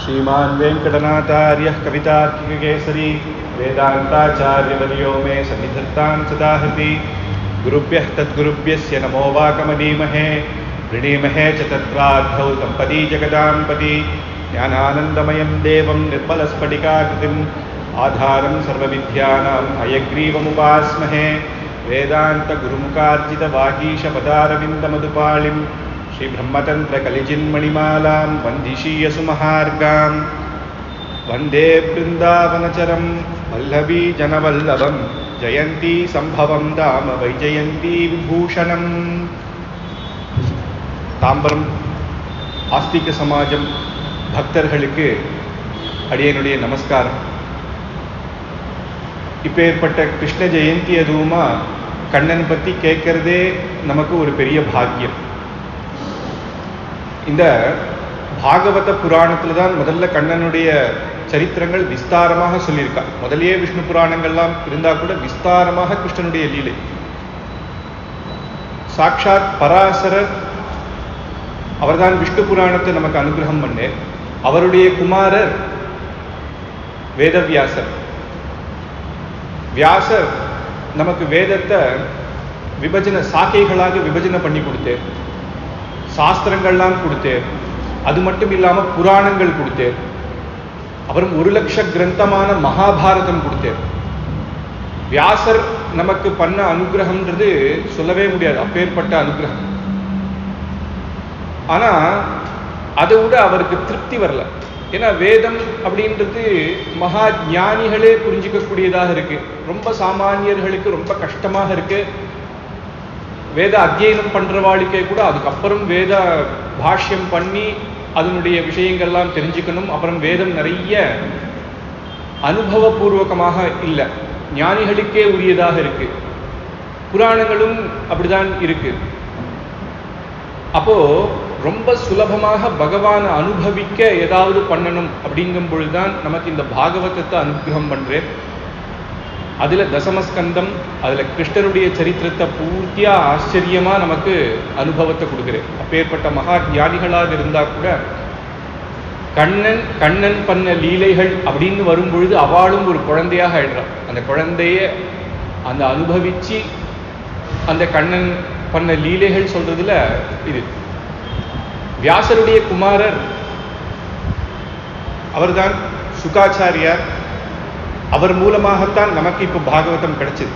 श्रीमान् वेंकटनाथार्यः कवितार्किककेसरी वेदान्ताचार्यवर्यो मे सन्निधत्तां सदा हृदि गुरुभ्यः तद्गुरुभ्यस्य नमो वाकमदीमहे वृणीमहे च तत्राद्धौ सम्पदी जगदाम्पति ज्ञानानन्दमयं देवं निर्मलस्फटिकाकृतिम् आधारं सर्वविद्यानां हयग्रीवमुपास्महे वेदान्तगुरुमुखार्जितवागीशपदारविन्दमधुपालिं श्रीब्रह्मतन्त्रकलिजिन्मणिमालां वन्दिशीयसुमहार्गां वन्दे बृन्दावनचरं वल्लभी जनवल्लभं जयन्ती सम्भवं धाम वैजयन्ती विभूषणम् தாம்பரம் ஆஸ்திக சமாஜம் பக்தர்களுக்கு அடியனுடைய நமஸ்காரம். இப்பேற்பட்ட கிருஷ்ண ஜெயந்தி அதுவுமா கண்ணன் பற்றி கேட்கறதே நமக்கு ஒரு பெரிய பாக்கியம். இந்த பாகவத புராணத்தில் தான் முதல்ல கண்ணனுடைய சரித்திரங்கள் விஸ்தாரமாக சொல்லியிருக்கா. முதலையே விஷ்ணு புராணங்கள்லாம் இருந்தால் கூட விஸ்தாரமாக கிருஷ்ணனுடைய லீலை. சாட்சாத் பராசரர் அவர்தான் விஷ்ணு புராணத்தை நமக்கு அனுகிரகம் பண்ணார். அவருடைய குமாரர் வேதவியாசர். வியாசர் நமக்கு வேதத்தை விபஜன சாக்கைகளாக விபஜனை பண்ணி கொடுத்தார். சாஸ்திரங்கள்லாம் கொடுத்தார். அது மட்டும் இல்லாமல் புராணங்கள் கொடுத்தார். அப்புறம் 1,00,000 கிரந்தமான மகாபாரதம் கொடுத்தார். வியாசர் நமக்கு பண்ண அனுகிரகம்ன்றது சொல்லவே முடியாது, அப்பேற்பட்ட அனுகிரகம். ஆனா அதை விட அவருக்கு திருப்தி வரல. ஏன்னா வேதம் அப்படின்றது மகா ஞானிகளே புரிஞ்சிக்கக்கூடியதாக இருக்கு, ரொம்ப சாமானியர்களுக்கு ரொம்ப கஷ்டமாக இருக்கு. வேத அத்தியனம் பண்றவாளுக்கே கூட அதுக்கப்புறம் வேத பாஷ்யம் பண்ணி அதனுடைய விஷயங்கள்லாம் தெரிஞ்சுக்கணும். அப்புறம் வேதம் நிறைய அனுபவபூர்வகமாக இல்லை, ஞானிகளுக்கே உரியதாக இருக்கு. புராணங்களும் அப்படிதான் இருக்கு. அப்போ ரொம்ப சுலபமாக பகவானை அனுபவிக்க ஏதாவது பண்ணணும் அப்படிங்கும் பொழுதுதான் நமக்கு இந்த பாகவதத்தை அனுகிரகம் பண்றேன். அதுல தசமஸ்கந்தம், அதுல கிருஷ்ணனுடைய சரித்திரத்தை பூர்த்தியா ஆச்சரியமா நமக்கு அனுபவத்தை கொடுக்குறேன். அப்பேற்பட்ட மகா ஞானிகளாக இருந்தா கூட கண்ணன் பண்ண லீலைகள் அப்படின்னு வரும் பொழுது அவளும் ஒரு குழந்தையாக ஆயிடுறான். அந்த குழந்தைய அந்த அனுபவிச்சு அந்த கண்ணன் பண்ண லீலைகள் சொல்றதுல இது. வியாசருடைய குமாரர் அவர்தான் சுகாச்சாரியார். அவர் மூலமாகத்தான் நமக்கு இப்போ பாகவதம் கிடைச்சது.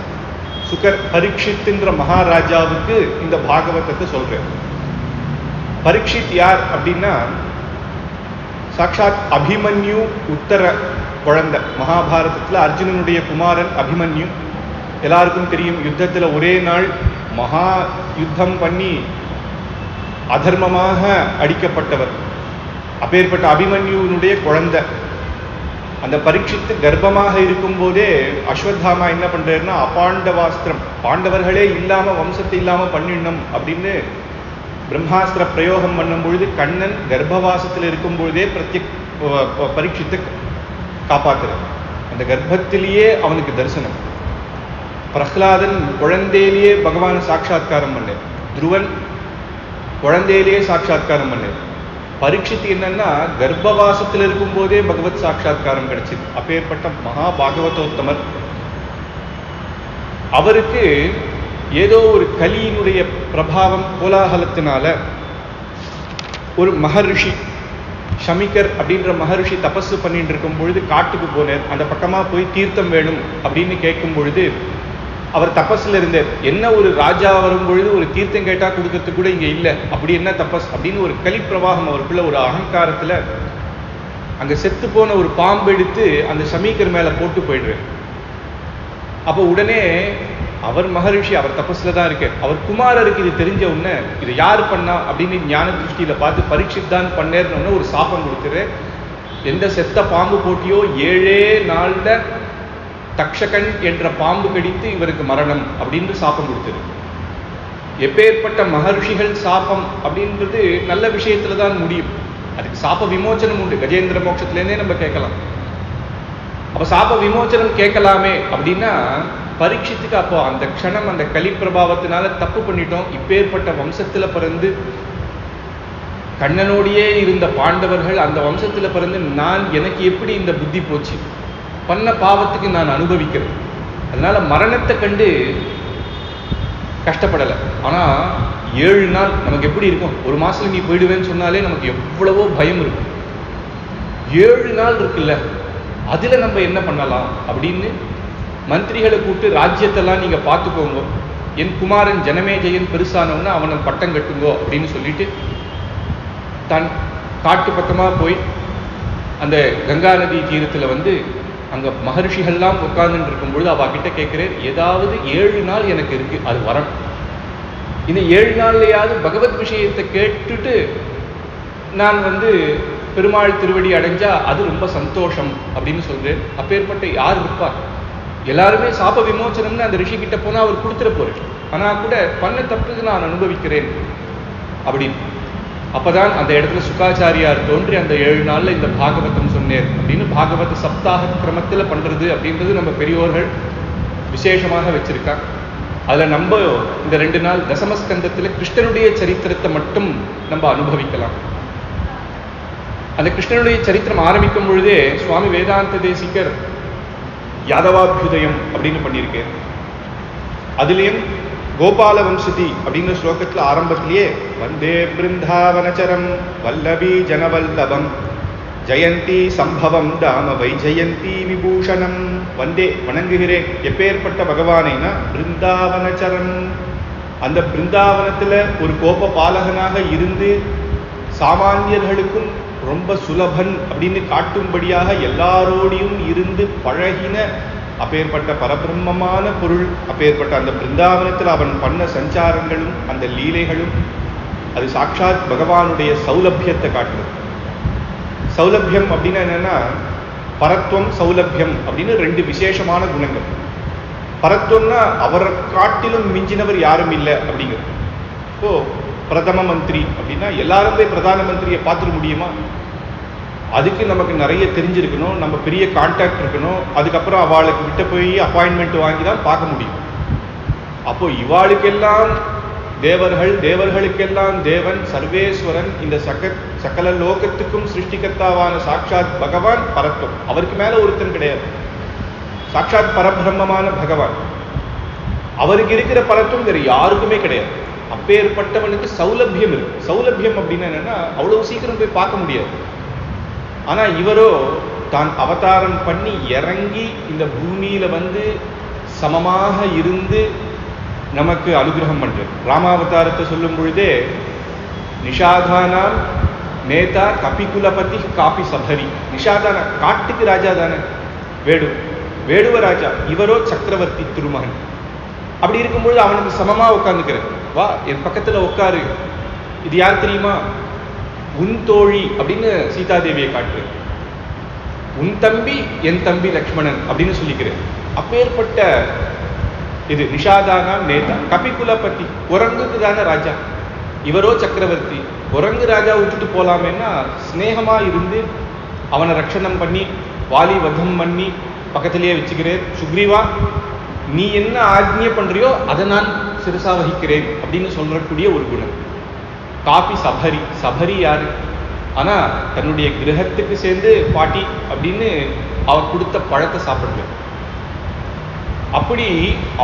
சுகர் பரீட்சித்ன்ற மகாராஜாவுக்கு இந்த பாகவதத்தை சொல்றேன். பரீட்சித் யார் அப்படின்னா சாட்சாத் அபிமன்யு உத்தர குழந்தை. மகாபாரதத்தில் அர்ஜுனனுடைய குமாரன் அபிமன்யு. எல்லாருக்கும் தெரியும், யுத்தத்தில் ஒரே நாள் மகா யுத்தம் பண்ணி அதர்மமாக அடிக்கப்பட்டவர். அப்பேற்பட்ட அபிமன்யுனுடைய குழந்தை. அந்த பரீட்சித்து கர்ப்பமாக இருக்கும் போதே அஸ்வத்தாமா என்ன பண்றாருன்னா அபாண்டவாஸ்திரம், பாண்டவர்களே இல்லாம வம்சத்தை இல்லாம பண்ணிடணும் அப்படின்னு பிரம்மாஸ்திர பிரயோகம் பண்ணும் பொழுது கண்ணன் கர்ப்பவாசத்தில் இருக்கும் பொழுதே பரீட்சித்து காப்பாத்துறார். அந்த கர்ப்பத்திலேயே அவனுக்கு தரிசனம். பிரஹ்லாதன் குழந்தையிலேயே பகவானை சாட்சாத்காரம் பண்ணார். துருவன் குழந்தையிலேயே சாட்சாத்காரம் பண்ணார். பரீட்சித்து என்னன்னா கர்ப்பவாசத்தில் இருக்கும் போதே பகவத் சாட்சாத்காரம் கிடைச்சது. அப்பேற்பட்ட மகா பாகவதோத்தமர். அவருக்கு ஏதோ ஒரு கலியினுடைய பிரபாவம் கோலாகலத்தினால ஒரு மகரிஷி ஷமிகர் அப்படின்ற மகரிஷி தபசு பண்ணிட்டு இருக்கும் பொழுது காட்டுக்கு போனார். அந்த பக்கமா போய் தீர்த்தம் வேணும் அப்படின்னு கேட்கும் பொழுது அவர் தபஸ்ல இருந்தார். என்ன ஒரு ராஜா வரும் பொழுது ஒரு தீர்த்தம் கேட்டா கொடுக்கறதுக்கு கூட இங்க இல்லை, அப்படி என்ன தபஸ் அப்படின்னு ஒரு கலி பிரவாகம் அவருக்குள்ள ஒரு அகங்காரத்துல அங்க செத்து போன ஒரு பாம்பு எடுத்து அந்த ஷமீகர் மேல போட்டு போயிடுறார். அப்போ உடனே அவர் மகரிஷி, அவர் தபஸ்ல தான் இருக்கார். அவர் குமாரருக்கு இது தெரிஞ்ச உடனே இது யார் பண்ணா அப்படின்னு ஞான திருஷ்டியில பார்த்து பரீட்சித் தான் பண்ணேர்னு ஒரு சாபம் கொடுத்துரு. எந்த செத்த பாம்பு போட்டியோ 7 நாள்ல தக்ஷகன் என்ற பாம்பு கடித்து இவருக்கு மரணம் அப்படின்னு சாபம் கொடுத்தது. எப்பேற்பட்ட மகர்ஷிகள் சாபம் அப்படின்றது நல்ல விஷயத்துல தான் முடியும். அதுக்கு சாப விமோச்சனம் உண்டு. கஜேந்திர மோட்சத்திலேருந்தே நம்ம கேட்கலாம். அப்ப சாப விமோச்சனம் கேட்கலாமே அப்படின்னா பரீட்சித்துக்கு அப்போ அந்த க்ஷணம் அந்த கலி பிரபாவத்தினால தப்பு பண்ணிட்டோம். இப்பேற்பட்ட வம்சத்துல பிறந்து கண்ணனோடையே இருந்த பாண்டவர்கள் அந்த வம்சத்தில் பிறந்து எனக்கு எப்படி இந்த புத்தி போச்சு, பண்ண பாவத்துக்கு நான் அனுபவிக்கிறேன், அதனால மரணத்தை கண்டு கஷ்டப்படலை. ஆனால் 7 நாள் நமக்கு எப்படி இருக்கும், ஒரு மாசத்துல நீ போயிடுவேன்னு சொன்னாலே நமக்கு எவ்வளவோ பயம் இருக்கும். 7 நாள் இருக்குல்ல, அதுல நம்ம என்ன பண்ணலாம் அப்படின்னு மந்திரிகளை கூப்பிட்டு ராஜ்யத்தெல்லாம் நீங்க பார்த்துக்கோங்க, என் குமாரன் ஜனமேஜயன் பெருசானவன்னா அவனை பட்டம் கட்டுங்கோ அப்படின்னு சொல்லிட்டு தான் காட்டு பக்கமாக போய் அந்த கங்கா நதி தீரத்தில் வந்து அங்கே மகர்ஷிகள்லாம் உட்கார்ந்துட்டு இருக்கும்பொழுது அவகிட்ட கேட்குறேன், ஏதாவது 7 நாள் எனக்கு இருக்கு, அது வரணும், இந்த 7 நாள்லையாவது பகவத் விஷயத்தை கேட்டுட்டு நான் வந்து பெருமாள் திருவடி அடைஞ்சா அது ரொம்ப சந்தோஷம் அப்படின்னு சொல்றேன். அப்பேற்பட்ட யார் இருப்பா, எல்லாருமே சாப விமோச்சனம்னு அந்த ரிஷி கிட்ட போனால் அவர் கொடுத்துட போறேன், ஆனால் கூட பண்ண தப்புக்கு நான் அனுபவிக்கிறேன் அப்படின்னு. அப்பதான் அந்த இடத்துல சுகாச்சாரியார் தோன்றி அந்த 7 நாள்ல இந்த பாகவதம் சொன்னேன் அப்படின்னு பாகவத சப்தாக கிரமத்தில் பண்றது அப்படின்றது நம்ம பெரியோர்கள் விசேஷமாக வச்சிருக்காங்க. அதுல நம்ம இந்த 2 நாள் தசமஸ்கந்தத்தில் கிருஷ்ணனுடைய சரித்திரத்தை மட்டும் நம்ம அனுபவிக்கலாம். அந்த கிருஷ்ணனுடைய சரித்திரம் ஆரம்பிக்கும் பொழுதே சுவாமி வேதாந்த தேசிகர் யாதவாபியுதயம் அப்படின்னு பண்ணியிருக்கேன். அதுலேயும் கோபால வம்சதி அப்படிங்கிற ஸ்லோகத்தில் ஆரம்பத்திலேயே வந்தே பிருந்தாவனச்சரம் வல்லபி ஜனவல்லபம் ஜெயந்தி சம்பவம் தாம வைஜெயந்தி விபூஷணம். வந்தே வணங்குகிறேன் எப்பேற்பட்ட பகவானைனா பிருந்தாவனச்சரம், அந்த பிருந்தாவனத்தில் ஒரு கோப பாலகனாக இருந்து சாமானியர்களுக்கும் ரொம்ப சுலபன் அப்படின்னு காட்டும்படியாக எல்லாரோடையும் இருந்து பழகின அப்பேற்பட்ட பரபிரம்மமான பொருள். அப்பேற்பட்ட அந்த பிருந்தாவனத்தில் அவன் பண்ண சஞ்சாரங்களும் அந்த லீலைகளும் அது சாட்சாத் பகவானுடைய சௌலபியத்தை காட்டுது. சௌலபியம் அப்படின்னா என்னன்னா பரத்வம் சௌலபியம் அப்படின்னு 2 விசேஷமான குணங்கள். பரத்வம்னா அவரை காட்டிலும் மிஞ்சினவர் யாரும் இல்லை அப்படிங்கிறது. இப்போ பிரதம மந்திரி அப்படின்னா எல்லாரும் போய் பிரதான மந்திரியை பார்த்துட முடியுமா, அதுக்கு நமக்கு நிறைய தெரிஞ்சிருக்கணும், நம்ம பெரிய கான்டாக்ட் இருக்கணும், அதுக்கப்புறம் அவளுக்கு கிட்ட போய் அப்பாயின்மெண்ட் வாங்கி தான் பார்க்க முடியும். அப்போ இவாளுக்கெல்லாம் தேவர்கள், தேவர்களுக்கெல்லாம் தேவன், சர்வேஸ்வரன், இந்த சகல லோகத்துக்கும் சிருஷ்டிகர்த்தாவான சாட்சாத் பகவான் பரத்வம், அவருக்கு மேல ஒருத்தன் கிடையாது, சாட்சாத் பரபிரம்மமான பகவான், அவருக்கு இருக்கிற பரத்வம் வேறு யாருக்குமே கிடையாது. அப்பேற்பட்டவனுக்கு சௌலபியம் இருக்கு. சௌலபியம் அப்படின்னா என்னன்னா அவ்வளவு சீக்கிரம் போய் பார்க்க முடியாது. ஆனா இவரோ தான் அவதாரம் பண்ணி இறங்கி இந்த பூமியில வந்து சமமாக இருந்து நமக்கு அனுகிரகம் பண்றார். ராமாவதாரத்தை சொல்லும் பொழுதே நிஷாதானாம் நேதா கபிகுலபதி காபி சபரி. நிஷாதான காட்டுக்கு ராஜா தானே, வேடுவ ராஜா, இவரோ சக்கரவர்த்தி திருமகன். அப்படி இருக்கும்பொழுது அவனுக்கு சமமா உட்கார்ந்துக்கிறேன், வா என் பக்கத்துல உட்காரு, இது யார் தெரியுமா, உன் தோழி அப்படின்னு சீதாதேவியை காட்டுறேன், உன் தம்பி என் தம்பி லக்ஷ்மணன் அப்படின்னு சொல்லிக்கிறேன். அப்பேற்பட்ட இது நிஷாதானாம் நேதா கபிகுலபதி, குரங்குக்கு தானே ராஜா, இவரோ சக்கரவர்த்தி. குரங்கு ராஜா விட்டுட்டு போலாமேன்னா ஸ்னேகமா இருந்து அவனை ரட்சணம் பண்ணி வாலி வதம் பண்ணி பக்கத்திலேயே வச்சுக்கிறேன். சுக்ரீவா நீ என்ன ஆக்ஞை பண்றியோ அதை நான் சிறுசா வகிக்கிறேன் அப்படின்னு சொல்லக்கூடிய ஒரு குணம். காபி சபரி, சபரி யாரு, ஆனா தன்னுடைய கிரகத்துக்கு சேர்ந்து பாட்டி அப்படின்னு அவ கொடுத்த பழத்தை சாப்பிடுறேன். அப்படி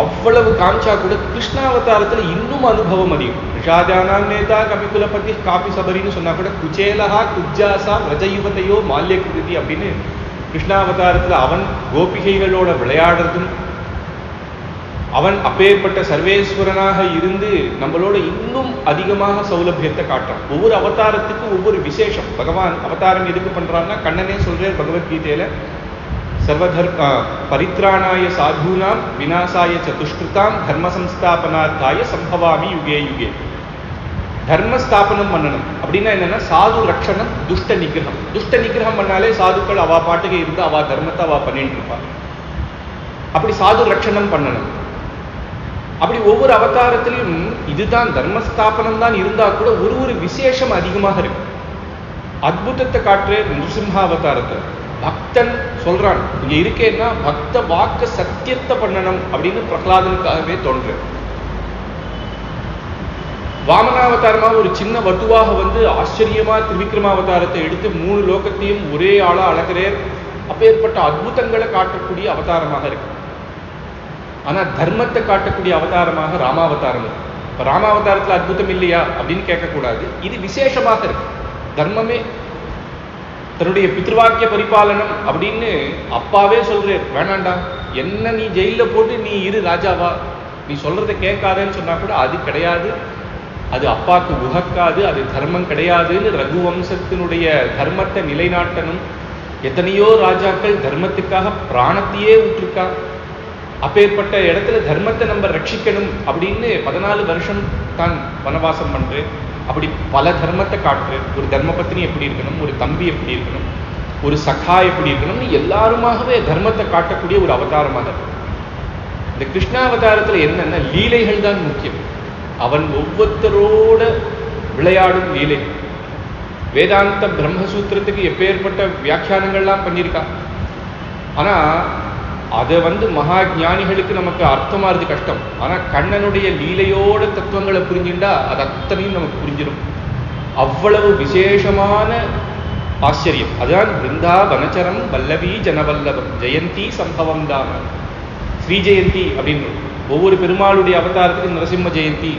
அவ்வளவு காமிச்சா கூட கிருஷ்ணாவதாரத்துல இன்னும் அனுபவம் அதிகம். ரிஷாதானாம் நேதா கபிகுலபதி காபி சபரின்னு சொன்னா கூட குச்சேலஹா குஜ்ஜாசா ரஜயுவதையோ மால்ய கிருதி அப்படின்னு கிருஷ்ணாவதாரத்துல அவன் கோபிகைகளோட விளையாடுறதும், அவன் அப்பேற்பட்ட சர்வேஸ்வரனாக இருந்து நம்மளோட இன்னும் அதிகமாக சௌலபியத்தை காட்டுறான். ஒவ்வொரு அவதாரத்துக்கும் ஒவ்வொரு விசேஷம். பகவான் அவதாரம் எதுக்கு பண்றான்னா கண்ணனே சொல்றார் பகவத்கீதையில, பரித்ராணாய சாதூனாம் விநாசாய சதுஷ்கிருதாம் தர்ம சம்ஸ்தாபனார்த்தாய சம்பவாமி யுகே யுகே. தர்மஸ்தாபனம் பண்ணணும் அப்படின்னா என்னன்னா சாது ரட்சணம், துஷ்ட நிகிரகம். துஷ்ட நிகிரகம் பண்ணாலே சாதுக்கள் அவா பாட்டுக்கு இருந்து அவா தர்மத்தை அவா பண்ணிட்டு இருப்பாங்க. அப்படி சாது ரட்சணம் பண்ணணும். அப்படி ஒவ்வொரு அவதாரத்திலையும் இதுதான் தர்மஸ்தாபனம் தான் இருந்தா கூட ஒரு விசேஷம் அதிகமாக இருக்கு. அத்புதத்தை காட்டுற நிருசிம்ஹாவதாரத்தை பக்தன் சொல்றான், இங்க இருக்கேன்னா பக்த வாக்க சத்தியத்தை பண்ணணும் அப்படின்னு பிரகலாதனுக்காகவே தோன்று. வாமனாவதாரமாக ஒரு சின்ன வட்டுவாக வந்து ஆச்சரியமா திரிவிக்ரமாவதாரத்தை எடுத்து 3 லோகத்தையும் ஒரே ஆளா அழகிறேர். அப்பேற்பட்ட அற்புதங்களை காட்டக்கூடிய அவதாரமாக இருக்கு. ஆனா தர்மத்தை காட்டக்கூடிய அவதாரமாக ராமாவதாரம் இருக்கு. இப்ப ராமாவதாரத்துல அற்புதம் இல்லையா அப்படின்னு கேட்கக்கூடாது. இது விசேஷமாக இருக்கு. தர்மமே தன்னுடைய பித்ருவாக்கிய பரிபாலனம் அப்படின்னு அப்பாவே சொல்றார், வேணாண்டா, என்ன நீ ஜெயில போட்டு நீ இரு ராஜாவா, நீ சொல்றதை கேட்காதேன்னு சொன்னா கூட அது கிடையாது, அது அப்பாவுக்கு உகக்காது, அது தர்மம் கிடையாதுன்னு ரகுவம்சத்தினுடைய தர்மத்தை நிலைநாட்டணும். எத்தனையோ ராஜாக்கள் தர்மத்துக்காக பிராணத்தையே விட்டுருக்கா. அப்பேற்பட்ட இடத்துல தர்மத்தை நம்ம ரட்சிக்கணும் அப்படின்னு 14 வருஷம் தான் வனவாசம் பண்றேன். அப்படி பல தர்மத்தை காட்டுறேன். ஒரு தர்மபத்னி எப்படி இருக்கணும், ஒரு தம்பி எப்படி இருக்கணும், ஒரு சகா எப்படி இருக்கணும்னு எல்லாருமாகவே தர்மத்தை காட்டக்கூடிய ஒரு அவதாரமாக இருக்கு. இந்த கிருஷ்ணாவதாரத்துல என்னன்னா லீலைகள் தான் முக்கியம். அவன் ஒவ்வொருத்தரோட விளையாடும் லீலை. வேதாந்த பிரம்மசூத்திரத்துக்கு எப்பேற்பட்ட வியாக்கியானங்கள்லாம் பண்ணியிருக்கான். ஆனா அதை வந்து மகா ஞானிகளுக்கு நமக்கு அர்த்தமாறது கஷ்டம். ஆனா கண்ணனுடைய லீலையோட தத்துவங்களை புரிஞ்சுட்டா அது அத்தனையும் நமக்கு புரிஞ்சிடும். அவ்வளவு விசேஷமான ஆச்சரியம். அதுதான் பிருந்தாவனச்சரம் வல்லவி ஜனவல்லபம் ஜெயந்தி சம்பவம் தாம ஸ்ரீ ஜெயந்தி அப்படின்னு. ஒவ்வொரு பெருமாளுடைய அவதாரத்துக்கு நரசிம்ம ஜெயந்தி,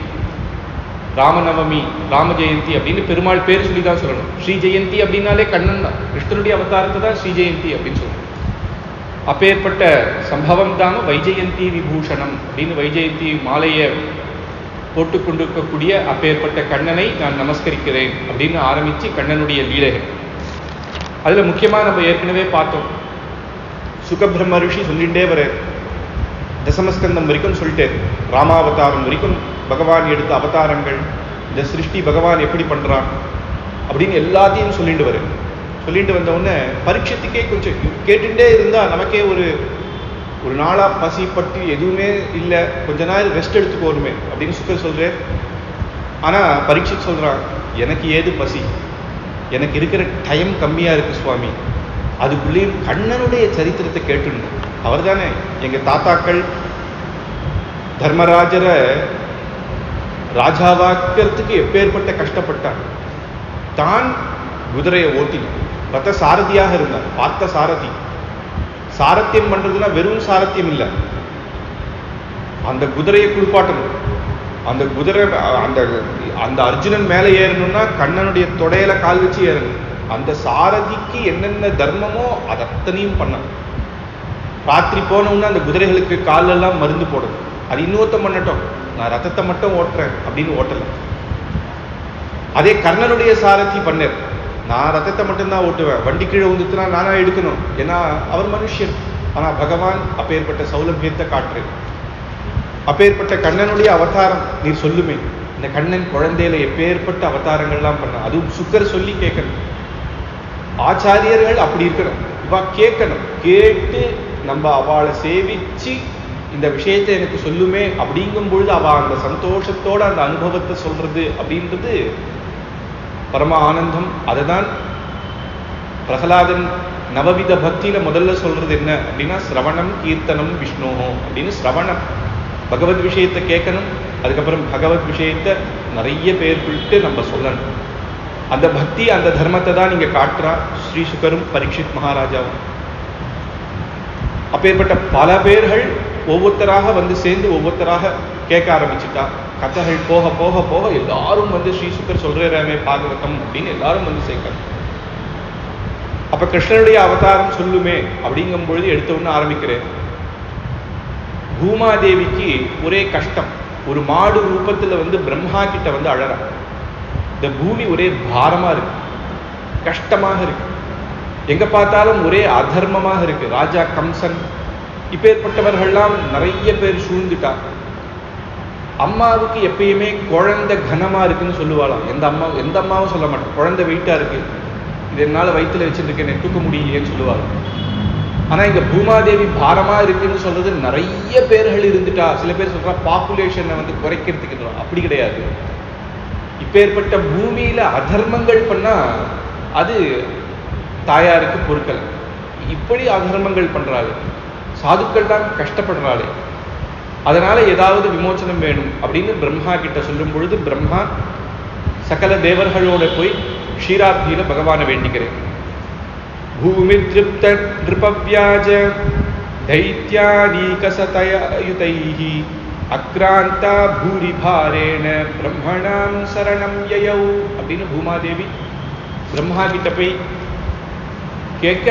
ராமநவமி, ராம ஜெயந்தி அப்படின்னு பெருமாள் பேர் சொல்லி தான் சொல்லணும். ஸ்ரீ ஜெயந்தி அப்படின்னாலே கண்ணன் தான். கிருஷ்ணனுடைய அவதாரத்தை தான் ஸ்ரீ ஜெயந்தி அப்படின்னு சொல்லணும். அப்பேற்பட்ட சம்பவம் தாம வைஜெயந்தி விபூஷணம் அப்படின்னு வைஜெயந்தி மாலையை போட்டு கொண்டிருக்கக்கூடிய அப்பேற்பட்ட கண்ணனை நான் நமஸ்கரிக்கிறேன் அப்படின்னு ஆரம்பிச்சு கண்ணனுடைய லீலைகள். அதுல முக்கியமா நம்ம ஏற்கனவே பார்த்தோம், சுகபிரம்ம ரிஷி சொல்லிட்டே வர தசமஸ்கந்தம் வரைக்கும் சொல்லிட்டே, ராமாவதாரம் வரைக்கும் பகவான் எடுத்த அவதாரங்கள், இந்த சிருஷ்டி பகவான் எப்படி பண்றான் அப்படின்னு எல்லாத்தையும் சொல்லிட்டு வர. சொல்லிட்டு வந்த உடனே பரீட்சத்துக்கே கொஞ்சம் கேட்டுட்டே இருந்தா நமக்கே ஒரு நாளா பசி பட்டு எதுவுமே இல்லை, கொஞ்ச நேரம் ரெஸ்ட் எடுத்துக்கோருமே அப்படின்னு சுக்கர் சொல்றேன். ஆனா பரீட்சித் சொல்றான், எனக்கு ஏது பசி, எனக்கு இருக்கிற டைம் கம்மியா இருக்கு சுவாமி. அதுக்குள்ளேயும் கண்ணனுடைய சரித்திரத்தை கேட்டுன்னு. அவர் தானே எங்க தாத்தாக்கள் தர்மராஜரை ராஜாவாக்கிறதுக்கு எப்பேற்பட்ட கஷ்டப்பட்டார். தான் குதிரையை ஓட்டினார், ரத்த சாரதியாக இருந்தார், பார்த்த சாரதி. சாரத்தியம் பண்றதுன்னா வெறும் சாரத்தியம் இல்லை, அந்த குதிரையை குளிப்பாட்டணும். அந்த குதிரை அந்த அர்ஜுனன் மேலே ஏறணும்னா கண்ணனுடைய தொடையில கால் வச்சு ஏறணும். அந்த சாரதிக்கு என்னென்ன தர்மமோ அது அத்தனையும் பண்ணணும். ராத்திரி போனோம்னா அந்த குதிரைகளுக்கு காலெல்லாம் மருந்து போடணும். அது இன்னொருத்தம் பண்ணட்டும், நான் ரத்தத்தை மட்டும் ஓட்டுறேன் அப்படின்னு ஓட்டல. அதே கர்ணனுடைய சாரதி பண்ணார், நான் ரத்தத்தை மட்டும்தான் ஓட்டுவேன், வண்டி கீழே வந்துட்டுனா நானா எடுக்கணும், ஏன்னா அவர் மனுஷன். ஆனா பகவான் அப்பேற்பட்ட சௌலபியத்தை காட்டுறேன். அப்பேற்பட்ட கண்ணனுடைய அவதாரம் நீர் சொல்லுமே, இந்த கண்ணன் குழந்தையில எப்பேற்பட்ட அவதாரங்கள்லாம் பண்ண, அதுவும் சுக்கர் சொல்லி கேட்கணும். ஆச்சாரியர்கள் அப்படி இருக்கணும், இவா கேட்கணும், கேட்டு நம்ம அவளை சேவிச்சு இந்த விஷயத்தை எனக்கு சொல்லுமே அப்படிங்கும் பொழுது அவ அந்த சந்தோஷத்தோட அந்த அனுபவத்தை சொல்றது அப்படின்றது பரம ஆனந்தம். அதுதான் பிரகலாதன் நவவித பக்தியில முதல்ல சொல்றது என்ன அப்படின்னா சிரவணம் கீர்த்தனம் விஷ்ணோஹோ அப்படின்னு. சிரவணம் பகவத் விஷயத்தை கேட்கணும், அதுக்கப்புறம் பகவத் விஷயத்தை நிறைய பேர் விட்டு நம்ம சொல்லணும். அந்த பக்தி அந்த தர்மத்தை தான் நீங்க காட்டுறா ஸ்ரீ சுகரும் பரீட்சித் மகாராஜாவும். அப்பேற்பட்ட பல பேர்கள் ஒவ்வொருத்தராக வந்து சேர்ந்து ஒவ்வொருத்தராக கேட்க ஆரம்பிச்சுட்டா. கதைகள் போக போக போக எல்லாரும் வந்து ஸ்ரீ சுகர் சொல்றாமே பாகவதம் அப்படின்னு எல்லாரும் வந்து சேர்க்கணும். அப்ப கிருஷ்ணனுடைய அவதாரம் சொல்லுமே அப்படிங்கும் பொழுது எடுத்த ஒண்ணு ஆரம்பிக்கிறேன். பூமாதேவிக்கு ஒரே கஷ்டம், ஒரு மாடு ரூபத்துல வந்து பிரம்மா கிட்ட வந்து அழறா. இந்த பூமி ஒரே பாரமா இருக்கு, கஷ்டமாக இருக்கு, எங்க பார்த்தாலும் ஒரே அதர்மமாக இருக்கு. ராஜா கம்சன் இப்பேற்பட்டவர்கள்லாம் நிறைய பேர் சூழ்ந்துட்டா. அம்மாவுக்கு எப்பயுமே குழந்தை கனமா இருக்குன்னு சொல்லுவாளாம். எந்த அம்மாவும் சொல்ல மாட்டேன், குழந்தை வெயிட்டா இருக்கு, இது என்னால வயிற்றுல வச்சுருக்கேன் தூக்க முடியலையேன்னு சொல்லுவாங்க. ஆனா இங்க பூமாதேவி பாரமா இருக்குன்னு சொல்றது நிறைய பேர்கள் இருந்துட்டா. சில பேர் சொல்றா பாப்புலேஷனை வந்து குறைக்கிறதுக்கு, அப்படி கிடையாது. இப்பேற்பட்ட பூமியில அதர்மங்கள் பண்ணா அது தாயாருக்கு பொறுக்கல. இப்படி அதர்மங்கள் பண்றாள், சாதுக்கள் தான் கஷ்டப்படுறாளே. அதனால ஏதாவது விமோச்சனம் வேணும் அப்படின்னு பிரம்மா கிட்ட சொல்லும் பொழுது பிரம்மா சகல தேவர்களோட போய் க்ஷீராப்தியில பகவானை வேண்டிக்கிறேன். பூமி திருப்த நிருபவ்யாஜ தைத்யாதீகசதயுதைஹி அக்ராந்தா பூரி பாரேண பிரம்மணாம் சரணம் யயௌ அப்படின்னு பூமாதேவி பிரம்மா கிட்ட போய் கேட்க,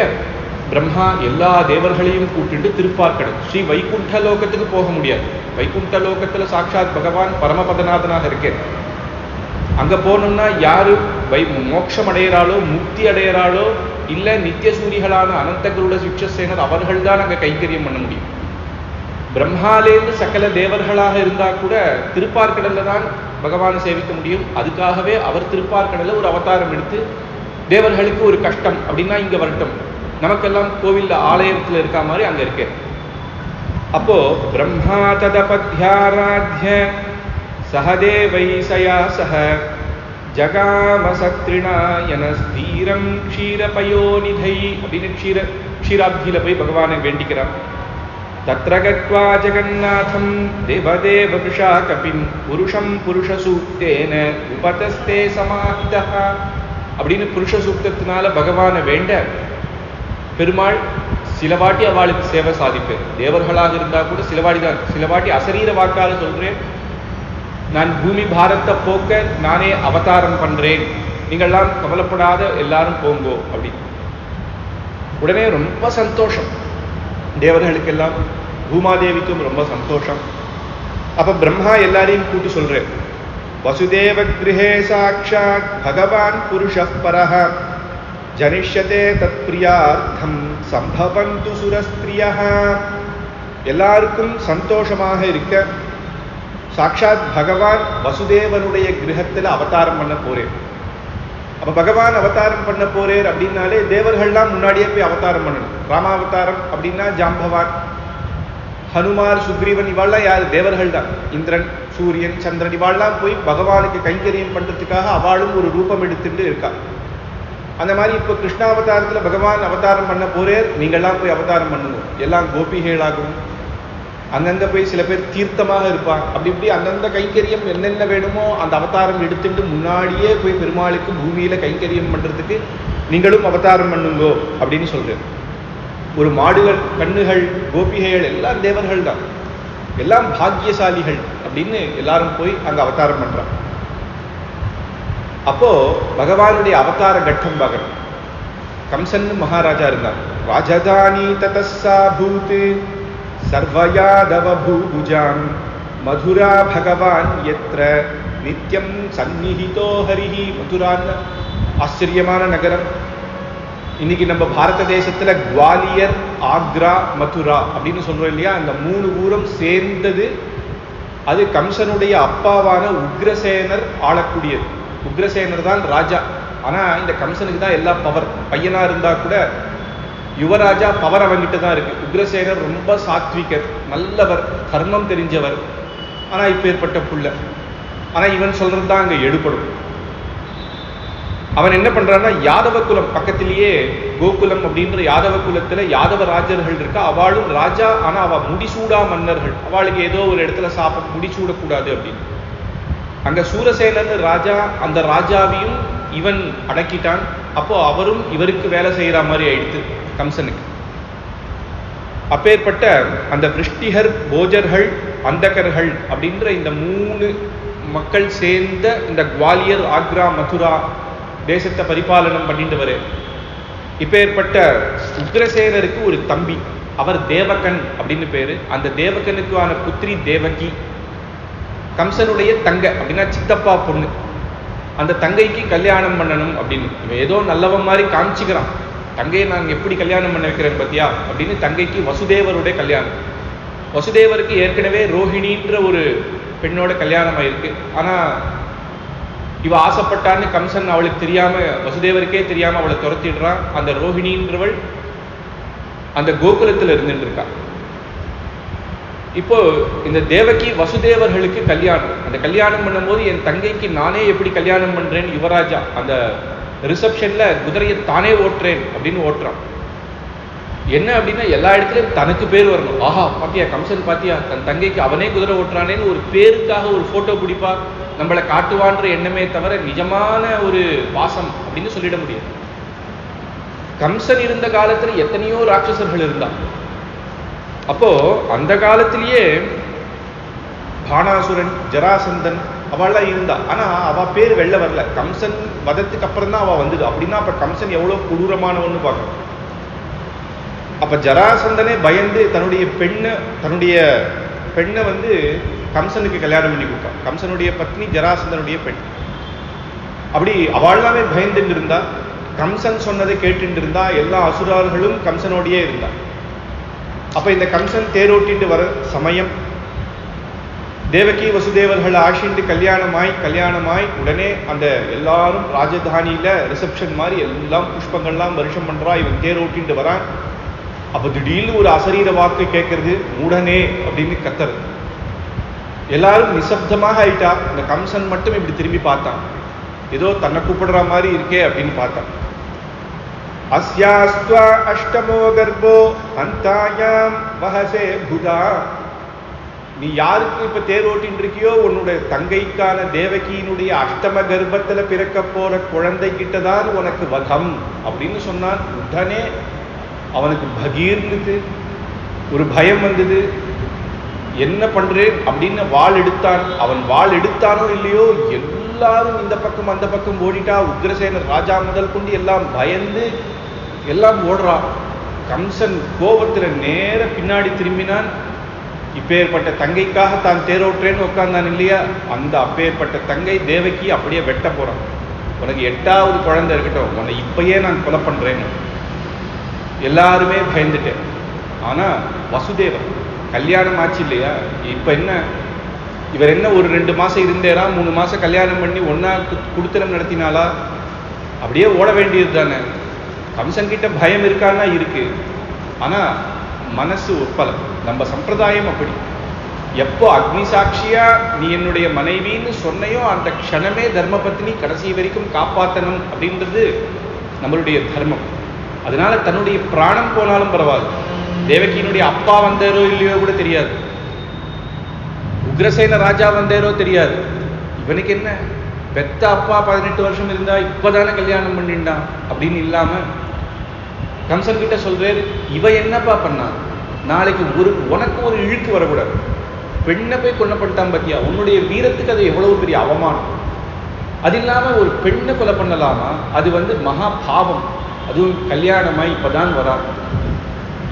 பிரம்மா எல்லா தேவர்களையும் கூட்டிட்டு திருப்பார்க்கடல் ஸ்ரீ வைகுண்ட லோகத்துக்கு போக முடியாது. வைகுண்ட லோகத்துல சாட்சாத் பகவான் பரமபதநாதனாக இருக்கேன். அங்க போனோம்னா யாரு மோட்சம் அடையிறாளோ முக்தி அடையிறாளோ இல்ல நித்தியசூரிகளான அனந்தகருட சிக்ஷசேனர் அவர்கள் தான் அங்க கைங்கரியம் பண்ண முடியும். பிரம்மாலேருந்து சகல தேவர்களாக இருந்தா கூட திருப்பார்க்கடல்ல தான் பகவானை சேவிக்க முடியும். அதுக்காகவே அவர் திருப்பார்க்கடல்ல ஒரு அவதாரம் எடுத்து தேவர்களுக்கு ஒரு கஷ்டம் அப்படின்னா இங்க வரட்டும், நமக்கெல்லாம் கோவில்ல ஆலயத்துல இருக்கா மாதிரி அங்க இருக்கு. அப்போ பிரம்மா ததபத்யாராத்ய சஹதேவை சயா சஹ ஜகாம சத்ரிணாயன ஸ்தீரம் க்ஷீரபயோநிதை அப்படின்னு க்ஷீராப்தியில போய் பகவானை வேண்டிக்கிறான். தத்ர கத்வா ஜெகநாதம் தேவதேவ விஷா கபிம் புருஷம் புருஷ சூக்தேன உபதஸ்தே சமாஹிதஹ அப்படின்னு புருஷ சூக்தத்தினால பகவானை வேண்ட பெருமாள் சிலவாட்டி அவளுக்கு சேவை சாதிப்பேன். தேவர்களாக இருந்தா கூட சிலவாட்டி அசரீர வாக்கால சொல்றேன், நான் பூமி பாரத்தை போக்க நானே அவதாரம் பண்றேன், நீங்கள்லாம் கவலைப்படாத எல்லாரும் போங்கோ அப்படின்னு. உடனே ரொம்ப சந்தோஷம் தேவர்களுக்கெல்லாம், பூமாதேவிக்கும் ரொம்ப சந்தோஷம். அப்ப பிரம்மா எல்லாரையும் கூட்டி சொல்றேன், வசுதேவ கிருஹே சாட்சாத் பகவான் புருஷः பரஹ ஜனிஷ்யதே தத் பிரியார்த்தம் சம்பவந்து சுரஸ்திரியः. எல்லாருக்கும் சந்தோஷமாக இருக்க சாட்சாத் பகவான் வசுதேவனுடைய கிரகத்துல அவதாரம் பண்ண போறேன். அப்ப பகவான் அவதாரம் பண்ண போறேன் அப்படின்னாலே தேவர்கள்லாம் முன்னாடியே போய் அவதாரம் பண்ணணும். ராமாவதாரம் அப்படின்னா ஜாம்பவான், ஹனுமார், சுக்ரீவன் இவாள்லாம் யாரு? தேவர்கள் தான். இந்திரன், சூரியன், சந்திரன் இவாள்லாம் போய் பகவானுக்கு கைங்கரியம் பண்றதுக்காக அவளும் ஒரு ரூபம் எடுத்துட்டு இருக்கா. அந்த மாதிரி இப்போ கிருஷ்ணாவதாரத்துல பகவான் அவதாரம் பண்ண போறேர், நீங்கள்லாம் போய் அவதாரம் பண்ணுங்க. எல்லாம் கோபிகைகளாகவும் அங்கங்க போய் சில பேர் தீர்த்தமாக இருப்பாங்க. அப்படி இப்படி அந்தந்த கைங்கரியம் என்னென்ன வேணுமோ அந்த அவதாரம் எடுத்துட்டு முன்னாடியே போய் பெருமாளுக்கு பூமியில கைங்கரியம் பண்றதுக்கு நீங்களும் அவதாரம் பண்ணுங்கோ அப்படின்னு சொல்றேன். ஒரு மாடுகள், கண்ணுகள், கோபிகைகள் எல்லாம் தேவர்கள் தான், எல்லாம் பாக்கியசாலிகள் அப்படின்னு எல்லாரும் போய் அங்க அவதாரம் பண்றாங்க. அப்போ பகவானுடைய அவதார கட்டம் பார்க்கணும். கம்சன் மகாராஜா இருந்தார். ராஜதானி ததஸ்ஸா பூத் சர்வயாதவ பூபுஜாம் மதுரா பகவான் யத்ர நித்யம் சந்நிஹிதோ ஹரிஹி. மதுரான்னு ஆச்சரியமான நகரம். இன்னைக்கு நம்ம பாரத தேசத்துல குவாலியர், ஆக்ரா, மதுரா அப்படின்னு சொல்றோம் இல்லையா, அந்த 3 ஊரும் சேர்ந்தது. அது கம்சனுடைய அப்பாவான உக்ரசேனர் ஆளக்கூடியது. உக்ரசேனர் தான் ராஜா. ஆனா இந்த கம்சனுக்கு தான் எல்லா பவர். பையனா இருந்தா கூட யுவராஜா பவர் அவங்கிட்ட தான் இருக்கு. உக்ரசேனர் ரொம்ப சாத்விகர், நல்லவர், தர்மம் தெரிஞ்சவர். ஆனா இப்ப ஏற்பட்ட புள்ள. ஆனா இவன் சொல்றது தான் அங்க எடுபடும். அவன் என்ன பண்றான்னா, யாதவ குலம் பக்கத்திலேயே கோகுலம் அப்படின்ற யாதவ குலத்துல யாதவ ராஜர்கள் இருக்கா. அவளும் ராஜா, ஆனா அவ முடிசூடா மன்னர்கள். அவளுக்கு ஏதோ ஒரு இடத்துல சாப்பம் முடிசூடக்கூடாது அப்படின்னு. அங்க சூரசேனன் ராஜா, அந்த ராஜாவையும் இவன் அடக்கிட்டான். அப்போ அவரும் இவருக்கு வேலை செய்யற மாதிரி ஆயிடுத்து கம்சனுக்கு. அப்பேற்பட்ட அந்த விருஷ்டிகர், போஜர்கள், அந்தகர்கள் அப்படின்ற இந்த 3 மக்கள் சேர்ந்த இந்த குவாலியர், ஆக்ரா, மதுரா தேசத்தை பரிபாலனம் பண்ணிட்டு வர. இப்பேற்பட்ட உக்ரசேனருக்கு ஒரு தம்பி, அவர் தேவகன் அப்படின்னு பேரு. அந்த தேவகனுக்கான புத்திரி தேவகி, கம்சனுடைய தங்கை அப்படின்னா சித்தப்பா பொண்ணு. அந்த தங்கைக்கு கல்யாணம் பண்ணணும் அப்படின்னு இவன் ஏதோ நல்லவன் மாதிரி காமிச்சுக்கிறான். தங்கையை நான் எப்படி கல்யாணம் பண்ண வைக்கிறேன் பத்தியா அப்படின்னு தங்கைக்கு வசுதேவருடைய கல்யாணம். வசுதேவருக்கு ஏற்கனவே ரோஹிணின்ற ஒரு பெண்ணோட கல்யாணம் ஆயிருக்கு. ஆனா இவ ஆசைப்பட்டான்னு கம்சன் அவளுக்கு தெரியாம, வசுதேவருக்கே தெரியாம அவளை துரத்திடுறான். அந்த ரோஹிணின்றவள் அந்த கோகுலத்தில் இருந்துட்டு இருக்கா. இப்போ இந்த தேவகி வசுதேவர்களுக்கு கல்யாணம். அந்த கல்யாணம் பண்ணும்போது என் தங்கைக்கு நானே எப்படி கல்யாணம் பண்றேன், யுவராஜா அந்த ரிசப்ஷன்ல குதிரையை தானே ஓட்டுறேன் அப்படின்னு ஓட்டுறான். என்ன அப்படின்னா எல்லா இடத்துலையும் தனக்கு பேர் வரணும். ஆஹா பாத்தியா கம்சன் பாத்தியா தன் தங்கைக்கு அவனே குதிரை ஓட்டுறானேன்னு ஒரு பேருக்காக ஒரு போட்டோ பிடிப்பா, நம்மளை காட்டுவான்ற எண்ணமே தவிர நிஜமான ஒரு பாசம் அப்படின்னு சொல்லிட முடியாது. கம்சன் இருந்த காலத்துல எத்தனையோ ராட்சசர்கள் இருந்தான். அப்போ அந்த காலத்திலேயே பானாசுரன், ஜராசந்தன் அவள்லாம் இருந்தா. ஆனா அவ பேர் வெளில வரல. கம்சன் வதத்துக்கு அப்புறம் தான் அவ வந்தது. அப்படின்னா அப்ப கம்சன் எவ்வளவு கொடூரமானவன்னு பார்க்கணும். அப்ப ஜராசந்தனே பயந்து தன்னுடைய பெண்ணை வந்து கம்சனுக்கு கல்யாணம் பண்ணி கொடுத்தான். கம்சனுடைய பத்னி ஜராசந்தனுடைய பெண். அப்படி அவள்லாமே பயந்துட்டு இருந்தா, கம்சன் சொன்னதை கேட்டு இருந்தா. எல்லா அசுரர்களும் கம்சனோடையே இருந்தா. அப்ப இந்த கம்சன் தேரோட்டிட்டு வர சமயம் தேவகி வசுதேவர்கள் ஆஷிண்டு கல்யாணமாய் உடனே அந்த எல்லாரும் ராஜதானியில ரிசப்ஷன் மாதிரி எல்லாம் புஷ்பங்கள்லாம் வருஷம் பண்றா. இவன் தேரோட்டிட்டு வரான். அப்ப திடீர்னு ஒரு அசரீர வாக்கு கேட்கறது, மூடனே அப்படின்னு கத்துறது. எல்லாரும் நிசப்தமாக ஆயிட்டா. இந்த கம்சன் மட்டும் இப்படி திரும்பி பார்த்தான். ஏதோ தன்னை கூப்பிடுற மாதிரி இருக்கே அப்படின்னு பார்த்தான். அஸ்யாஸ்த்வா அஷ்டமோ கர்ப்போ அந்தாயாம் வஹசே புதா. நீ யாருக்கு இப்ப தேரோட்டின் இருக்கியோ உன்னுடைய தங்கைக்கான தேவகியினுடைய அஷ்டம கர்ப்பத்துல பிறக்க போற குழந்தை கிட்டதான் உனக்கு வதம் அப்படின்னு சொன்னான். உடனே அவனுக்கு பகீர்னுக்கு ஒரு பயம் வந்தது. என்ன பண்றேன் அப்படின்னு வாள் எடுத்தான். அவன் வாள் எடுத்தானோ இல்லையோ எல்லாரும் இந்த பக்கம் அந்த பக்கம் ஓடிட்டா. உக்ரசேனர் ராஜா முதல் கொண்டு எல்லாம் பயந்து எல்லாம் ஓடுறா. கம்சன் கோபத்துல நேர பின்னாடி திரும்பினான். இப்பேற்பட்ட தங்கைக்காக தான் தேரோற்றேன்னு உட்கார்ந்தான் இல்லையா, அந்த அப்பேற்பட்ட தங்கை தேவகி அப்படியே வெட்ட போறான். உனக்கு 8வது குழந்தை இருக்கட்டும், உன்னை இப்பயே நான் கொலை பண்றேன்னு. எல்லாருமே பயந்துட்டேன். ஆனா வசுதேவர் கல்யாணம் ஆச்சு இல்லையா, இப்ப என்ன இவர் என்ன ஒரு 2 மாசம் இருந்தேரா, 3 மாசம் கல்யாணம் பண்ணி ஒன்னா குடுத்தனம் நடத்தினாலா? அப்படியே ஓட வேண்டியது தானே. கம்சன் கிட்ட பயம் இருக்கான்னா இருக்கு, ஆனா மனசு ஒப்பல. நம்ம சம்பிரதாயம் அப்படி. எப்போ அக்னி சாட்சியா நீ என்னுடைய மனைவின்னு சொன்னையோ அந்த க்ஷணமே தர்ம பத்னி கடைசி வரைக்கும் காப்பாற்றணும் அப்படின்றது நம்மளுடைய தர்மம். அதனால தன்னுடைய பிராணம் போனாலும் பரவாயில்ல. தேவகியினுடைய அப்பா வந்தாரோ இல்லையோ கூட தெரியாது, உக்ரசேன ராஜா வந்தாரோ தெரியாது. இவனுக்கு என்ன, பெத்த அப்பா 18 வருஷம் இருந்தா இப்பதானே கல்யாணம் பண்ணிண்டான் அப்படின்னு இல்லாம கம்சன் கிட்ட சொல்றாரு, இவ என்னப்பா பண்ணா, நாளைக்கு உனக்கு ஒரு இழுக்கு வரக்கூடாது. பெண்ணை போய் கொலை பண்ணிட்டான் பத்தியா, உன்னுடைய வீரத்துக்கு அது எவ்வளவு பெரிய அவமானம். அது இல்லாம ஒரு பெண்ணை கொலை பண்ணலாமா, அது மகா பாவம். அதுவும் கல்யாணமாய் இப்பதான் வரா,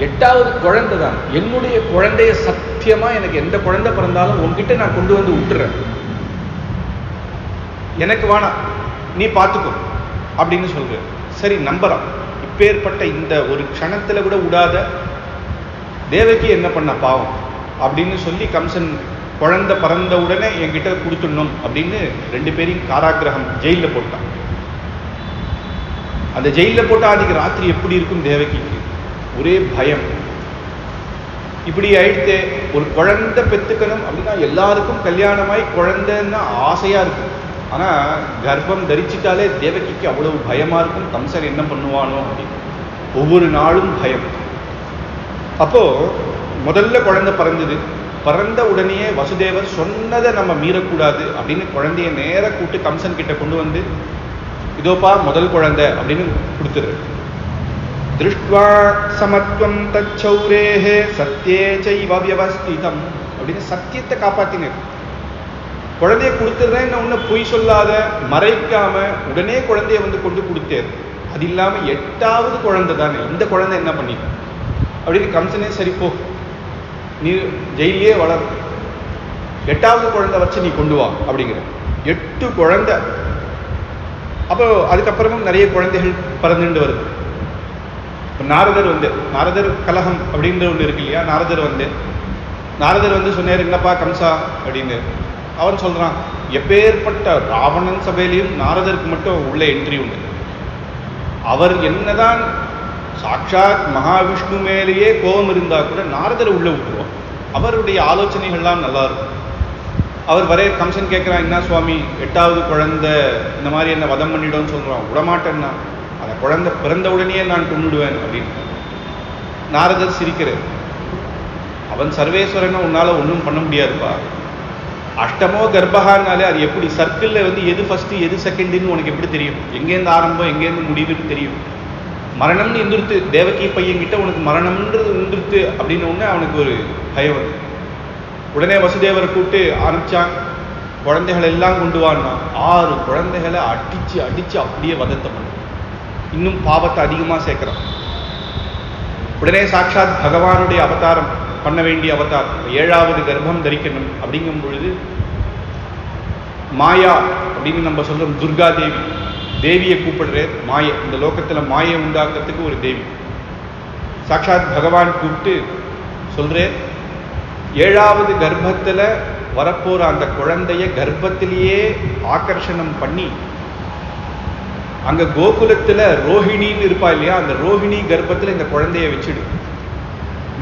8வது குழந்தை தான். என்னுடைய குழந்தைய சத்தியமா எனக்கு எந்த குழந்தை பிறந்தாலும் உன்கிட்ட நான் கொண்டு வந்து விட்டுறேன், எனக்கு வேணாம், நீ பார்த்துக்கோ அப்படின்னு சொல்ற. சரி நம்புறான். இப்பேற்பட்ட இந்த ஒரு க்ஷணத்துல கூட விடாத தேவகி என்ன பண்ண பாவம் அப்படின்னு சொல்லி கம்சன் குழந்தை பிறந்த உடனே என்கிட்ட கொடுத்துடணும் அப்படின்னு 2 பேரையும் காராகிரகம் ஜெயில போட்டான். அந்த ஜெயில போட்டா அதுக்கு ராத்திரி எப்படி இருக்கும் தேவகிக்கு, ஒரே பயம். இப்படி ஆயிடுத்து. ஒரு குழந்தை பெத்துக்கணும் அப்படின்னா எல்லாருக்கும் கல்யாணமாய் குழந்தைன்னா ஆசையா இருக்கும். ஆனா கர்ப்பம் தரிச்சிட்டாலே தேவகிக்கு அவ்வளவு பயமா இருக்கும். கம்சன் என்ன பண்ணுவானோ அப்படின்னு ஒவ்வொரு நாளும் பயம். அப்போ முதல்ல குழந்தை பிறந்தது. பிறந்த உடனேயே வசுதேவர் சொன்னதை நம்ம மீறக்கூடாது அப்படின்னு குழந்தைய நேர கூட்டு கம்சன் கிட்ட கொண்டு வந்து, இதோப்பா முதல் குழந்தை அப்படின்னு கொடுத்துரு. திருஷ்ட்வா சமத்வம் தச்சௌரேஹே சத்யே சைவ வியவஸ்திதம் அப்படின்னு சத்தியத்தை காப்பாத்தினர். குழந்தைய கொடுத்துறேன்னு ஒண்ணு பொய் சொல்லாத, மறைக்காம உடனே குழந்தைய கொண்டு கொடுத்தேர். அது இல்லாம 8வது குழந்தை தானே, இந்த குழந்தை என்ன பண்ணிட்டு அப்படின்னு கம்சனே சரி போ, நீ ஜெயிலே வளர், 8வது குழந்தை வச்சு நீ கொண்டு வா அப்படிங்கிற. 8 குழந்தை. அப்போ அதுக்கப்புறமும் நிறைய குழந்தைகள் பிறந்துட்டு வருது. இப்போ நாரதர் கலகம் அப்படின்ற ஒன்று இருக்கு இல்லையா, நாரதர் சொன்னார், என்னப்பா கம்சா அப்படின்னு. அவன் சொல்றான், எப்பேற்பட்ட ராவணன் சபையிலையும் நாரதருக்கு மட்டும் உள்ள என்ட்ரி உண்டு. அவர் என்னதான் சாட்சாத் மகாவிஷ்ணு மேலேயே கோபம் இருந்தா கூட நாரதரை உள்ள விட்டுருவோம். அவருடைய ஆலோசனைகள்லாம் நல்லா இருக்கும். அவர் வரைய கம்சன் கேட்கிறான், என்ன சுவாமி 8வது குழந்தை இந்த மாதிரி என்ன வதம் பண்ணிடும்னு சொல்றான். விடமாட்டேன்னா அந்த குழந்தை பிறந்த உடனே நான் கொண்டுடுவேன் அப்படின்னு. நாரதர் சிரிக்கிறார். அவன் சர்வேஸ்வரனை உன்னால ஒன்றும் பண்ண முடியாதுப்பா. அஷ்டமோ கர்ப்பகான்னாலே அது எப்படி சர்க்கிள்ல எது ஃபர்ஸ்ட் எது செகண்ட்னு உனக்கு எப்படி தெரியும்? எங்கேருந்து ஆரம்பம் எங்கேருந்து முடிவுன்னு தெரியும். மரணம்னு இருந்துருத்து, தேவகி பையன்கிட்ட உனக்கு மரணம்ன்றது இருந்துருத்து அப்படின்னு உடனே அவனுக்கு ஒரு பயம் வந்து உடனே வசுதேவரை கூப்பிட்டு ஆரம்பிச்சான். குழந்தைகள் எல்லாம் கொண்டு வான்னா 6 குழந்தைகளை அடிச்சு அடிச்சு அப்படியே வதத்தை பண்ண, இன்னும் பாவத்தை அதிகமா சேர்க்கிறான். உடனே சாட்சாத் பகவானுடைய அவதாரம் பண்ண வேண்டிய அவதாரம் 7வது கர்ப்பம் தரிக்கணும். அப்படிங்கும் பொழுது மாயா அப்படின்னு நம்ம சொல்றோம், துர்கா தேவி, தேவியை கூப்பிடுறார். மாயை, இந்த லோகத்துல மாயை உண்டாக்குறதுக்கு ஒரு தேவி. சாட்சாத் பகவான் கூப்பிட்டு சொல்றேன், 7வது கர்ப்பத்துல வரப்போற அந்த குழந்தைய கர்ப்பத்திலேயே ஆகர்ஷணம் பண்ணி அங்க கோகுலத்துல ரோஹிணின்னு இருப்பா இல்லையா, அந்த ரோஹிணி கர்ப்பத்துல இந்த குழந்தைய வச்சுடு,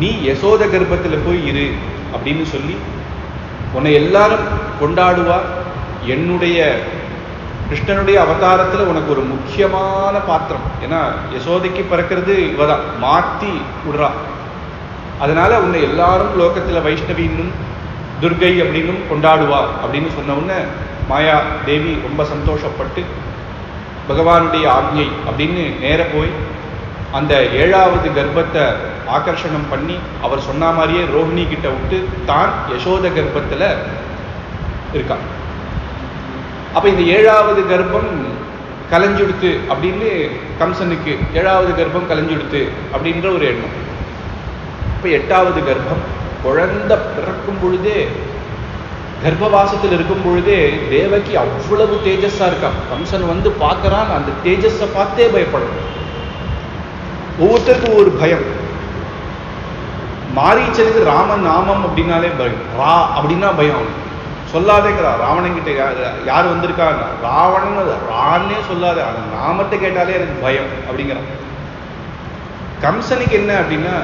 நீ யசோத கர்ப்பத்துல போய் இரு அப்படின்னு சொல்லி உன்னை எல்லாரும் கொண்டாடுவா. என்னுடைய கிருஷ்ணனுடைய அவதாரத்துல உனக்கு ஒரு முக்கியமான பாத்திரம், ஏன்னா யசோதைக்கு பிறக்கிறது இவதான், மாத்தி விடுறா. அதனால உன்னை எல்லாரும் லோகத்துல வைஷ்ணவின்னும் துர்கை அப்படின்னும் கொண்டாடுவா அப்படின்னு சொன்ன உடனே மாயா தேவி ரொம்ப சந்தோஷப்பட்டு பகவானுடைய ஆக்ஞை அப்படின்னு நேர போய் அந்த 7வது கர்ப்பத்தை ஆகர்ஷணம் பண்ணி அவர் சொன்ன மாதிரியே ரோஹிணி கிட்ட விட்டு தான் யசோத கர்ப்பத்துல இருக்கான். அப்ப இந்த 7வது கர்ப்பம் கலைஞ்சுடுத்து அப்படின்னு கம்சனுக்கு 7வது கர்ப்பம் கலைஞ்சுடுத்து அப்படின்ற ஒரு எண்ணம். இப்ப 8வது கர்ப்பம் குழந்தை பிறக்கும் பொழுதே, கர்ப்பவாசத்தில் இருக்கும் பொழுதே தேவகி அவ்வளவு தேஜஸா இருக்கா. கம்சன் வந்து பார்க்கறான், அந்த தேஜஸை பார்த்தே பயப்படும். ஒவ்வொருத்தருக்கும் ஒரு பயம். மாரீச்சனுக்கு ராம நாமம் அப்படின்னாலே பயம், ரா அப்படின்னா பயம். சொல்லாதேங்கிறா ராவணன் கிட்ட, யார் வந்திருக்கா, ராவணன் ரான்னே சொல்லாத, அந்த நாமத்தை கேட்டாலே எனக்கு பயம் அப்படிங்கிறான். கம்சனுக்கு என்ன அப்படின்னா,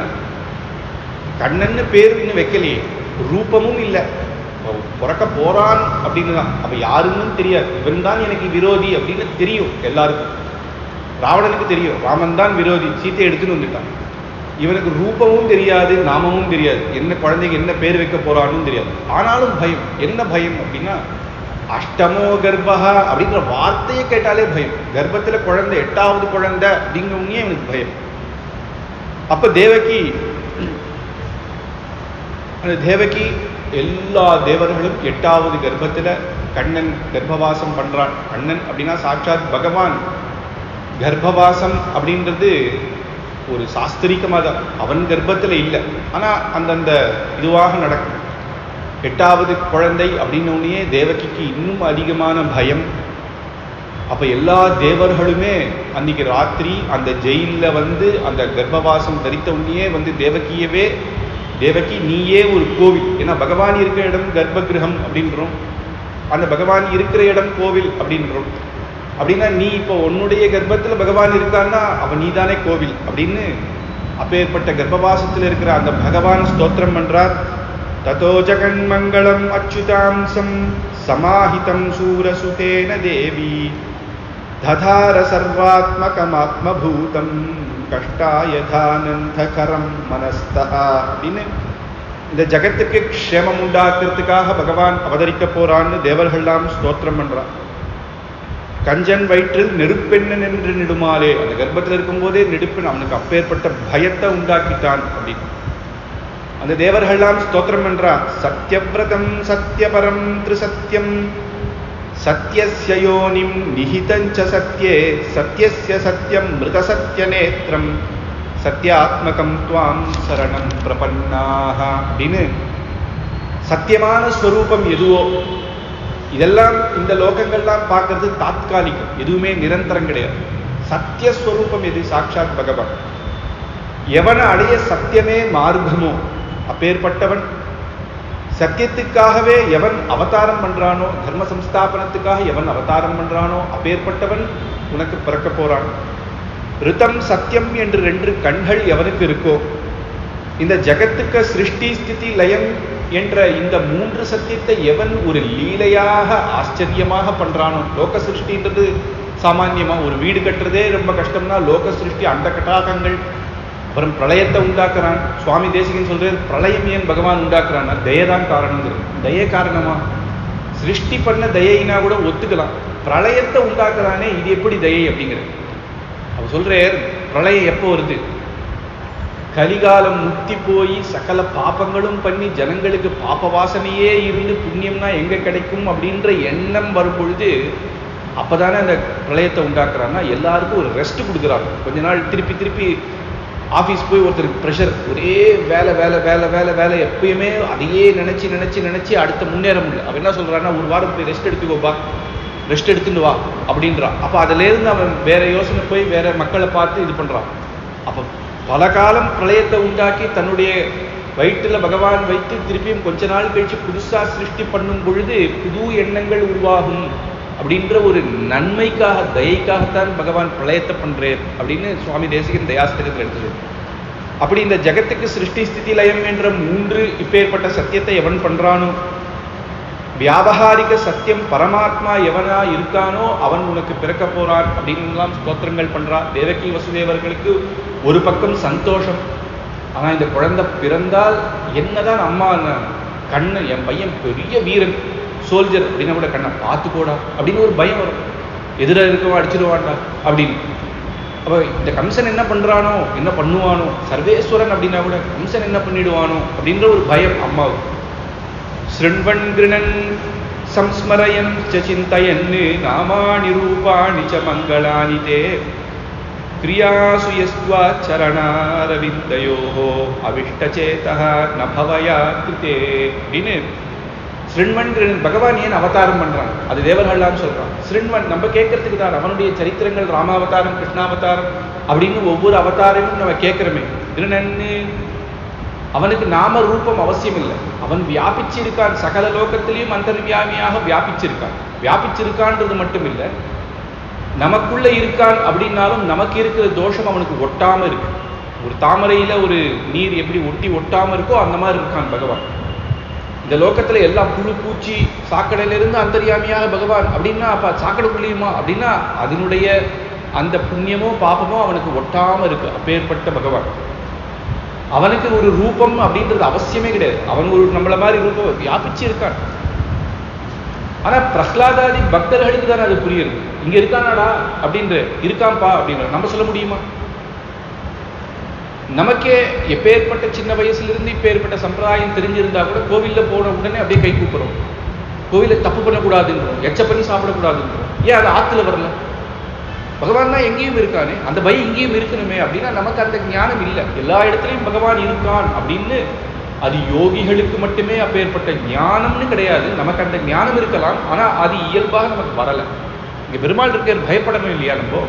கண்ணன்னு பேர் இன்னும் வைக்கலையே, ரூபமும் இல்லை, பிறக்க போறான் அப்படின்னு தான். அப்ப யாருன்னு தெரியாது, இவன் தான் எனக்கு விரோதி அப்படின்னு தெரியும் எல்லாருக்கும். ராவணனுக்கு தெரியும் ராமன் தான் விரோதி, சீத்தை எடுத்துன்னு வந்துட்டான். இவனுக்கு ரூபமும் தெரியாது, நாமமும் தெரியாது, என்ன குழந்தைக்கு என்ன பேர் வைக்க போறான்னு தெரியாது. ஆனாலும் பயம். என்ன பயம் அப்படின்னா, அஷ்டமோ கர்ப்பா அப்படிங்கிற வார்த்தையை கேட்டாலே பயம். கர்ப்பத்துல குழந்தை, 8வது குழந்தை அப்படிங்கிறவங்க இவனுக்கு பயம். அப்ப தேவகி எல்லா தேவர்களும் 8வது கர்ப்பத்துல கண்ணன் கர்ப்பவாசம் பண்றான். கண்ணன் அப்படின்னா சாட்சாத் பகவான். கர்ப்பவாசம் அப்படின்றது ஒரு சாஸ்திரிகமாக தான், அவன் கர்ப்பத்துல இல்லை, ஆனா அந்தந்த இதுவாக நடக்கும். 8வது குழந்தை அப்படின்னே தேவகிக்கு இன்னும் அதிகமான பயம். அப்ப எல்லா தேவர்களுமே அன்னைக்கு ராத்திரி அந்த ஜெயில வந்து அந்த கர்ப்பவாசம் தரித்த உடனே வந்து தேவகியவே, தேவகி நீயே ஒரு கோவில், ஏன்னா பகவான் இருக்கிற இடம் கர்ப்ப கிரகம் அப்படின்றோம், அந்த பகவான் இருக்கிற இடம் கோவில் அப்படின்றோம். அப்படின்னா நீ இப்போ உன்னுடைய கர்ப்பத்துல பகவான் இருக்கான்னா அவன் நீதானே கோவில் அப்படின்னு அப்பேற்பட்ட கர்ப்பவாசத்தில் இருக்கிற அந்த பகவான் ஸ்தோத்திரம் பண்றார். ததோ ஜகன் மங்களம் அச்சுதாம்சம் சமாஹிதம் சூரசுதேன தேவி ததார சர்வாத்மகமாத்மபூதம் கஷ்டாயதானந்தகரம் மனஸ்தா அப்படின்னு இந்த ஜகத்துக்கு க்ஷேமம் உண்டாக்குறதுக்காக பகவான் அவதரிக்க போறான்னு தேவர்கள்லாம் ஸ்தோத்திரம் பண்றான். கஞ்சன் வயிற்றில் நெருப்பெண்ணன் என்று நெடுமாலே, அந்த கர்ப்பத்தில் இருக்கும் போதே நெருப்பெண் அவனுக்கு அப்பேற்பட்ட பயத்தை உண்டாக்கிட்டான் அப்படின்னு அந்த தேவர்கள்லாம் ஸ்தோத்திரம் பண்றான். சத்யவிரதம் சத்யபரம் திரிசத்யம் சத்யஸ்ய யோனிம் நிஹிதஞ்ச சத்யே சத்யஸ்ய சத்யம் மிருத சத்ய நேத்ரம் சத்யாத்மகம் துவாம் சரணம் பிரபன்னாஹ அப்படின்னு சத்தியமான ஸ்வரூபம் எதுவோ, இதெல்லாம் இந்த லோகங்கள்லாம் பார்க்கறது தாத்காலிகம், எதுவுமே நிரந்தரம் கிடையாது. சத்தியஸ்வரூபம் எது? சாட்சாத் பகவான். எவனை அடைய சத்தியமே மார்க்கமோ அப்பேற்பட்டவன், சத்தியத்துக்காகவே எவன் அவதாரம் பண்றானோ, தர்ம சம்ஸ்தாபனத்துக்காக எவன் அவதாரம் பண்றானோ அப்பேற்பட்டவன் உனக்கு பிறக்க போறான். ரிதம் சத்தியம் என்று 2 கண்கள் எவனுக்கு இருக்கோ, இந்த ஜகத்துக்கு சிருஷ்டி ஸ்திதி லயம் என்ற இந்த 3 சத்தியத்தை எவன் ஒரு லீலையாக ஆச்சரியமாக பண்றானோ, லோக சிருஷ்டின்றது சாமான்யமா ஒரு வீடு கட்டுறதே ரொம்ப கஷ்டம்னா, லோக சிருஷ்டி அந்த கட்டாகங்கள் அப்புறம் பிரளயத்தை உண்டாக்குறான். சுவாமி தேசிகன் சொல்றாரு, பிரளயம் ஏன் பகவான் உண்டாக்குறான்னா தயதான் காரணங்கிறது. தய காரணமா? சிருஷ்டி பண்ண தயைனா கூட ஒத்துக்கலாம், பிரளயத்தை உண்டாக்குறானே இது எப்படி தயை அப்படிங்கிறது. அவர் சொல்றார், பிரளயம் எப்போ வருது? கலிகாலம் முத்தி போய் சகல பாப்பங்களும் பண்ணி ஜனங்களுக்கு பாப்ப வாசனையே இருந்து புண்ணியம்னா எங்க கிடைக்கும் அப்படின்ற எண்ணம் வரும் பொழுது அப்பதானே அந்த பிரளயத்தை உண்டாக்குறான்னா எல்லாருக்கும் ஒரு ரெஸ்ட் கொடுக்குறாங்க. கொஞ்ச நாள் திருப்பி திருப்பி ஆஃபீஸ் போய் ஒருத்தருக்கு ப்ரெஷர், ஒரே வேலை வேலை வேலை வேலை வேலை, எப்பயுமே அதையே நினைச்சு நினைச்சு நினைச்சு அடுத்த முன்னேற முடியல. அவன் என்ன சொல்றான்னா, ஒரு வாரம் போய் ரெஸ்ட் எடுத்துக்கோப்பா, ரெஸ்ட் எடுத்துட்டு வா அப்படின்றான். அப்போ அதுலேருந்து அவன் வேற யோசனை போய் வேற மக்களை பார்த்து இது பண்றான். அப்போ பல காலம் பிரளயத்தை உண்டாக்கி தன்னுடைய வயிற்றில் பகவான் வைத்து திருப்பியும் கொஞ்ச நாள் கழிச்சு புதுசா சிருஷ்டி பண்ணும் பொழுது புது எண்ணங்கள் உருவாகும் அப்படின்ற ஒரு நன்மைக்காக தயைக்காகத்தான் பகவான் பிரளயத்தை பண்றார் அப்படின்னு சுவாமி தேசிகன் தயாஸ்திரத்தில் எடுத்தது. அப்படி இந்த ஜகத்துக்கு சிருஷ்டி ஸ்திதி லயம் என்ற 3 இப்பேற்பட்ட சத்தியத்தை எவன் பண்றானோ, வியாபகாரிக சத்தியம் பரமாத்மா எவனா இருக்கானோ அவன் உனக்கு பிறக்க போறான் அப்படின்லாம் ஸ்தோத்திரங்கள் பண்றான். தேவகி வசுதேவர்களுக்கு ஒரு பக்கம் சந்தோஷம், ஆனா இந்த குழந்தை பிறந்தால் என்னதான் அம்மா கண்ணு, என் பையன் பெரிய வீரன் சோல்ஜர் அப்படின்னா கூட கண்ணை பார்த்துக்கோடா அப்படின்னு ஒரு பயம் வரும். எதிராக இருக்கவன் அடிச்சிடுவான்டா அப்படின்னு. அப்போ இந்த கம்சன் என்ன பண்றானோ, என்ன பண்ணுவானோ, சர்வேஸ்வரன் அப்படின்னா கூட கம்சன் என்ன பண்ணிடுவானோ அப்படின்ற ஒரு பயம் அம்மாவுக்கு. ஸ்ருண்வன் கிருணன் சம்ஸ்மரயன் சிந்தயன் நாமானி ரூபாணி ச மங்களானி தே கிரியாசு யஸ்த்வா சரணாரவிந்தயோஹோ அவிஷ்டசேதஹ ந பவயா கிருதே அப்படின்னு ஸ்ருண்வன் கிருணன் பகவான் ஏன் அவதாரம் பண்றான், அது தேவர்கள்லாம் சொல்றான். ஸ்ருண்வன் நம்ம கேட்கறதுக்கு தான், அவனுடைய சரித்திரங்கள் ராமாவதாரம் கிருஷ்ணாவதாரம் அப்படின்னு ஒவ்வொரு அவதாரமும் நம்ம கேட்கிறோமே. கிருணன்னு அவனுக்கு நாம ரூபம் அவசியம் இல்லை, அவன் வியாபிச்சிருக்கான், சகல லோகத்திலையும் அந்தர்வியாமியாக வியாபிச்சிருக்கான். வியாபிச்சிருக்கான்றது மட்டும் இல்லை, நமக்குள்ள இருக்கான் அப்படின்னாலும் நமக்கு இருக்கிற தோஷம் அவனுக்கு ஒட்டாம இருக்கு. ஒரு தாமரையில ஒரு நீர் எப்படி ஒட்டாம இருக்கோ அந்த மாதிரி இருக்கான் பகவான். இந்த லோகத்துல எல்லா புழு பூச்சி சாக்கடையில இருந்து அந்தர்யாமியாக பகவான் அப்படின்னா அப்ப சாக்கடைக்குள்ளியுமா அப்படின்னா அதனுடைய அந்த புண்ணியமோ பாபமோ அவனுக்கு ஒட்டாம இருக்கு. அப்பேற்பட்ட பகவான் அவனுக்கு ஒரு ரூபம் அப்படின்றது அவசியமே கிடையாது. அவன் ஒரு நம்மள மாதிரி ரூபம் வியாபிச்சு இருக்கான். ஆனா பிரஹ்லாதாதி பக்தர்களுக்கு தானே அது புரியுது. இங்க இருக்கானாடா அப்படின்ற இருக்கான்பா அப்படின்ற நம்ம சொல்ல முடியுமா? நமக்கே எப்பேற்பட்ட சின்ன வயசுல இருந்து இப்பேற்பட்ட சம்பிரதாயம் தெரிஞ்சிருந்தா கூட கோவில்ல போன உடனே அப்படியே கை கூப்புறோம். கோவில தப்பு பண்ணக்கூடாதுன்றோம், எச்ச பண்ணி சாப்பிடக்கூடாதுன்றோம். ஏன் அது ஆத்துல வரல? பகவான் தான் எங்கேயும் இருக்கானே, அந்த பை இங்கேயும் இருக்கணுமே அப்படின்னா நமக்கு அந்த ஞானம் இல்லை. எல்லா இடத்துலையும் பகவான் இருக்கான் அப்படின்னு அது யோகிகளுக்கு மட்டுமே அப்பேற்பட்ட ஞானம்னு கிடையாது. நமக்கு அந்த ஞானம் இருக்கலாம், ஆனா அது இயல்பாக நமக்கு வரல. இங்க பெருமாள் இருக்க பயப்படணும் இல்லையா நம்ம?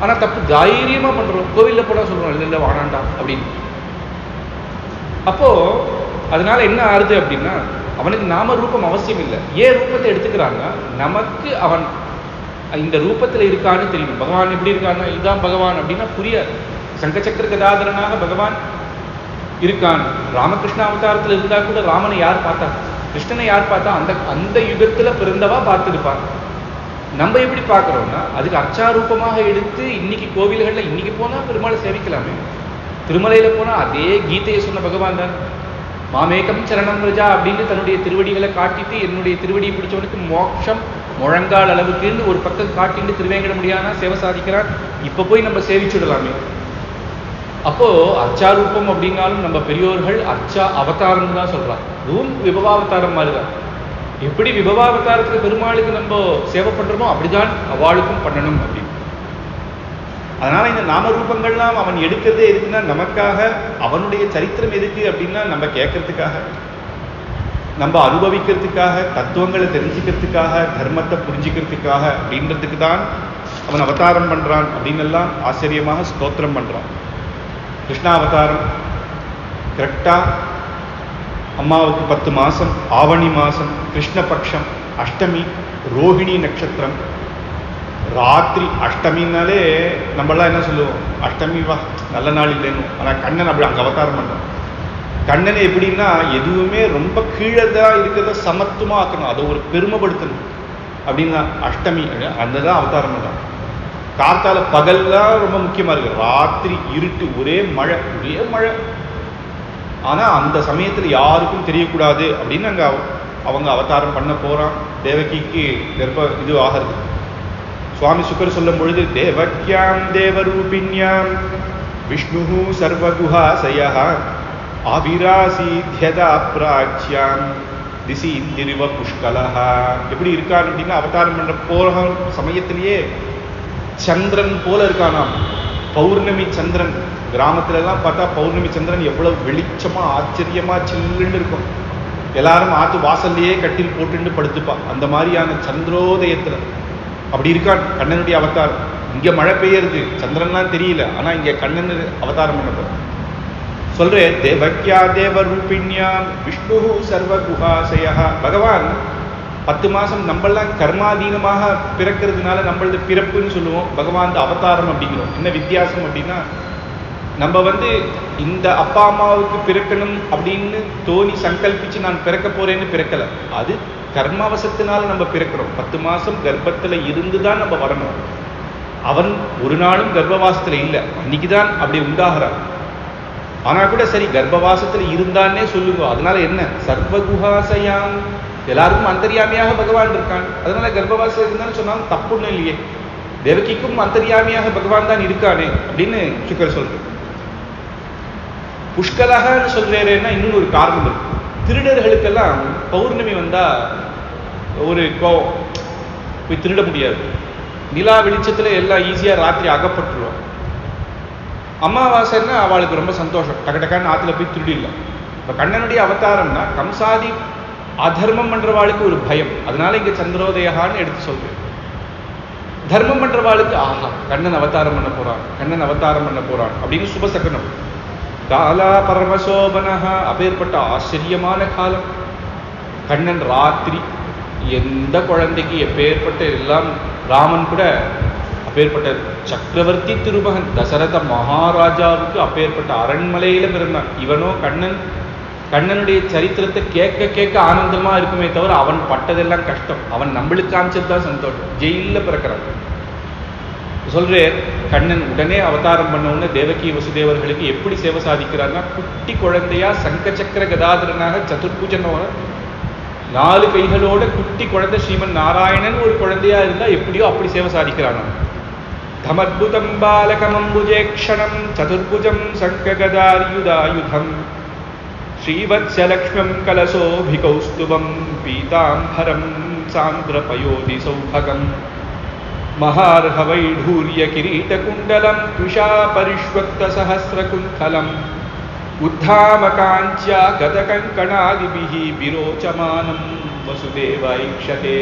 ஆனா தப்பு தைரியமா பண்றோம். கோவில்ல போனா சொல்றோம் இல்ல இல்ல வானாண்டா அப்படின்னு. அப்போ அதனால என்ன ஆறுது அப்படின்னா அவனுக்கு நாம ரூபம் அவசியம் இல்லை. ஏன் ரூபத்தை எடுத்துக்கிறாங்க? நமக்கு அவன் இந்த ரூபத்துல இருக்கான்னு தெரியும். பகவான் எப்படி இருக்கான்னா இதுதான் பகவான் அப்படின்னா புரியாது. சங்கச்சக்கர கதாதரனாக பகவான் இருக்கான். ராமகிருஷ்ண அவதாரத்துல இருந்தா கூட ராமனை யார் பார்த்தா, கிருஷ்ணனை யார் பார்த்தா? அந்த அந்த யுகத்துல பிறந்தவா பார்த்துருப்பான். நம்ம எப்படி பார்க்கிறோம்னா அதுக்கு அச்சாரூபமாக எடுத்து இன்னைக்கு கோவில்கள்ல இன்னைக்கு போனா பெருமாளை சேவிக்கலாமே. திருமலையில போனா அதே கீதையை சொன்ன பகவான் தான். மாமேகம் சரணம் பிரஜா அப்படின்னு தன்னுடைய திருவடிகளை காட்டிட்டு என்னுடைய திருவடியை பிடிச்சவனுக்கு மோட்சம் முழங்கால் அளவுக்குன்னு ஒரு பக்கம் காட்டிட்டு திருவேங்கட முடியானா சேவை சாதிக்கிறான். இப்ப போய் நம்ம சேவிச்சுடலாமே. அப்போ அச்சாரூபம் அப்படின்னாலும் நம்ம பெரியோர்கள் அச்சா அவதாரம் தான் சொல்றாங்க. அதுவும் விபவாவதாரம் மாதிரிதான். எப்படி விபவாவதாரத்துக்கு பெருமாளுக்கு நம்ம சேவை பண்றோமோ அப்படிதான் அவளுக்கும் பண்ணணும் அப்படின்னு. அதனால இந்த நாமரூபங்கள்லாம் அவன் எடுக்கிறதே எதுக்குன்னா நமக்காக. அவனுடைய சரித்திரம் எதுக்கு அப்படின்னா நம்ம கேட்கறதுக்காக, நம்ம அனுபவிக்கிறதுக்காக, தத்துவங்களை தெரிஞ்சுக்கிறதுக்காக, தர்மத்தை புரிஞ்சுக்கிறதுக்காக அப்படின்றதுக்கு தான் அவன் அவதாரம் பண்றான் அப்படின்னு எல்லாம் ஆச்சரியமாக ஸ்தோத்திரம் பண்றான். கிருஷ்ணாவதாரம் கரெக்டா அம்மாவுக்கு 10 மாசம், ஆவணி மாசம், கிருஷ்ணபக்ஷம், அஷ்டமி, ரோஹிணி நட்சத்திரம், ராத்திரி. அஷ்டமின்னாலே நம்மளாம் என்ன சொல்லுவோம், அஷ்டமி வா நல்ல நாள் இல்லைன்னு. ஆனால் கண்ணன் அப்படி அங்கே அவதாரம் பண்ணுறான். கண்ணனை எப்படின்னா எதுவுமே ரொம்ப கீழே தான் இருக்கிறத சமத்துவமாக ஆக்கணும், அதை ஒரு பெருமைப்படுத்தணும் அப்படின்னு தான் அஷ்டமி அந்த தான் அவதாரம் பண்ணுறான். கார்த்தால பகல்லாம் ரொம்ப முக்கியமா இருக்கு, ராத்திரி இருட்டு, ஒரே மழை. ஆனா அந்த சமயத்துல யாருக்கும் தெரியக்கூடாது அப்படின்னு அங்க அவங்க அவதாரம் பண்ண போறான். தேவகிக்கு இது ஆகிறது. சுவாமி சுக்கர் சொல்லும் பொழுது, தேவக்யாம் தேவரூபிண்யாம் விஷ்ணு சர்வகுஹாசய ஆவிராசீத்யதா பிராச்யாம் திசி திருவ புஷ்கலஹா. எப்படி இருக்கான் அப்படின்னா, அவதாரம் பண்ண போற சமயத்திலேயே சந்திரன் போல இருக்கானாம். பௌர்ணமி சந்திரன். கிராமத்துல எல்லாம் பார்த்தா பௌர்ணமி சந்திரன் எவ்வளவு வெளிச்சமா ஆச்சரியமா சில்லுன்னு இருக்கும். எல்லாரும் ஆத்து வாசல்லையே கட்டில் போட்டுட்டு படுத்துப்பா. அந்த மாதிரியான சந்திரோதயத்துல அப்படி இருக்கான் கண்ணனுடைய அவதாரம். இங்க மழை பெய்யறது, சந்திரன்லாம் தெரியல, ஆனா இங்க கண்ணன் அவதாரம் பண்ண போற. சொல்றேன், தேவக்யா தேவரூபிண்யாம் விஷ்ணு சர்வகுஹாசய. பகவான் 10 மாசம் நம்மளாம் கர்மாதீனமாக பிறக்கிறதுனால நம்மளது பிறப்புன்னு சொல்லுவோம், பகவான் அவதாரம் அப்படிங்கிறோம். என்ன வித்தியாசம் அப்படின்னா, நம்ம இந்த அப்பா அம்மாவுக்கு பிறக்கணும் அப்படின்னு தோணி சங்கல்பிச்சு நான் பிறக்க போறேன்னு பிறக்கல. அது கர்மாவசத்தினால நம்ம பிறக்கிறோம். 10 மாசம் கர்ப்பத்துல இருந்துதான் நம்ம வரணும். அவன் ஒரு நாளும் கர்ப்பவாசத்துல இல்லை, அன்னைக்குதான் அப்படி உண்டாகிறான். ஆனா கூட சரி, கர்ப்பவாசத்துல இருந்தான்னே சொல்லுங்க. அதனால என்ன, சர்வகுஹாசயாம், எல்லாருக்கும் அந்தர்யாமியாக பகவான் இருக்கான். அதனால கர்ப்பவாசம் இருந்தான்னு சொன்னாலும் தப்புன்னு இல்லையே. தேவகிக்கும் அந்தர்யாமியாக பகவான் தான் இருக்கானே அப்படின்னு சுக்கர் சொல்றேன். புஷ்கலகன்னு சொல்றேன்னா இன்னொன்று ஒரு காரணம் இருக்கு. திருடர்களுக்கெல்லாம் பௌர்ணமி வந்தா ஒரு கோவம், போய் திருட முடியாது. நிலா வெளிச்சத்துல எல்லாம் ஈஸியா ராத்திரி அகப்பட்டுருவோம். அமாவாசைன்னா அவளுக்கு ரொம்ப சந்தோஷம், டக்கடக்கான்னு ஆத்துல போய் திருடிடலாம். இப்ப கண்ணனுடைய அவதாரம்னா கம்சாதி அதர்மம் பண்றவாளுக்கு ஒரு பயம். அதனால இங்க சந்திரோதயான்னு எடுத்து சொல்றேன். தர்மம் பண்றவாளுக்கு ஆஹா கண்ணன் அவதாரம் பண்ண போறான், கண்ணன் அவதாரம் பண்ண போறான் அப்படின்னு சுபசகனம். காலா பரமசோபனஹா, அப்பேற்பட்ட ஆச்சரியமான காலம். கண்ணன் ராத்திரி எந்த குழந்தைக்கு எப்பேற்பட்ட எல்லாம், ராமன் கூட அப்பேற்பட்ட சக்கரவர்த்தி திருமகன் தசரத மகாராஜாவுக்கு அப்பேற்பட்ட அரண்மனையில பிறந்தான். இவனோ கண்ணனுடைய சரித்திரத்தை கேட்க கேட்க ஆனந்தமா இருக்குமே தவிர அவன் பட்டதெல்லாம் கஷ்டம். அவன் நம்மளுக்கு காமிச்சதுதான் சந்தோஷம். ஜெயில பிறக்கிறான். சொல்றேன், கண்ணன் உடனே அவதாரம் பண்ண உடனே தேவகி வசுதேவர்களுக்கு எப்படி சேவை சாதிக்கிறார்னா, குட்டி குழந்தையா சங்க சக்கர கதாதரனாக சதுர்புஜனோட 4 கைகளோட குட்டி குழந்தை ஸ்ரீமன் நாராயணன் ஒரு குழந்தையா இருந்தா எப்படியோ அப்படி சேவை சாதிக்கிறான். தமத்புதம் பாலகமம்புஜேக்ஷணம் சதுர்புஜம் சங்ககதாயுதாயுதம் ஸ்ரீவத்ஸலக்ஷ்மம் கலசோபிகௌஸ்துபம் பீதாம்பரம் சாந்திரபயோதி சௌபகம் மகார்ஹவைಢூர்ய கிரீடகுண்டலம் த்விஷா பரிஷ்வக்த சஹஸ்ரகுந்தலம் உத்தாமகாஞ்சியா கதகங்கணாதிபிஹி விரோச்சமானம் வசுதேவ ஐக்ஷதே.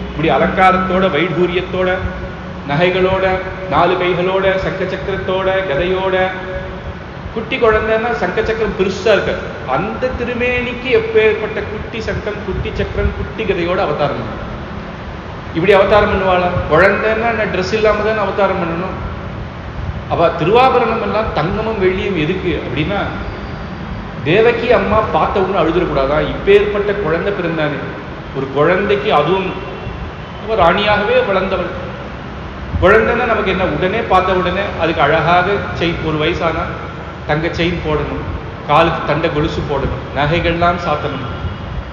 இப்படி அலங்காரத்தோட வைடூரியத்தோட நகைகளோட 4 கைகளோட சங்கச்சக்கரத்தோட கதையோட, குட்டி குழந்தைன்னா சங்கச்சக்கரம் பெருசா இருக்க, அந்த திருமேனிக்கு எப்பேற்பட்ட குட்டி சங்கம் குட்டி சக்கரம் குட்டி கதையோட அவதாரம் பண்ணணும். இப்படி அவதாரம் பண்ணுவாளா? குழந்தைன்னா ட்ரெஸ் இல்லாம தான் அவதாரம் பண்ணணும். அவ திருவாபரணம் எல்லாம் தங்கமும் வெள்ளியும் எதுக்கு அப்படின்னா, தேவகி அம்மா பார்த்த உடனே அழுதுடக்கூடாதான். இப்பேற்பட்ட குழந்தை பிறந்தானே, ஒரு குழந்தைக்கு அதுவும் ராணியாகவே வளர்ந்தவள். குழந்தைன்னா நமக்கு என்ன, உடனே பார்த்த உடனே அதுக்கு அழகாக செயின், ஒரு வயசானா தங்க செயின் போடணும், காலுக்கு தண்டை கொலுசு போடணும், நகைகள்லாம் சாத்தணும்.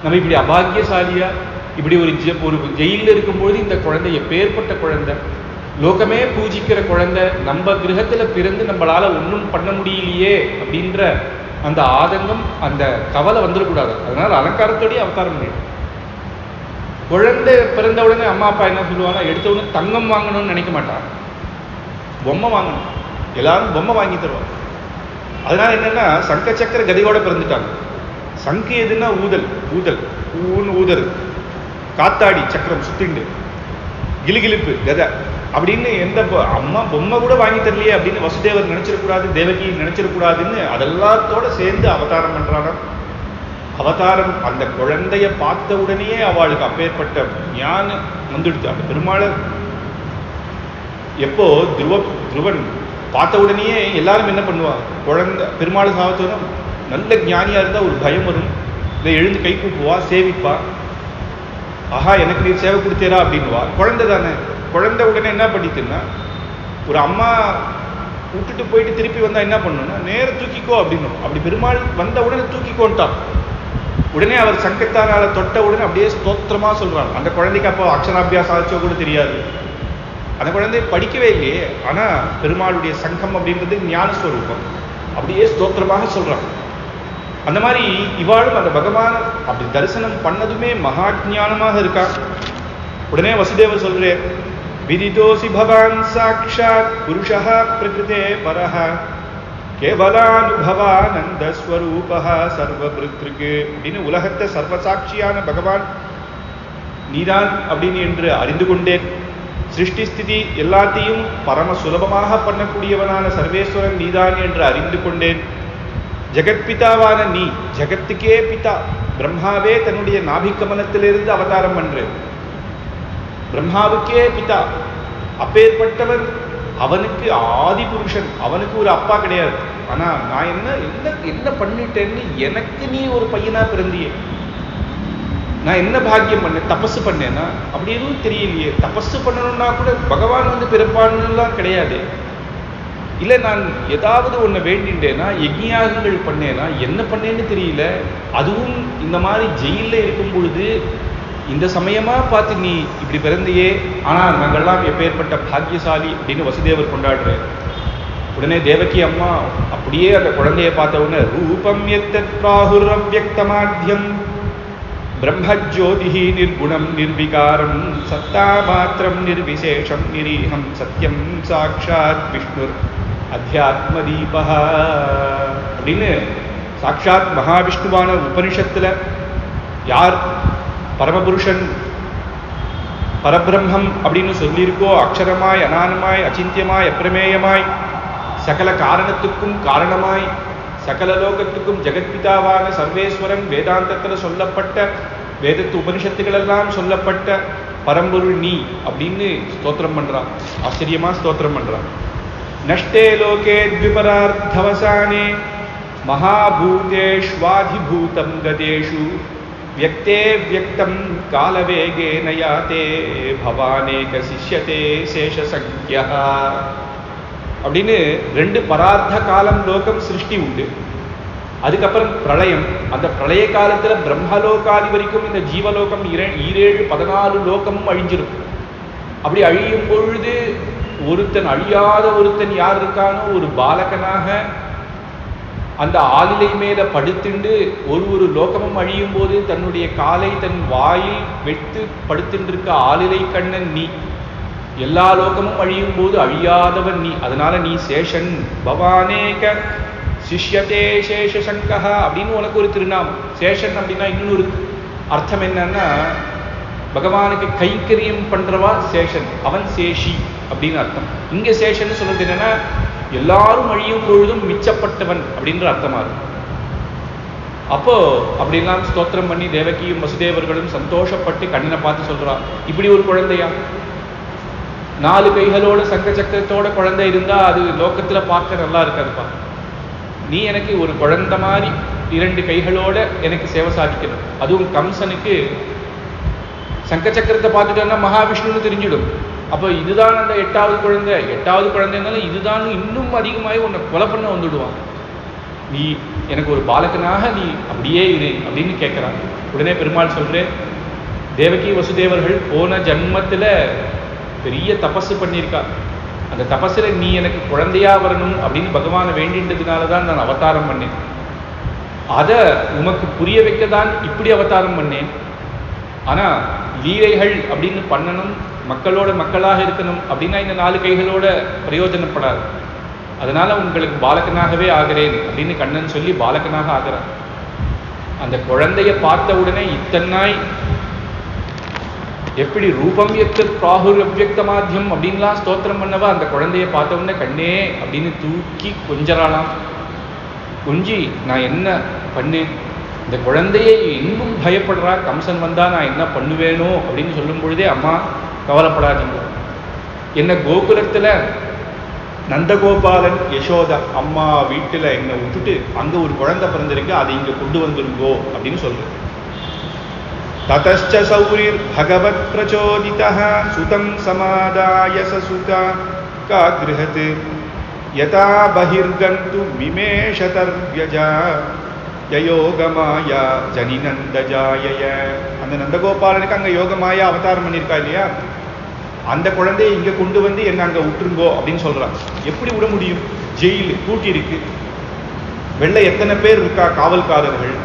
நம்ம இப்படி அபாகியசாலியா இப்படி ஒரு ஜெயிலில் இருக்கும்போது இந்த குழந்தை எப்பேற்பட்ட குழந்தை, லோகமே பூஜிக்கிற குழந்தை, நம்ம கிரகத்துல பிறந்து நம்மளால ஒன்றும் பண்ண முடியலையே அப்படின்ற அந்த ஆதங்கம், அந்த கவலை வந்துடக்கூடாது. அதனால அலங்காரத்தோடய அவதாரம் பண்ணிடும். குழந்தை பிறந்த உடனே அம்மா அப்பா என்ன சொல்லுவாங்கன்னா, எடுத்த உடனே தங்கம் வாங்கணும்னு நினைக்க மாட்டான், பொம்மை வாங்கணும். எல்லாரும் பொம்மை வாங்கி தருவாங்க. அதனால என்னன்னா, சங்க சக்கர கதையோட பிறந்துட்டாங்க. சங்கு எதுன்னா ஊதல், ஊன்னு ஊதல், காத்தாடி சக்கரம் சுத்திண்டு, கிலுகிலுப்பு கதை அப்படின்னு எந்த அம்மா பொம்மை கூட வாங்கி தரலையே அப்படின்னு வசுதேவர் நினைச்சிடக்கூடாது, தேவகி நினைச்சிடக்கூடாதுன்னு அதெல்லாத்தோட சேர்ந்து அவதாரம் பண்றாங்க. அவதாரம் அந்த குழந்தைய பார்த்த உடனேயே அவளுக்கு அப்பேற்பட்ட ஞானம் வந்துடுச்சு. அந்த பெருமாளை எப்போ துருவன் பார்த்த உடனேயே எல்லாரும் என்ன பண்ணுவாங்க, குழந்தை பெருமாள் சாவத்தோட நல்ல ஞானியா இருந்தா ஒரு பயம் வரும், இல்லை எழுந்து கை கூப்புவா, சேவிப்பா, ஆஹா எனக்கு நீர் சேவை கொடுத்தேரா அப்படின்னுவா. குழந்தை தானே, குழந்தை உடனே என்ன பண்ணிட்டுன்னா ஒரு அம்மா விட்டுட்டு போயிட்டு திருப்பி வந்தா என்ன பண்ணணும்னா நேர தூக்கிக்கோ அப்படின்னு. அப்படி பெருமாள் வந்த உடனே தூக்கிக்கோன்ட்டான். உடனே அவர் சங்கத்தாரால தொட்ட உடனே அப்படியே ஸ்தோத்திரமா சொல்றாங்க. அந்த குழந்தைக்கு அப்போ அக்ஷராபியாசம் ஆச்சோ கூட தெரியாது, அந்த குழந்தை படிக்கவே இல்லையே. ஆனா பெருமாளுடைய சங்கம் அப்படின்றது ஞானஸ்வரூபம், அப்படியே ஸ்தோத்திரமாக சொல்றாங்க. அந்த மாதிரி இவாளும் அந்த பகவான் அப்படி தரிசனம் பண்ணதுமே மகா ஞானமாக இருக்கா. உடனே வசுதேவர் சொல்றேன், விதிதோசி பவான் சாக்ஷாத் புருஷः பிரகிருதே பரஹ கேவலானுபவானந்த ஸ்வரூபः சர்வபிருத்ருக்கு அப்படின்னு உலகத்தை சர்வசாட்சியான பகவான் நீதான் அப்படின்னு என்று அறிந்து கொண்டேன். சிருஷ்டி ஸ்திதி எல்லாத்தையும் பரம சுலபமாக பண்ணக்கூடியவனான சர்வேஸ்வரன் நீதான் என்று அறிந்து கொண்டேன். ஜெகத்பிதாவான நீ, ஜகத்துக்கே பிதா, பிரம்மாவே தன்னுடைய நாபிக்கமலத்திலிருந்து அவதாரம் பண்றேன், பிரம்மாவுக்கே பிதா, அப்பேற்பட்டவன். அவனுக்கு ஆதி புருஷன், அவனுக்கு ஒரு அப்பா கிடையாது. ஆனா நான் என்ன என்ன என்ன பண்ணிட்டேன்னு எனக்கு நீ ஒரு பையனா பிறந்தியே, நான் என்ன பாக்கியம் பண்ணேன், தபசு பண்ணேன்னா? அப்படி எதுவும் தெரியலையே. தபசு பண்ணணும்னா கூட பகவான் வந்து பிறப்பான்னுலாம் கிடையாது. இல்லை நான் ஏதாவது ஒன்று வேண்டின்றேன்னா, யஜ்ஞயாகங்கள் பண்ணேன்னா, என்ன பண்ணேன்னு தெரியல. அதுவும் இந்த மாதிரி ஜெயிலில் இருக்கும் பொழுது இந்த சமயமா பார்த்து நீ இப்படி பிறந்தையே, ஆனால் நாங்கள்லாம் எப்பேற்பட்ட பாக்கியசாலி அப்படின்னு வசுதேவர் கொண்டாடுறார். உடனே தேவகி அம்மா அப்படியே அந்த குழந்தைய பார்த்த உடனே ரூபம் எத்தத் பிராஹுர் அவ்யக்தமாத்யம் பிரம்மஜோதிஹி நிர்குணம் நிர்விகாரம் சத்தா மாத்திரம் நிர்விசேஷம் நிரீஹம் சத்யம் சாக்ஷாத் விஷ்ணுர் அத்தியாத்ம தீபா அப்படின்னு சாக்ஷாத் மகாவிஷ்ணுவான உபனிஷத்துல யார் பரமபுருஷன் பரபிரம்மம் அப்படின்னு சொல்லியிருக்கோ, அக்ஷரமாய் அனானமாய் அச்சிந்தியமாய் அப்பிரமேயமாய் சகல காரணத்துக்கும் காரணமாய் சகல லோகத்துக்கும் ஜெகத்பிதாவான சர்வேஸ்வரன் வேதாந்தத்தில் சொல்லப்பட்ட வேதத்து உபனிஷத்துகளெல்லாம் சொல்லப்பட்ட பரம்பொருள் நீ அப்படின்னு ஸ்தோத்திரம் பண்றான். ஆச்சரியமா ஸ்தோத்திரம் பண்றான். நஷ்டே லோகே த்விபரார்த்தவசானே மகாபூதேஷ்வாதிபூதம் கதேஷு வியக்தே வியக்தம் காலவேகேன யாதே பவானேக சிஷ்யதே சேஷசங்க்யா அப்படின்னு ரெண்டு பரார்த்த காலம் லோகம் சிருஷ்டி உண்டு. அதுக்கப்புறம் பிரளயம். அந்த பிரளய காலத்துல பிரம்மலோகாதி வரைக்கும் இந்த ஜீவலோகம் 14 லோகமும் அழிஞ்சிரும். அப்படி அழியும் பொழுது ஒருத்தன், அழியாத ஒருத்தன் யார் இருக்கானோ, ஒரு பாலகனாக அந்த ஆளிலை மேல படுத்துண்டு ஒரு லோகமும் அழியும் போது தன்னுடைய காலை தன் வாயில் வெட்டு படுத்துட்டு இருக்க ஆளிலை கண்ணன் நீ. எல்லா லோகமும் அழியும் போது அழியாதவன் நீ. அதனால நீ சேஷன். பவானேக சிஷ்யதே சேஷசங்கா அப்படின்னு உனக்கு ஒரு திருநாமம். சேஷன் அப்படின்னா இன்னொரு அர்த்தம் என்னன்னா, பகவானுக்கு கைங்கரியம் பண்றவா சேஷன், அவன் சேஷி அப்படின்னு அர்த்தம். இங்க சேஷன் சொல்றது என்னன்னா, எல்லாரும் அழியும் பொழுதும் மிச்சப்பட்டவன் அப்படின்ற அர்த்தமா இருக்கும். அப்போ அப்படிலாம் ஸ்தோத்திரம் பண்ணி தேவகியும் வசுதேவர்களும் சந்தோஷப்பட்டு கண்ணனை பார்த்து சொல்றா, இப்படி ஒரு குழந்தையா, 4 கைகளோட சங்க சக்கரத்தோட குழந்தை இருந்தா அது லோகத்துல பார்க்க நல்லா இருக்காதுப்பா. நீ எனக்கு ஒரு குழந்தை மாதிரி 2 கைகளோட எனக்கு சேவை சாதிக்கணும். அதுவும் கம்சனுக்கு சங்க சக்கரத்தை பார்த்துட்டோன்னா மகாவிஷ்ணுன்னு தெரிஞ்சிடும். அப்போ இதுதான் அந்த 8வது குழந்தை. 8வது குழந்தைனாலும் இதுதான் இன்னும் அதிகமாகி உன்னை கொலை பண்ண வந்துடுவான். நீ எனக்கு ஒரு பாலகனாக நீ அப்படியே இரு அப்படின்னு கேட்குறான். உடனே பெருமாள் சொல்றேன், தேவகி வசுதேவர்கள் போன ஜன்மத்துல பெரிய தபசு பண்ணியிருக்கா. அந்த தபசுல நீ எனக்கு குழந்தையா வரணும் அப்படின்னு பகவானை வேண்டின்றதுனால தான் நான் அவதாரம் பண்ணேன். அதை உமக்கு புரிய வைக்கதான் இப்படி அவதாரம் பண்ணேன். ஆனா லீலைகள் அப்படின்னு பண்ணணும், மக்களோட மக்களாக இருக்கணும் அப்படின்னா இந்த 4 கைகளோட பிரயோஜனப்படாது. அதனால உங்களுக்கு பாலகனாகவே ஆகிறேன் அப்படின்னு கண்ணன் சொல்லி பாலகனாக ஆகிறான். அந்த குழந்தைய பார்த்த உடனே இத்தனாய் எப்படி ரூபம் எத்து பிராஹுர் அவ்யக்தமாத்யம் அப்படின்லாம் ஸ்தோத்திரம் பண்ணவா அந்த குழந்தைய பார்த்த உடனே கண்ணே அப்படின்னு தூக்கி கொஞ்சறானாம். கொஞ்சி நான் என்ன பண்ணேன், இந்த குழந்தையை இன்னும் பயப்படுறா, கம்சன் வந்தா நான் என்ன பண்ணுவேனோ அப்படின்னு சொல்லும் பொழுதே, அம்மா கவலைப்படாதீங்க, என்ன கோகுலத்துல நந்தகோபாலன் யசோதா அம்மா வீட்டுல என்னை விட்டுட்டு அங்க ஒரு குழந்தை பிறந்திருக்கு, அதை இங்க கொண்டு வந்துருங்கோ அப்படின்னு சொல்றேன். ததச்ச சௌரிர் பகவத் பிரச்சோதிதः சுதம் சமாதாய சசுகா காகிருஹத் யதா பஹிர்கந்து மிமேஷதர்வ்யஜா யயோகமாயா ஜனிநந்தஜாயய. அந்த நந்தகோபாலனுக்கு அங்க யோகமாயா அவதாரம் பண்ணியிருக்கா இல்லையா, அந்த குழந்தையை இங்க கொண்டு வந்து என்ன அங்க விட்டுருங்கோ அப்படின்னு சொல்றான். எப்படி விட முடியும்? ஜெயிலு பூட்டி இருக்கு, வெளில எத்தனை பேர் இருக்கா காவல்காரர்கள்.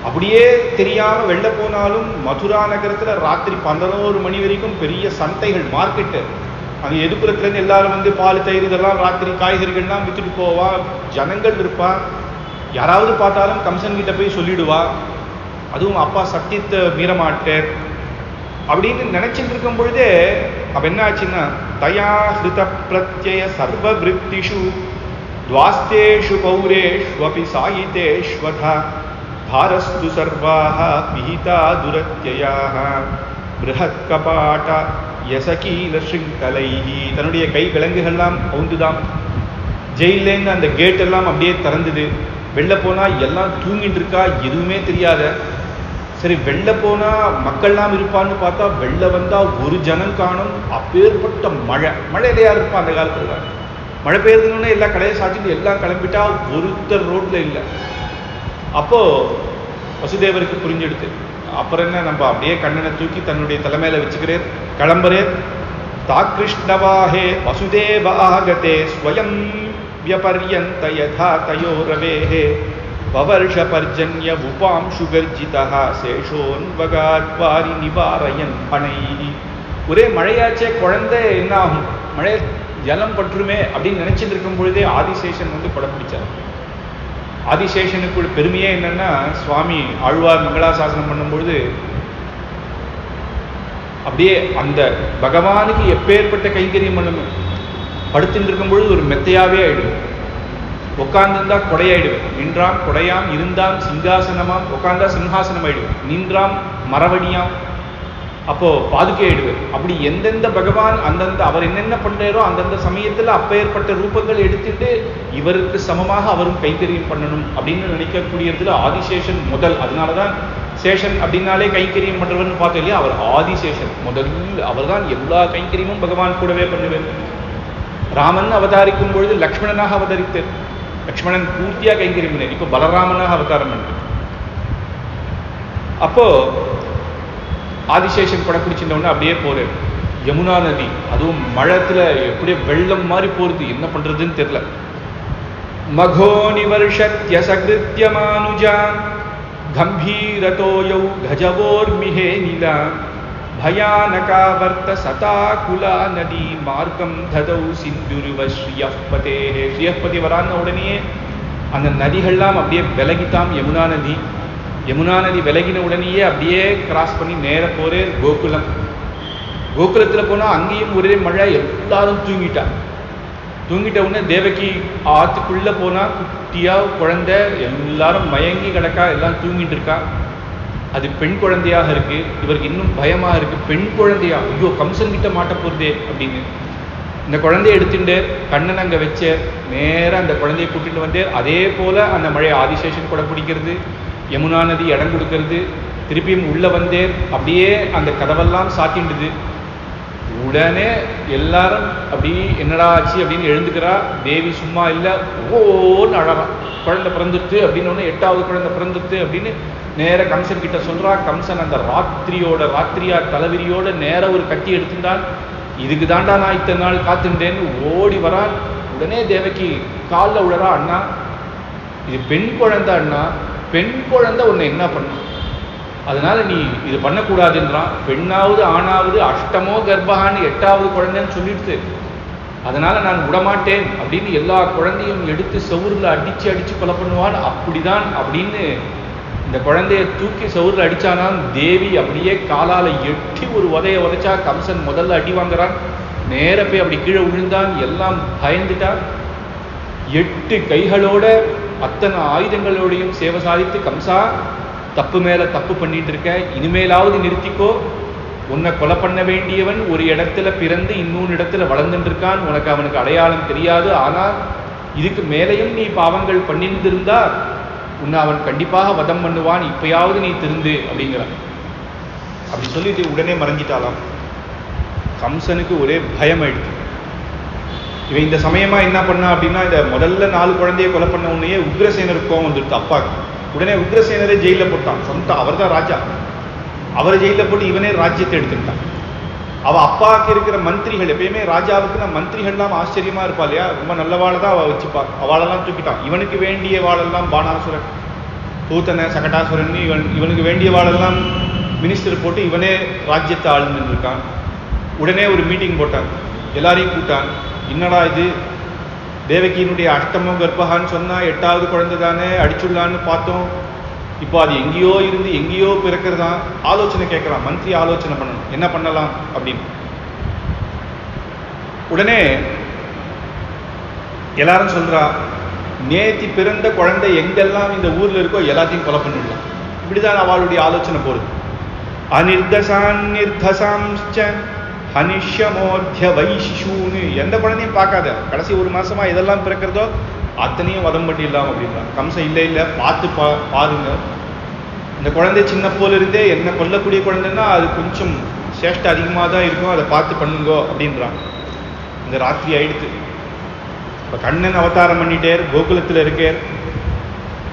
அப்படியே தெரியாம வெளில போனாலும் மதுரா நகரத்துல ராத்திரி 11 மணி வரைக்கும் பெரிய சந்தைகள், மார்க்கெட்டு. அங்க எதுக்குறத்துல இருந்து எல்லாரும் வந்து பால் தயிர் இதெல்லாம் ராத்திரி காய்கறிகள்லாம் வித்துட்டு போவா, ஜனங்கள் இருப்பா. யாராவது பார்த்தாலும் கம்சன் கிட்ட போய் சொல்லிடுவா, அதுவும் அப்பா சத்தியத்தை மீறமாட்டார் அப்படின்னு நினைச்சிட்டு இருக்கும் பொழுதே அப்ப என்ன ஆச்சுன்னா, தயா ஹிருத பிரத்யய சர்வ விருத்திஷு துவாஸ்தேஷு பௌரேஷ்வபி சாயிதேஷ்வதா பாரஸ்து சர்வாஹ விஹிதா துரத்யயாஹ பிருஹத் கபாட யசகீல ஸ்ருங்கலைஹி. தன்னுடைய கை விலங்குகள்லாம் கவுந்துதான். ஜெயிலேருந்து அந்த கேட் எல்லாம் அப்படியே திறந்தது. வெளில போனா எல்லாம் தூங்கிட்டு இருக்கா, எதுவுமே தெரியாத. சரி வெளில போனா மக்கள்லாம் இருப்பான்னு பார்த்தா வெளில வந்தா ஒரு ஜனம் காணும். அப்பேற்பட்ட மழை, மழையில யார் இருப்பா அந்த காலத்துல? மழை பெய்யுதுன்னு எல்லா கடையை சாத்திட்டு எல்லாம் கிளம்பிட்டா, ஒருத்தர் ரோட்ல இல்லை. அப்போ வசுதேவருக்கு புரிஞ்செடுத்து, அப்புறம் என்ன, நம்ம அப்படியே கண்ணனை தூக்கி தன்னுடைய தலைமையில வச்சுக்கிறேன், கிளம்புறேன். தாகிருஷ்ணவாஹே வசுதேவ ஆகதே ஸ்வயம் வியபர்யந்த யதா தயோரவேஹே பவர்ஷ பர்ஜன்ய உபாம்சு கர்ஜிதஹ சேஷோன்வகாத்வாரி நிவாரயன் பனைஹி. ஒரே மழையாச்சே, குழந்தை என்ன ஆகும், மழை ஜலம் பற்றுமே அப்படின்னு நினைச்சிட்டு இருக்கும் பொழுதே ஆதிசேஷன் வந்து கொடை பிடிச்சார். ஆதிசேஷனுக்குள்ள பெருமையே என்னன்னா, சுவாமி ஆழ்வார் மங்களாசாசனம் பண்ணும்பொழுது அப்படியே அந்த பகவானுக்கு எப்பேற்பட்ட கைங்கரியம் பண்ணணும். படுத்துட்டு இருக்கும் பொழுது ஒரு மெத்தையாவே ஆயிடுவேன், உட்கார்ந்துருந்தா கொடையாயிடுவேன், நின்றாம் கொடையாம், இருந்தாம் சிங்காசனமாம், உட்கார்ந்தா சிம்ஹாசனம் ஆயிடுவேன், நின்றாம் மரவடியாம், அப்போ பாதுகை ஆயிடுவேன். அப்படி எந்தெந்த பகவான் அந்தந்த அவர் என்னென்ன பண்றாரோ அந்தந்த சமயத்துல அப்பேற்பட்ட ரூபங்கள் எடுத்துட்டு இவருக்கு சமமாக அவரும் கைங்கரியம் பண்ணணும் அப்படின்னு நினைக்கக்கூடியதுல ஆதிசேஷன் முதல். அதனாலதான் சேஷன் அப்படின்னாலே கைங்கரியம் பண்றவர்னு பார்த்தோம் இல்லையா, அவர் ஆதிசேஷன் முதல். அவர் தான் எல்லா கைங்கரியமும் பகவான் கூடவே பண்ணுவேன். ராமன் அவதாரிக்கும் பொழுது லக்ஷ்மணனாக அவதரித்தார். லக்ஷ்மணன் பூர்த்தியா கைங்கரியம் பண்ணார். இப்ப பலராமனாக அவதாரம் பண்ண. அப்போ ஆதிசேஷன் கொடை பிடிச்சிருந்தோன்னு அப்படியே போறேன். யமுனா நதி அதுவும் மழத்துல எப்படியே வெள்ளம் மாதிரி போறது, என்ன பண்றதுன்னு தெரியல. மகோ நிவர்ஷத்ய சகிருத்ய மானுஜான் கம்பீரதோயௌ கஜவோர்மிஹே நிலா பயானகாவர்த்த சதாகுலா நதி மார்க்கம் ததௌ சிந்துருவ ஸ்ரீயப்பதே. ஸ்ரீயப்பதி வரான உடனே அந்த நதிகள்லாம் அப்படியே விலகித்தாம். யமுனா நதி, யமுனா நதி விலகின உடனேயே அப்படியே கிராஸ் பண்ணி நேர போறே கோகுலம். கோகுலத்துல போனா அங்கேயும் ஒரே மழை, எல்லாரும் தூங்கிட்டா. தூங்கிட்ட உடனே தேவகி ஆத்துக்குள்ள போனா குட்டியா குழந்தை, எல்லாரும் மயங்கி கிடக்கா, எல்லாம் தூங்கிட்டு இருக்கா. அது பெண் குழந்தையாக இருக்கு. இவருக்கு இன்னும் பயமா இருக்கு, பெண் குழந்தையா, ஐயோ கம்சன் கிட்ட மாட்ட போறதே அப்படின்னு. இந்த குழந்தைய எடுத்துட்டு கண்ணன் அங்க வச்ச நேரம் அந்த குழந்தைய கூட்டிட்டு வந்தேன். அதே போல அந்த மழை ஆதிசேஷன் கூட பிடிக்கிறது, யமுனா நதி இடம் கொடுக்கறது, திருப்பியும் உள்ள வந்தேன். அப்படியே அந்த கதவெல்லாம் சாத்திண்டுது. உடனே எல்லாரும் அப்படி என்னடா ஆச்சு அப்படின்னு எழுந்துக்கிறா. தேவி சும்மா இல்லை, ஓன்னு அழறா. குழந்தை பிறந்துட்டு அப்படின்னு 8வது குழந்தை பிறந்துட்டு அப்படின்னு நேர கம்சன் கிட்ட சொல்றா. கம்சன் அந்த ராத்திரியா தலைவிரியோட நேர ஒரு கட்டி எடுத்துட்டான். இதுக்கு தாண்டா நான் இத்தனை நாள் காத்துட்டேன்னு ஓடி வரான். உடனே தேவகி காலில் உழறா, அண்ணா இது பெண் குழந்தை, அண்ணா பெண் குழந்தை உன்னை என்ன பண்ணும், அதனால நீ இது பண்ணக்கூடாதுன்றான். பெண்ணாவது ஆணாவது அஷ்டமோ கர்ப்பகான்னு 8வது குழந்தைன்னு சொல்லிடுது. அதனால நான் விடமாட்டேன் அப்படின்னு எல்லா குழந்தையும் எடுத்து செவுரில் அடிச்சு கொலை பண்ணுவான். அப்படிதான் அப்படின்னு இந்த குழந்தைய தூக்கி செவுரில் அடிச்சானான். தேவி அப்படியே காலால எட்டி ஒரு உதைச்சா. கம்சன் முதல்ல அடி வாங்குறான். நேர போய் அப்படி கீழே விழுந்தான். எல்லாம் பயந்துட்டான். 8 கைகளோட அத்தனை ஆயுதங்களோடையும் சேவை சாதித்து, கம்சா தப்பு மேல தப்பு பண்ணிட்டு இருக்க, இனிமேலாவது நிறுத்திக்கோ. உன்னை கொலை பண்ண வேண்டியவன் ஒரு இடத்துல பிறந்து இன்னொரு இடத்துல வளர்ந்துட்டு இருக்கான். உனக்கு அவனுக்கு அடையாளம் தெரியாது. ஆனால் இதுக்கு மேலையும் நீ பாவங்கள் பண்ணியிருந்திருந்தா உன்னை அவன் கண்டிப்பாக வதம் பண்ணுவான். இப்பயாவது நீ திருந்து அப்படிங்கிறான். அப்படி சொல்லிட்டு உடனே மறைஞ்சிட்டாலாம். கம்சனுக்கு ஒரே பயம் ஆயிடுச்சு. இவன் இந்த சமயமா என்ன பண்ணா அப்படின்னா, இந்த முதல்ல 4 குழந்தைய கொலை பண்ண உடனே உக்ரசேனருக்கு கோவம் வந்துடுது அப்பாக்கு. உடனே உக்ரசேனரை ஜெயில போட்டான். அவர் தான் ராஜா. அவரை ஜெயில போட்டு இவனே ராஜ்யத்தை எடுத்துக்கிட்டான். அவ அப்பாவுக்கு இருக்கிற மந்திரிகள், எப்பயுமே ராஜாவுக்கு நான் மந்திரிகள்லாம் ஆச்சரியமா இருப்பா இல்லையா, ரொம்ப நல்லவாளை தான் அவ வச்சுப்பா. அவளெல்லாம் தூக்கிட்டான். இவனுக்கு வேண்டிய வாழெல்லாம் பானாசுரன், பூத்தனை, சகட்டாசுரன், இவனுக்கு வேண்டிய வாழெல்லாம் மினிஸ்டர் போட்டு இவனே ராஜ்யத்தை ஆளுன்னு இருக்கான். உடனே ஒரு மீட்டிங் போட்டான், எல்லாரையும் கூட்டான். என்னடா இது, தேவகியினுடைய அஷ்டமம் கர்ப்பகான்னு சொன்னா 8வது குழந்தை தானே, அடிச்சுடலான்னு பார்த்தோம். இப்போ அது எங்கேயோ இருந்து எங்கேயோ பிறக்கிறதா. ஆலோசனை கேட்கறான், மந்திரி ஆலோசனை பண்ணணும், என்ன பண்ணலாம் அப்படின்னு. உடனே எல்லாரும் சொல்றா, நேத்தி பிறந்த குழந்தை எங்கெல்லாம் இந்த ஊர்ல இருக்கோ எல்லாத்தையும் கொலை பண்ணிடலாம். இப்படிதான் அவளுடைய ஆலோசனை போறது. அனிர்தசான் நிர்தசாம்ச்ச ஹனிஷ்யமோத்ய வைஷூன்னு, எந்த குழந்தையும் பார்க்காத, கடைசி 1 மாசமா எதெல்லாம் பிறக்கிறதோ அத்தனையும் வதம் பண்ணிடலாம் அப்படின்றான். கம்சம் இல்லை பார்த்து பாருங்க, இந்த குழந்தை சின்ன போல இருந்தே என்ன கொல்லக்கூடிய குழந்தைன்னா அது கொஞ்சம் சேஷ்டை அதிகமாக தான் இருக்கும், அதை பார்த்து பண்ணுங்கோ அப்படின்றான். இந்த ராத்திரி ஆயிடுத்து. இப்போ கண்ணன் அவதாரம் பண்ணிட்டேர், கோகுலத்தில் இருக்கேர்.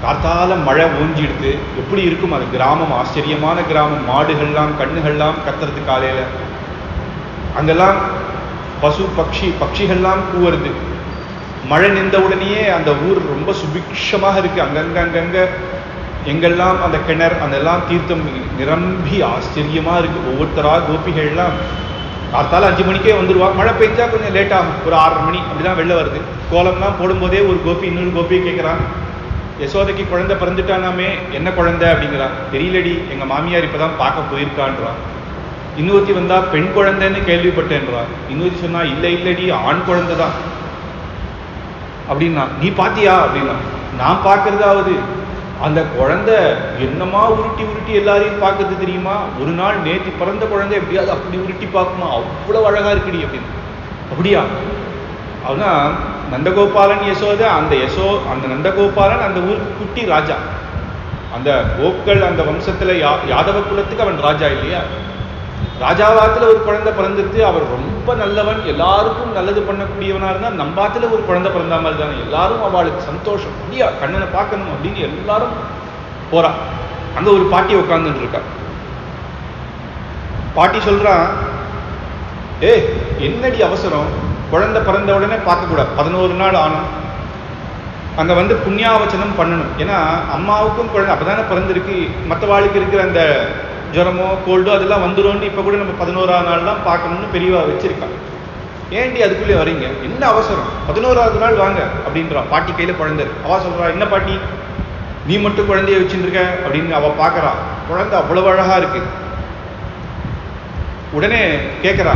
காத்தால மழை ஓஞ்சிடுது. எப்படி இருக்கும் அது கிராமம், ஆச்சரியமான கிராமம். மாடுகள்லாம் கண்ணுகள்லாம் கத்துறது காலையில. அங்கெல்லாம் பசு பட்சிகள்லாம் கூவுறது. மழை நின்ற உடனேயே அந்த ஊர் ரொம்ப சுபிக்ஷமாக இருக்கு. அங்கங்க எங்கெல்லாம் அந்த கிணறு அதெல்லாம் தீர்த்தம் நிரம்பி ஆச்சரியமா இருக்கு. ஒவ்வொருத்தரா கோபிகள்லாம் காத்தால 5 மணிக்கே வந்துருவா. மழை பெஞ்சா கொஞ்சம் லேட் ஆகும், ஒரு 6:30 மணி அப்படிதான் வெளில வருது. கோலம்லாம் போடும்போதே ஒரு கோபி இன்னொரு கோபியை கேட்கிறான், யசோதைக்கு குழந்தை பிறந்துட்டானாமே, என்ன குழந்தை அப்படிங்கிறான். தெரியலடி, எங்க மாமியார் இப்பதான் பார்க்க போயிருக்கான்றான். இன்னொருத்தி வந்தா பெண் குழந்தைன்னு கேள்விப்பட்டேன்றான். இன்னொருத்தி சொன்னா இல்லடி ஆண் குழந்தை தான் அப்படின்னா. நீ பாத்தியா அப்படின்னா. நான் பார்க்கறதாவது அந்த குழந்தை என்னமா உருட்டி எல்லாரையும் பார்க்கறது தெரியுமா. ஒரு நாள் நேற்று பிறந்த குழந்தை எப்படியாவது அப்படி உருட்டி பார்க்குமா, அவ்வளவு அழகா இருக்குடி அப்படின்னு. அப்படியா? அவனா நந்தகோபாலன் யசோதை. அந்த நந்தகோபாலன் அந்த ஊருக்கு குட்டி ராஜா. அந்த கோக்கள் அந்த வம்சத்துல யாதவ குலத்துக்கு அவன் ராஜா இல்லையா. ராஜாவாத்துல ஒரு குழந்தை பிறந்துட்டு அவர் ரொம்ப நல்லவன், எல்லாருக்கும் நல்லது பண்ணக்கூடியவனா இருந்தா நம்பாத்துல ஒரு குழந்தை பிறந்தா மாதிரி தானே எல்லாரும் அவளுக்கு சந்தோஷம். அப்படியா, கண்ணனை பார்க்கணும் அப்படின்னு எல்லாரும் போறா. அங்க ஒரு பாட்டி உட்கார்ந்துட்டு இருக்கா. பாட்டி சொல்றான், என்னடி அவசரம், குழந்தை பிறந்த உடனே பார்க்க கூடாது, 11 நாள் ஆனும் அங்க வந்து புண்ணியாவச்சனம் பண்ணணும். ஏன்னா அம்மாவுக்கும் குழந்தை அப்பதானே பிறந்திருக்கு, மற்றவாளுக்கு இருக்கிற அந்த ஜுரமோ கோல்டோ அதெல்லாம் வந்துடும். இப்ப கூட நம்ம 11ஆவது நாள் தான் பார்க்கணும்னு பெரியவா வச்சிருக்காங்க. ஏண்டி அதுக்குள்ளே வரீங்க, என்ன அவசரம், 11ஆவது நாள் வாங்க அப்படின்றா. பாட்டி கையில குழந்தை. அவ சொல்றா, என்ன பாட்டி நீ மட்டும் குழந்தைய வச்சுட்டு இருக்க அப்படின்னு. அவ பாக்குறா, குழந்தை அவ்வளவு அழகா இருக்கு. உடனே கேட்கிறா,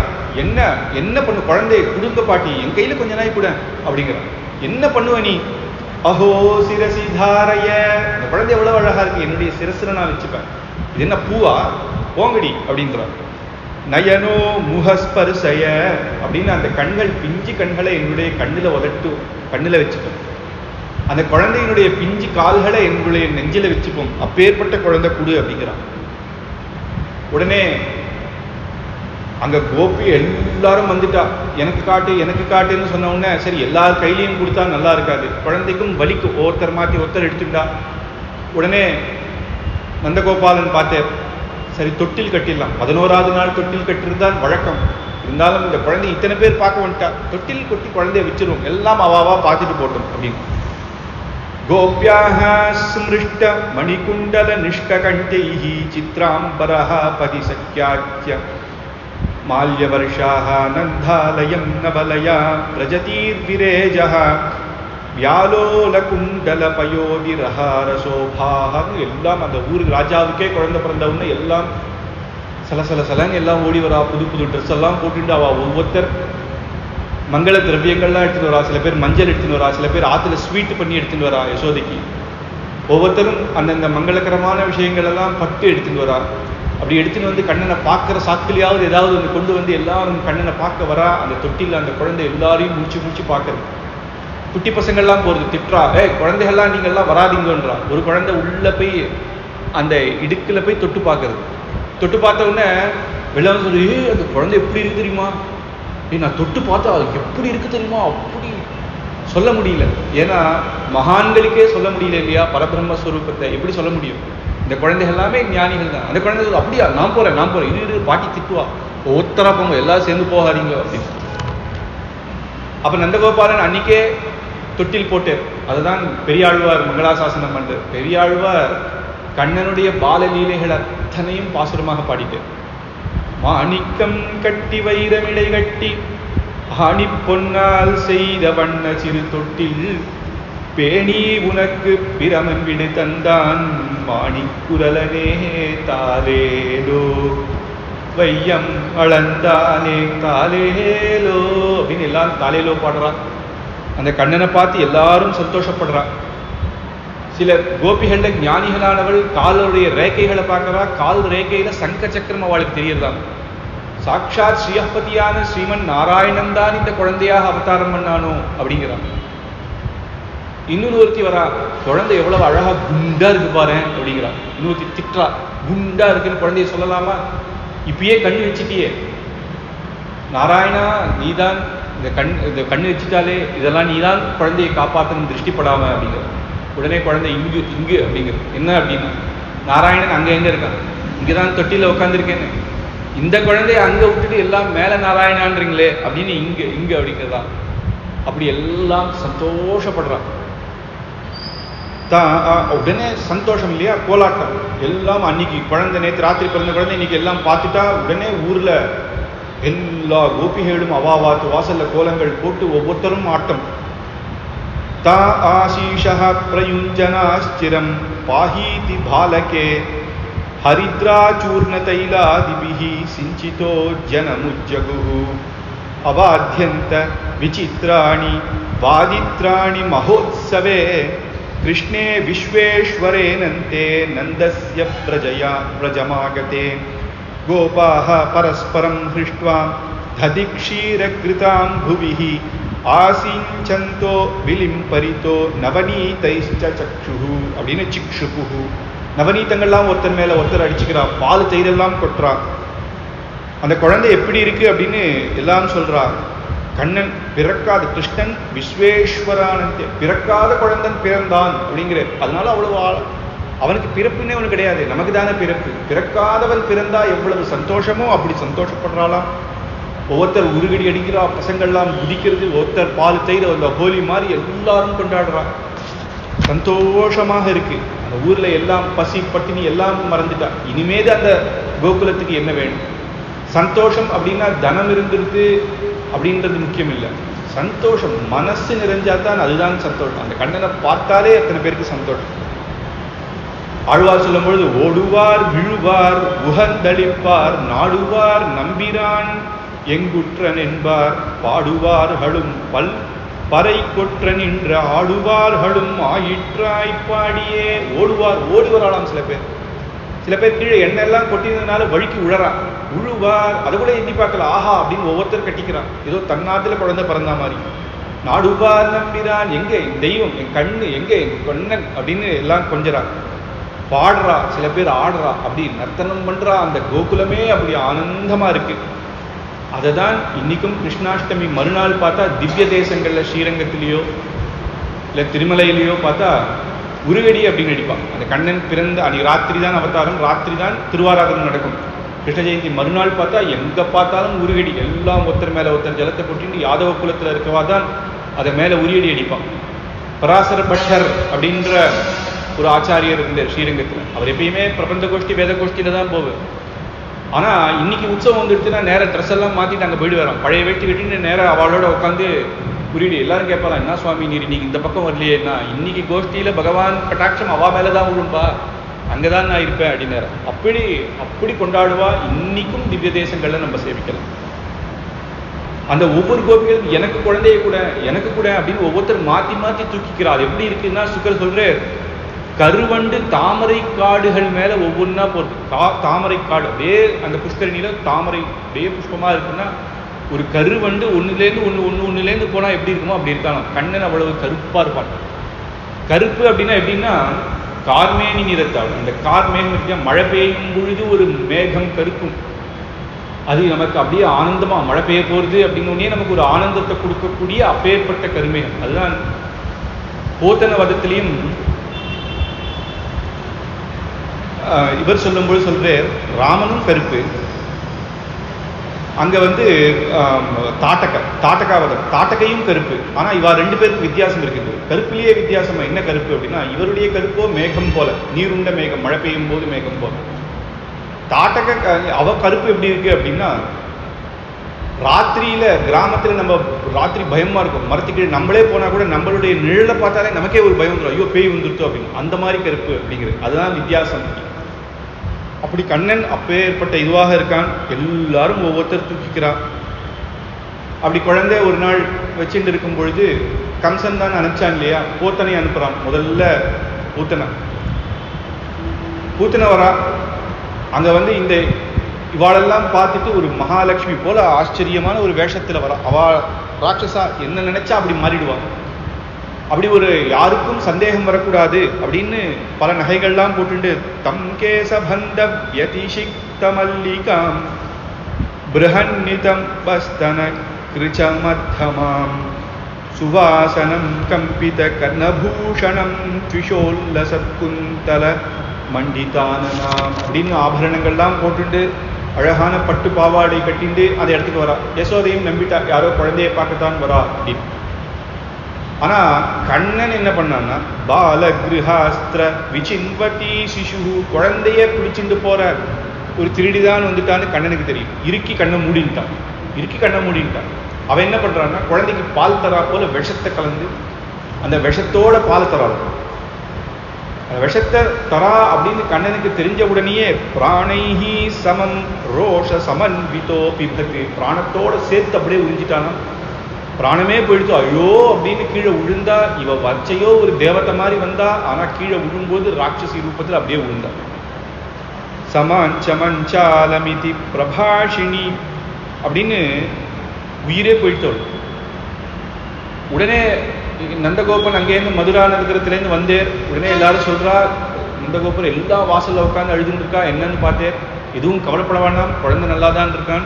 என்ன பண்ணு, குழந்தைய குடும்ப பாட்டி, என் கையில கொஞ்ச நாள் கூட அப்படிங்கிறா. என்ன பண்ணுவ நீ? அஹோ சிரசி தாரைய, இந்த குழந்தை எவ்வளவு அழகா இருக்கு, என்னுடைய சிரசுல நான் வச்சுப்பேன். இது என்ன பூவா, போங்கடி அப்படின்றான். நயனோ முகஸ்பர்சய அப்படின்னு அந்த கண்கள், பிஞ்சு கண்களை என்னுடைய கண்ணுல வச்சுப்போம். அந்த குழந்தையினுடைய பிஞ்சு கால்களை என்னுடைய நெஞ்சில வச்சுப்போம். அப்பேற்பட்ட குழந்தை குடு அப்படிங்கிறான். உடனே அங்க கோபி எல்லாரும் வந்துட்டா. எனக்கு காட்டுன்னு சொன்ன உடனே சரி எல்லார் கையிலையும் கொடுத்தா நல்லா இருக்காது, குழந்தைக்கும் வலிக்கு, ஒருத்தர் மாற்றி ஒருத்தர் எடுத்துட்டா. உடனே நந்தகோபாலன் பார்த்தார், சரி தொட்டில் கட்டிடலாம். 11ஆவது நாள் தொட்டில் கட்டிருந்தான் வழக்கம். இருந்தாலும் இந்த குழந்தை இத்தனை பேர் பார்க்க வந்துட்டா, தொட்டில் கொட்டி குழந்தைய வச்சிருவோம், எல்லாம் அவாவா பார்த்துட்டு போட்டோம் அப்படின்னு. கோப்யாக ஸ்மிருஷ்ட மணிகுண்டல நிஷ்ககண்டைஹி சித்ராம்பரஹ பதிசக்யாத்ய மால்யவர்ஷாஹ நந்தாலயம் நவலயா பிரஜதீர்விரேஜஹ வியாலோல குண்டல பயோதி ரஹாரசோபாக எல்லாம். அந்த ஊருக்கு ராஜாவுக்கே குழந்தை பிறந்தவன்னு எல்லாம் சலசலன்னு எல்லாம் ஓடி வரா. புது ட்ரெஸ் எல்லாம் போட்டுட்டு அவ ஒவ்வொருத்தர் மங்கள திரவியங்கள்லாம் எடுத்துன்னு வரா. சில பேர் மஞ்சள் எடுத்துன்னு வரா, சில பேர் ஆத்துல ஸ்வீட் பண்ணி எடுத்துன்னு வரா யசோதைக்கு. ஒவ்வொருத்தரும் அந்தந்த மங்களகரமான விஷயங்கள் எல்லாம் பட்டு எடுத்துன்னு வரா. அப்படி எடுத்துன்னு வந்து கண்ணனை பார்க்குற சாக்கிலையாவது ஏதாவது ஒன்று கொண்டு வந்து எல்லாரும் கண்ணனை பார்க்க வரா. அந்த தொட்டில் அந்த குழந்தை எல்லாரையும் முடிச்சு பார்க்கறது. குட்டி பசங்கள்லாம் போறது, திட்டுறா, குழந்தைகள்லாம் நீங்கள்லாம் வராதிங்கன்றா. ஒரு குழந்தை உள்ள போய் அந்த இடுக்குல போய் தொட்டு பார்க்கறது. தொட்டு பார்த்த உடனே வெளில சொல்லி, அந்த குழந்தை எப்படி இருக்கு தெரியுமா, நான் தொட்டு பார்த்தா எப்படி இருக்கு தெரியுமா, அப்படி சொல்ல முடியல. ஏன்னா மகான்களுக்கே சொல்ல முடியல இல்லையா பரபிரம்மஸ்வரூபத்தை, எப்படி சொல்ல முடியும்? இந்த குழந்தைகள் எல்லாமே ஞானிகள் தான். அந்த குழந்தைகள் அப்படியா, நான் போறேன் இது பாட்டி திட்டுவா, ஒருத்தரா போங்க, எல்லாரும் சேர்ந்து போகாதீங்க அப்படின்னு. அப்ப நந்தகோபாலன் அன்னைக்கே தொட்டில் போட்டு, அதுதான் பெரியாழ்வார் மங்களாசாசனம் பண்ற. பெரியாழ்வார் கண்ணனுடைய பாலலீலைகள் அத்தனையும் பாசுரமாக பாடிட்டு, மாணிக்கம் கட்டி வைரமிடை கட்டி ஆணி பொன்னால் செய்த வண்ண சிறு தொட்டில் பேணி உனக்கு பிரமன் விடு தந்தான் மாணிக்குரலனே தாலேலோ வையம் அளந்தானே தாலேலோ அப்படின்னு எல்லாரும் தாலேலோ பாடுறா. அந்த கண்ணனை பார்த்து எல்லாரும் சந்தோஷப்படுறா. சில கோபிகள்ல ஞானிகளானவள் காலுடைய ரேக்கைகளை பார்க்கறா. கால் ரேக்கையில சங்க சக்கரம் அவளுக்கு தெரியறதான். சாட்சாத் ஸ்ரீஹப்பதியான ஸ்ரீமன் நாராயணன் தான் இந்த குழந்தையாக அவதாரம் பண்ணானோ அப்படிங்கிறான். இன்னொருத்தி வரா, குழந்தை எவ்வளவு அழகா குண்டா இருக்கு பாரு அப்படிங்கிறான். இன்னொருத்தி திட்டா, குண்டா இருக்குன்னு குழந்தைய சொல்லலாமா? இப்பயே கண்ணு வச்சுட்டியே நாராயணா, நீதான் இந்த கண்ணு வச்சுட்டாலே இதெல்லாம் நீதான் குழந்தையை காப்பாற்றணும் திருஷ்டிப்படாம அப்படிங்கிற. உடனே குழந்தை இங்கு அப்படிங்கிறது. என்ன அப்படின்னா, நாராயணன் அங்க எங்க இருக்கான்? இங்கதான் தொட்டில உட்காந்துருக்கேன்னு. இந்த குழந்தைய அங்க விட்டுட்டு எல்லாம் மேல நாராயணான்றீங்களே அப்படின்னு இங்க அப்படிங்கிறதா. அப்படி எல்லாம் சந்தோஷப்படுறான். உடனே சந்தோஷம் இல்லையா, கோலாட்டம் எல்லாம். அன்னைக்கு குழந்தை, நேற்று ராத்திரி பிறந்த குழந்தை இன்னைக்கு எல்லாம் பார்த்துட்டா உடனே ஊர்ல எல்லா கோபிகளும் அவாவாத்து வாசல்ல கோலங்கள் போட்டு ஒவ்வொருத்தரும் ஆட்டம். தா ஆசீஷः பிரயுஞ்சனாஸ்திரம் பாஹீதி பாலகே ஹரித்ராச்சூர்ண தைலாதிபிஹ சிஞ்சிதோ ஜனமுஜ்ஜகுஹு அவாத்யந்த விசித்ராணி வாதித்ராணி மகோத்சவே கிருஷ்ணே விஸ்வேஸ்வரே நந்தே நந்தஸ்ய பிரஜயா பிரஜமாகதே கோபாஹ பரஸ்பரம் ஹ்ருஷ்ட்வா ததிக்ஷீரக்ருதாம் புவிஹி ஆசிஞ்சந்தோ விலிம்பரிதோ நவநீதைஸ்ச சக்ஷுஹு அப்படின்னு சிக்ஷுபுஹு. நவநீதங்கள்லாம் ஒருத்தர் மேல ஒருத்தர் அடிச்சுக்கிறா, பால் தயிரெல்லாம் கொட்டுறா. அந்த குழந்தை எப்படி இருக்கு அப்படின்னு எல்லாம் சொல்றா. கண்ணன் பிறக்காத, கிருஷ்ணன் விஸ்வேஸ்வரானந்தே பிறக்காத குழந்தன் பிறந்தான் அப்படிங்கிற. அதனால அவ்வளவு அவனுக்கு பிறப்புன்னே ஒன்று கிடையாது, நமக்கு தானே பிறப்பு. பிறக்காதவன் பிறந்தா எவ்வளவு சந்தோஷமோ அப்படி சந்தோஷப்படுறாளாம். ஒவ்வொருத்தர் உருகடி அடிக்கிறா, பசங்கள்லாம் குதிக்கிறது, ஒருத்தர் பால் தயிர் அந்த ஹோலி மாதிரி எல்லாரும் கொண்டாடுறா. சந்தோஷமாக இருக்கு. அந்த ஊர்ல எல்லாம் பசி பட்டினி எல்லாம் மறந்துட்டா. இனிமேது அந்த கோகுலத்துக்கு என்ன வேணும்? சந்தோஷம் அப்படின்னா தனம் இருந்திருக்கு அப்படின்றது முக்கியம் இல்லை. சந்தோஷம் மனசு நிறைஞ்சாதான் அதுதான் சந்தோஷம். அந்த கண்ணனை பார்த்தாலே எத்தனை பேருக்கு சந்தோஷம். ஆழ்வார் சொல்லும் பொழுது, ஓடுவார் விழுவார் உகந்தளிப்பார் நாடுவார் நம்பிரான் எங்குற்றன் என்பார் பாடுவார்களும் பல் பறை கொற்ற நின்ற ஆடுவார்களும் ஆயிற்றாய் பாடியே. ஓடுவார், ஓடி வராளாம். சில பேர் கீழே எண்ணெல்லாம் கொட்டினதுனால வழிக்கு உழறா, உழுவார். அதை கூட எண்ணி பார்க்கல, ஆஹா அப்படின்னு ஒவ்வொருத்தர் கட்டிக்கிறான், ஏதோ தன்னாத்துல குழந்தை பிறந்தா மாதிரி. நாடுவார் நம்பிரான், எங்க தெய்வம், என் கண்ணு எங்க, என் கண்ணன் அப்படின்னு எல்லாம் கொஞ்சறான். பாடுறா, சில பேர் ஆடுறா, அப்படி நர்த்தனம் பண்றா. அந்த கோகுலமே அப்படி ஆனந்தமா இருக்கு. அதை தான் இன்னைக்கும் கிருஷ்ணாஷ்டமி மறுநாள் பார்த்தா திவ்ய தேசங்கள்ல ஸ்ரீரங்கத்திலேயோ இல்லை திருமலையிலேயோ பார்த்தா உருவடி அப்படின்னு அடிப்பான். அந்த கண்ணன் பிறந்த அன்னைக்கு ராத்திரி தான் அவதாரம், ராத்திரி தான் திருவாராதனம் நடக்கும். கிருஷ்ண ஜெயந்தி மறுநாள் பார்த்தா எங்க பார்த்தாலும் உருகடி. எல்லாம் ஒருத்தர் மேல ஒருத்தர் ஜலத்தை கொட்டிட்டு யாதவ குலத்துல இருக்கவா தான் அதை மேல உரியடி அடிப்பான். பராசர பட்டர் அப்படின்ற ஒரு ஆச்சாரியர் இருந்தார் ஸ்ரீரங்கத்தில். அவர் எப்பயுமே பிரபந்த கோஷ்டி வேத கோஷ்டியில தான் போவார். ஆனா இன்னைக்கு உற்சவம் வந்துடுச்சுன்னா நேரம் ட்ரெஸ் எல்லாம் மாத்திட்டு அங்கே போயிட்டு வரோம். பழைய வேட்டி கட்டின்னு நேரம் அவளோட உட்காந்து புரியுது. எல்லாரும் கேட்பாங்க, என்ன சுவாமி நீர் இன்னைக்கு இந்த பக்கம் வரலையேன்னா, இன்னைக்கு கோஷ்டியில பகவான் கட்டாட்சம் அவா மேலதான் விழும்பா, அங்கதான் நான் இருப்பேன் அப்படின்னாரு. அப்படி கொண்டாடுவா. இன்னைக்கும் திவ்ய தேசங்கள்ல நம்ம சேவிக்கலாம். அந்த ஒவ்வொரு கோபிகளும் எனக்கு குழந்தைய கூட, எனக்கு கூட அப்படின்னு ஒவ்வொருத்தர் மாத்தி மாத்தி தூக்கிக்கிறார். எப்படி இருக்குன்னா, சுக்கர் சொல்றார், கருவண்டு தாமரை காடுகள் மேல ஒவ்வொன்றா போகுது. தாமரை காடு அப்படியே அந்த புஷ்கரணியில தாமரை அப்படியே புஷ்பமா இருக்குன்னா, ஒரு கருவண்டு ஒண்ணுலேருந்து போனா எப்படி இருக்குமோ அப்படி இருக்காங்க. கண்ணன் அவ்வளவு கருப்பா இருப்பான். கருப்பு அப்படின்னா எப்படின்னா கார்மேனி நிறத்தாள். அந்த கார்மேகம் மழை பெய்யும் பொழுது ஒரு மேகம் கருக்கும். அது நமக்கு அப்படியே ஆனந்தமா மழை பெய்ய போகிறது அப்படின்னே நமக்கு ஒரு ஆனந்தத்தை கொடுக்கக்கூடிய அப்பேற்பட்ட கருமேகம். அதுதான் போத்தன வதத்திலையும் இவர் சொல்லும்போது சொல்றார், ராமனும் கருப்பு, அங்க தாட்டகாவதம் தாட்டகையும் கருப்பு. ஆனா இவா ரெண்டு பேருக்கு வித்தியாசம் இருக்குது. கருப்பிலேயே வித்தியாசமா என்ன கருப்பு அப்படின்னா, இவருடைய கருப்போ மேகம் போல, நீருண்ட மேகம், மழை பெய்யும் போது மேகம் போல. தாட்டக அவ கருப்பு எப்படி இருக்கு அப்படின்னா, ராத்திரியில கிராமத்துல நம்ம ராத்திரி பயமா இருக்கும், மரத்துக்கு நம்மளே போனா கூட நம்மளுடைய நிழலை பார்த்தாலே நமக்கே ஒரு பயம் வந்துடும், ஐயோ பேய் வந்துருத்தோ அப்படின்னு. அந்த மாதிரி கருப்பு அப்படிங்கிறது, அதுதான் வித்தியாசம். அப்படி கண்ணன் அப்பேற்பட்ட இதுவாக இருக்கான். எல்லாரும் ஒவ்வொருத்தர் தூக்கிக்கிறான். அப்படி குழந்தை ஒரு நாள் வச்சுட்டு இருக்கும் பொழுது கம்சன் தான் அனுப்பிச்சான் இல்லையா, பூத்தனை அனுப்புறான். முதல்ல பூத்தனை வரா. அங்க இந்த இவாளெல்லாம் பார்த்துட்டு ஒரு மகாலட்சுமி போல ஆச்சரியமான ஒரு வேஷத்துல வரா. அவ ராட்சசா என்ன நினைச்சா அப்படி மாறிடுவான். அப்படி ஒரு யாருக்கும் சந்தேகம் வரக்கூடாது அப்படின்னு பல நகைகள்லாம் போட்டுட்டு தம் கேசபந்த யதிஷிக்த மல்லிகாம் பிரஹன்னிதம் பஸ்தன கிருச்ச மத்தமாம் சுவாசனம் கம்பித கர்ணபூஷணம் த்விஷோல்லசத்குந்தல மண்டிதானனாம் அப்படின்னு ஆபரணங்கள்லாம் போட்டுட்டு அழகான பட்டு பாவாடை கட்டிண்டு அந்த இடத்துக்கு வரா. யசோதையும் நம்பிட்டா, யாரோ குழந்தையை பார்க்கத்தான் வரா அப்படின்னு. ஆனா கண்ணன் என்ன பண்ணான்னா, பாலகிருஹாஸ்திர விசின்வதி சிசு, குழந்தைய குளிச்சுட்டு போற ஒரு திருடிதான் வந்துட்டான்னு கண்ணனுக்கு தெரியும். இறுக்கி கண்ணை மூடிட்டான். அவன் என்ன பண்றான்னா, குழந்தைக்கு பால் தரா போல விஷத்தை கலந்து அந்த விஷத்தோட பால் தராள். அந்த விஷத்தை தரா அப்படின்னு கண்ணனுக்கு தெரிஞ்ச உடனேயே பிராணைஹி சமம் ரோஷ சமன்விதோ பிபத்து, பிராணத்தோட சேர்த்து அப்படியே உறிஞ்சிட்டானா. பிராணமே போயிடுச்சு. ஐயோ அப்படின்னு கீழே விழுந்தா. இவ வச்சையோ ஒரு தேவத்தை மாதிரி வந்தா, ஆனா கீழே விழும்போது ராட்சசி ரூபத்தில் அப்படியே விழுந்தா. சமஞ்சமஞ்சாலமிதி பிரபாஷினி அப்படின்னு உயிரே போயிட்டோள். உடனே நந்தகோபன் அங்கேருந்து மதுரா நகரத்திலேருந்து வந்தேர். உடனே எல்லாரும் சொல்றா, நந்தகோபர் எல்லா வாசல்ல உட்காந்து அழுதுன்னு இருக்கா. என்னன்னு பார்த்தேன், எதுவும் கவலைப்பட வேண்டாம், குழந்தை நல்லா தான் இருக்கான்.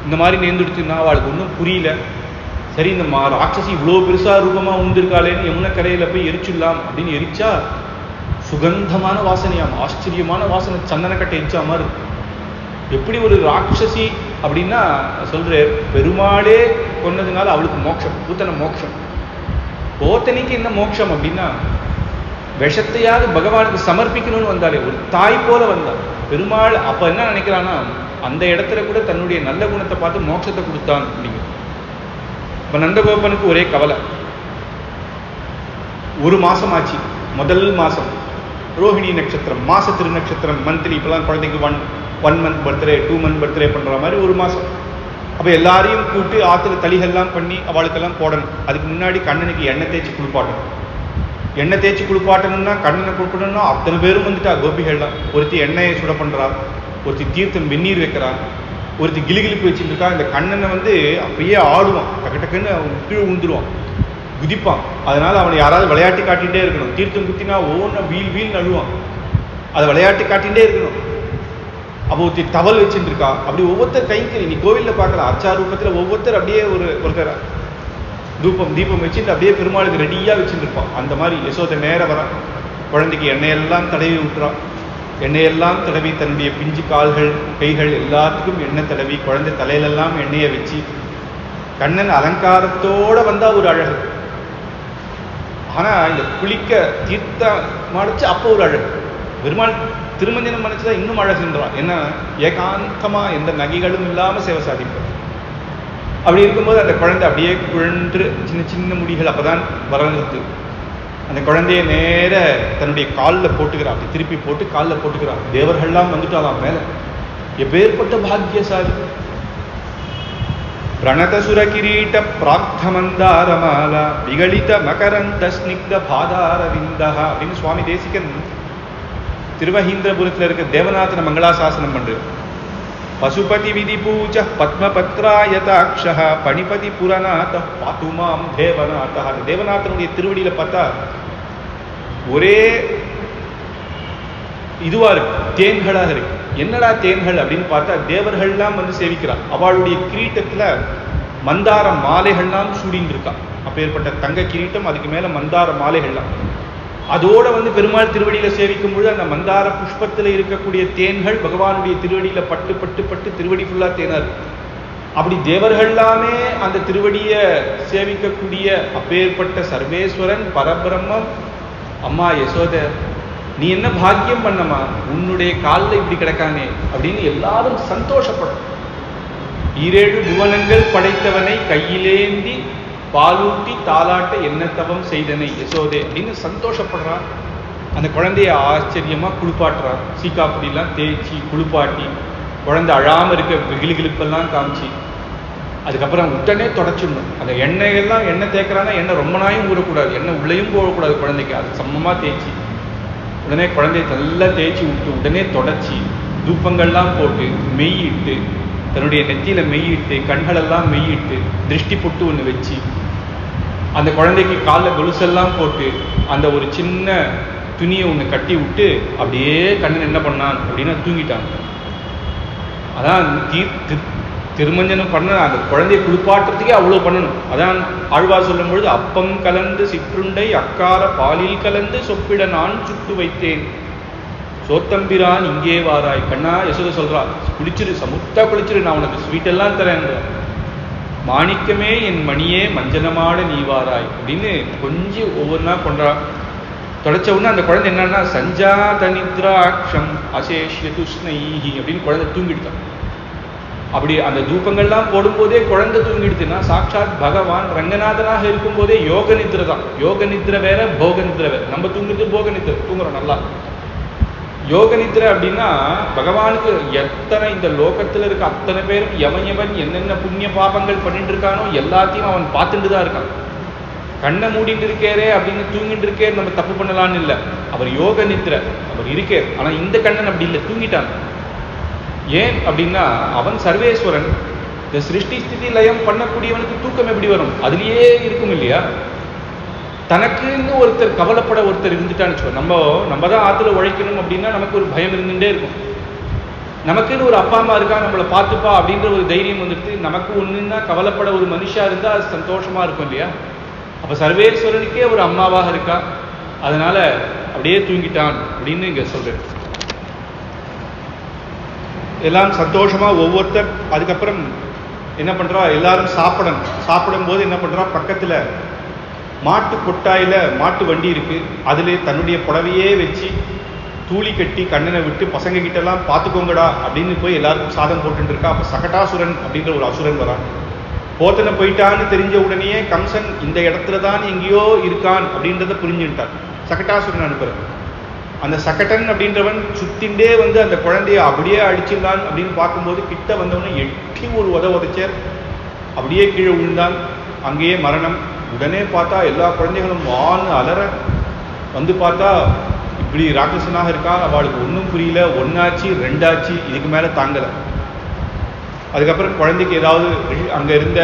இந்த மாதிரி நேர்ந்துடுச்சுன்னா அவளுக்கு ஒன்றும் புரியல. சரி, இந்த ராட்சசி இவ்வளோ பெருசா ரூபமா உந்திருக்காளேன்னு யமுனை கரையில போய் எரிச்சிடலாம் அப்படின்னு எரிச்சா சுகந்தமான வாசனையாம், ஆச்சரியமான வாசனை, சந்தனக்கட்டை எரிச்சா மாதிரி. எப்படி ஒரு ராட்சசி அப்படின்னா சொல்றார், பெருமாளே கொன்னதுனால அவளுக்கு மோட்சம், பூத்தனை மோட்சம். போத்தனைக்கு என்ன மோட்சம் அப்படின்னா, விஷத்தையாவது பகவானுக்கு சமர்ப்பிக்கணும்னு வந்தாலே, ஒரு தாய் போல வந்தா. பெருமாள் அப்ப என்ன நினைக்கிறான்னா, அந்த இடத்துல கூட தன்னுடைய நல்ல குணத்தை பார்த்து மோட்சத்தை கொடுத்தான் அப்படிங்க. இப்ப நந்தகோபனுக்கு ஒரே கவலை. ஒரு மாசம் ஆச்சு, முதல் மாசம் ரோஹிணி நட்சத்திரம், மாச திருநட்சத்திரம், மந்த்லி. இப்பெல்லாம் குழந்தைக்கு one month birthday, 2 month birthday பண்ற மாதிரி ஒரு மாசம். அப்ப எல்லாரையும் கூப்பிட்டு ஆத்துல தளிகள்லாம் பண்ணி அவளுக்கெல்லாம் போடணும். அதுக்கு முன்னாடி கண்ணனுக்கு எண்ணெய் தேய்ச்சி குளிப்பாட்டணும். எண்ணெய் தேய்ச்சி குளிப்பாட்டணும்னா, கண்ணனை குளிப்படணும்னா அத்தனை பேரும் வந்துட்டா கோபிகள்லாம். ஒருத்தி எண்ணெயை சுட பண்றா, ஒருத்தி தீர்த்தம் வெந்நீர் வைக்கிறா, ஒருத்தி கிளிகிளிப்பு வச்சுட்டு இருக்கா. இந்த கண்ணனை அப்படியே ஆடுவான், டக்கு டக்குன்னு கீழே உந்துருவான், குதிப்பான். அதனால அவனை யாராவது விளையாட்டு காட்டிகிட்டே இருக்கணும். தீர்த்தம் குத்தினா ஒவ்வொன்றும் வீல் நழுவான், அதை விளையாட்டு காட்டிகிட்டே இருக்கணும். அப்போ ஒருத்தி தவல் வச்சுட்டு இருக்கா. அப்படி ஒவ்வொருத்தர் கைங்கறி நீ கோவிலில் பார்க்கலாம், அர்ச்சா ரூபத்தில் ஒவ்வொருத்தர் அப்படியே ஒருத்தர் தீபம் வச்சுட்டு அப்படியே பெருமாளுக்கு ரெடியாக வச்சுட்டு இருப்பான். அந்த மாதிரி யசோதை நேர வர குழந்தைக்கு எண்ணெயெல்லாம் தடவி விட்டுறான். எண்ணெயெல்லாம் தடவி தன்னுடைய பிஞ்சு கால்கள் கைகள் எல்லாத்துக்கும் எண்ணெய் தடவி குழந்தை தலையிலெல்லாம் எண்ணெயை வச்சு கண்ணன் அலங்காரத்தோட வந்தா ஒரு அழகு. ஆனா இந்த குளிக்க தீர்த்த மறைச்சு அப்போ ஒரு அழகு. பெருமாள் திருமஞ்சனம் மறைச்சுதான் இன்னும் அழகுன்றான். ஏன்னா ஏகாந்தமா எந்த நகைகளும் இல்லாம சேவை சாதிப்பார். அப்படி இருக்கும்போது அந்த குழந்தை அப்படியே குழன்று சின்ன சின்ன முடிகள் அப்பதான் வளர்ந்து அந்த குழந்தைய நேர தன்னுடைய காலில் போட்டுக்கிறான். அப்படி திருப்பி போட்டு காலில் போட்டுக்கிறான். தேவர்கள்லாம் வந்துட்டாலாம் மேல. எப்பேற்பட்ட பாக்கியசாலி. பிரணதசுர கிரீட்ட பிராக்தமந்தாரமாலா விகலித மகரந்த ஸ்னிக்த பாதாரவிந்தா அப்படின்னு சுவாமி தேசிகன் திருவஹீந்திரபுரத்தில் இருக்க தேவநாதன மங்களாசாசனம் பண்றது. பசுபதி விதி பூஜ பத்மபத்ராயதாட்ச பணிபதி புரநாத பாத்துமாம் தேவநாத. அந்த தேவநாதனுடைய திருவடியில பார்த்தா ஒரே இதுவா இருக்கு, தேன்களாக இருக்கு. என்னடா தேன்கள் அப்படின்னு பார்த்தா தேவர்கள்லாம் வந்து சேவிக்கிறார். அவளுடைய கிரீட்டத்துல மந்தார மாலைகள்லாம் சூடின்னு இருக்கா. அப்பேற்பட்ட தங்க கிரீட்டம், அதுக்கு மேல மந்தார மாலைகள்லாம். அதோட வந்து பெருமாள் திருவடியில சேவிக்கும் பொழுது அந்த மந்தார புஷ்பத்துல இருக்கக்கூடிய தேன்கள் பகவானுடைய திருவடியில பட்டு பட்டு பட்டு திருவடி ஃபுல்லா தேனா இருக்கு. அப்படி தேவர்கள்லாமே அந்த திருவடிய சேவிக்கக்கூடிய அப்பேற்பட்ட சர்வேஸ்வரன் பரபிரம்மம், அம்மா யசோத நீ என்ன பாக்கியம் பண்ணமா, உன்னுடைய காலில் இப்படி கிடக்கானே அப்படின்னு எல்லாரும் சந்தோஷப்படும். 7 புவனங்கள் படைத்தவனை கையிலேந்தி பாலூட்டி தாலாட்ட என்ன தவம் செய்தனை யசோதே அப்படின்னு சந்தோஷப்படுறான். அந்த குழந்தைய ஆச்சரியமா குளிப்பாட்டுறான். சீக்காப்பொடியெல்லாம் தேய்ச்சி குளிப்பாட்டி குழந்தை அழாம இருக்க கிளுகிளுப்பெல்லாம் காமிச்சு அதுக்கப்புறம் உடனே தொடச்சிடணும். அந்த எண்ணெயெல்லாம் எண்ணெய் தேய்க்கிறான்னா எண்ணெய் ரொம்ப நாயும் ஊறக்கூடாது, எண்ணெய் உள்ளேயும் போகக்கூடாது குழந்தைக்கு. அது சமமா தேய்ச்சி உடனே குழந்தைய நல்லா தேய்ச்சி விட்டு உடனே தொடச்சி தூப்பங்கள்லாம் போட்டு மெய்யிட்டு தன்னுடைய நெத்தியில மெய்யிட்டு கண்களெல்லாம் மெய்யிட்டு திருஷ்டி பொட்டு ஒன்று வச்சு அந்த குழந்தைக்கு காலில் கொலுசெல்லாம் போட்டு அந்த ஒரு சின்ன துணியை ஒன்று கட்டி விட்டு அப்படியே கண்ணன் என்ன பண்ணான் அப்படின்னா தூங்கிட்டான். அதான் திருமஞ்சனம் பண்ண அந்த குழந்தையை குளிப்பாட்டுறதுக்கே அவ்வளோ பண்ணணும். அதான் ஆழ்வார் சொல்லும் பொழுது அப்பம் கலந்து சிற்றுண்டை அக்கார பாலில் கலந்து சொப்பிட நான் சுட்டு வைத்தேன் சோத்தம்பிரான் இங்கே வாராய். கண்ணா யசோத சொல்றா, குளிச்சிரு, சமுத்தா குளிச்சிரு, நான் உனக்கு ஸ்வீட் எல்லாம் தரேன், மாணிக்கமே என் மணியே மஞ்சனமாட நீ வாராய் அப்படின்னு கொஞ்சம் ஒவ்வொன்றா கொண்டா. தொலைச்ச உடனே அந்த குழந்தை என்னன்னா சஞ்சா தனித்ராட்சம் அசேஷ்ய துஷ்ணைஹி அப்படின்னு குழந்தை தூங்கிடுதான். அப்படி அந்த தூப்பங்கள்லாம் போடும்போதே குழந்தை தூங்கிடுதுன்னா சாட்சாத் பகவான் ரங்கநாதனாக இருக்கும் போதே யோக நித்ரை தான். யோக நித்ரை வேற, போக நித்ரை வேற. நம்ம தூங்குறது போக நித்ரை, தூங்குறோம் நல்லா. யோக நித்ரை அப்படின்னா பகவானுக்கு எத்தனை இந்த லோகத்துல இருக்க அத்தனை பேரும் எவன் என்னென்ன புண்ணிய பாபங்கள் பண்ணிட்டு இருக்கானோ எல்லாத்தையும் அவன் பார்த்துட்டு தான் இருக்கான். கண்ணை மூடிட்டு இருக்கேரே அப்படின்னு தூங்கிட்டு இருக்கே நம்ம தப்பு பண்ணலான்னு இல்லை. அவர் யோக நித்ரை, அவர் இருக்கே. ஆனா இந்த கண்ணன் அப்படி இல்லை, தூங்கிட்டான். ஏன் அப்படின்னா அவன் சர்வேஸ்வரன். இந்த சிருஷ்டி ஸ்திதி லயம் பண்ணக்கூடியவனுக்கு தூக்கம் எப்படி வரும்? அதுலயே இருக்கும் இல்லையா? தனக்குன்னு ஒருத்தர் கவலைப்பட ஒருத்தர் இருந்துட்டான்னு வச்சுக்கோ. நம்ம தான் ஆத்துல உழைக்கணும் அப்படின்னா நமக்கு ஒரு பயம் இருந்துட்டே இருக்கும். நமக்குன்னு ஒரு அப்பா அம்மா இருக்கா, நம்மளை பார்த்துப்பா அப்படின்ற ஒரு தைரியம் வந்துட்டு நமக்கு ஒண்ணுன்னா கவலைப்பட ஒரு மனுஷா இருந்தா அது சந்தோஷமா இருக்கும் இல்லையா? அப்ப சர்வேஸ்வரனுக்கே ஒரு அம்மாவாக இருக்கா. அதனால அப்படியே தூங்கிட்டான் அப்படின்னு இங்க சொல்றேன். எல்லாம் சந்தோஷமா ஒவ்வொருத்தர் அதுக்கப்புறம் என்ன பண்றா, எல்லாரும் சாப்பிடும் போது என்ன பண்றா, பக்கத்துல மாட்டு கொட்டாயில மாட்டு வண்டி இருக்கு, அதுல தன்னுடைய புடவையே வச்சு தூளி கட்டி கண்ணனை விட்டு பசங்க கிட்ட எல்லாம் பார்த்துக்கோங்கடா அப்படின்னு போய் எல்லாருக்கும் சாதம் போட்டு இருக்கா. அப்ப சகடாசுரன் அப்படின்ற ஒரு அசுரன் வரான். போத்தனை போயிட்டான்னு தெரிஞ்ச உடனேயே கம்சன் இந்த இடத்துல தான் எங்கேயோ இருக்கான் அப்படின்றத புரிஞ்சுட்டான். சகடாசுரன் அனுப்புற அந்த சகடன் அப்படின்றவன் சுத்திண்டே வந்து அந்த குழந்தைய அப்படியே அடிச்சிடலான் அப்படின்னு பார்க்கும்போது கிட்ட வந்தவனை எட்டி ஒரு உதச்சேர் அப்படியே கீழே விழுந்தான். அங்கேயே மரணம். உடனே பார்த்தா எல்லா குழந்தைகளும் வான்னு அலற வந்து பார்த்தா இப்படி ராட்சசனாக இருக்கான். அவளுக்கு ஒன்றும் புரியல. ஒன்னாச்சு ரெண்டாச்சு, இதுக்கு மேல தாங்கல. அதுக்கப்புறம் குழந்தைக்கு ஏதாவது அங்க இருந்த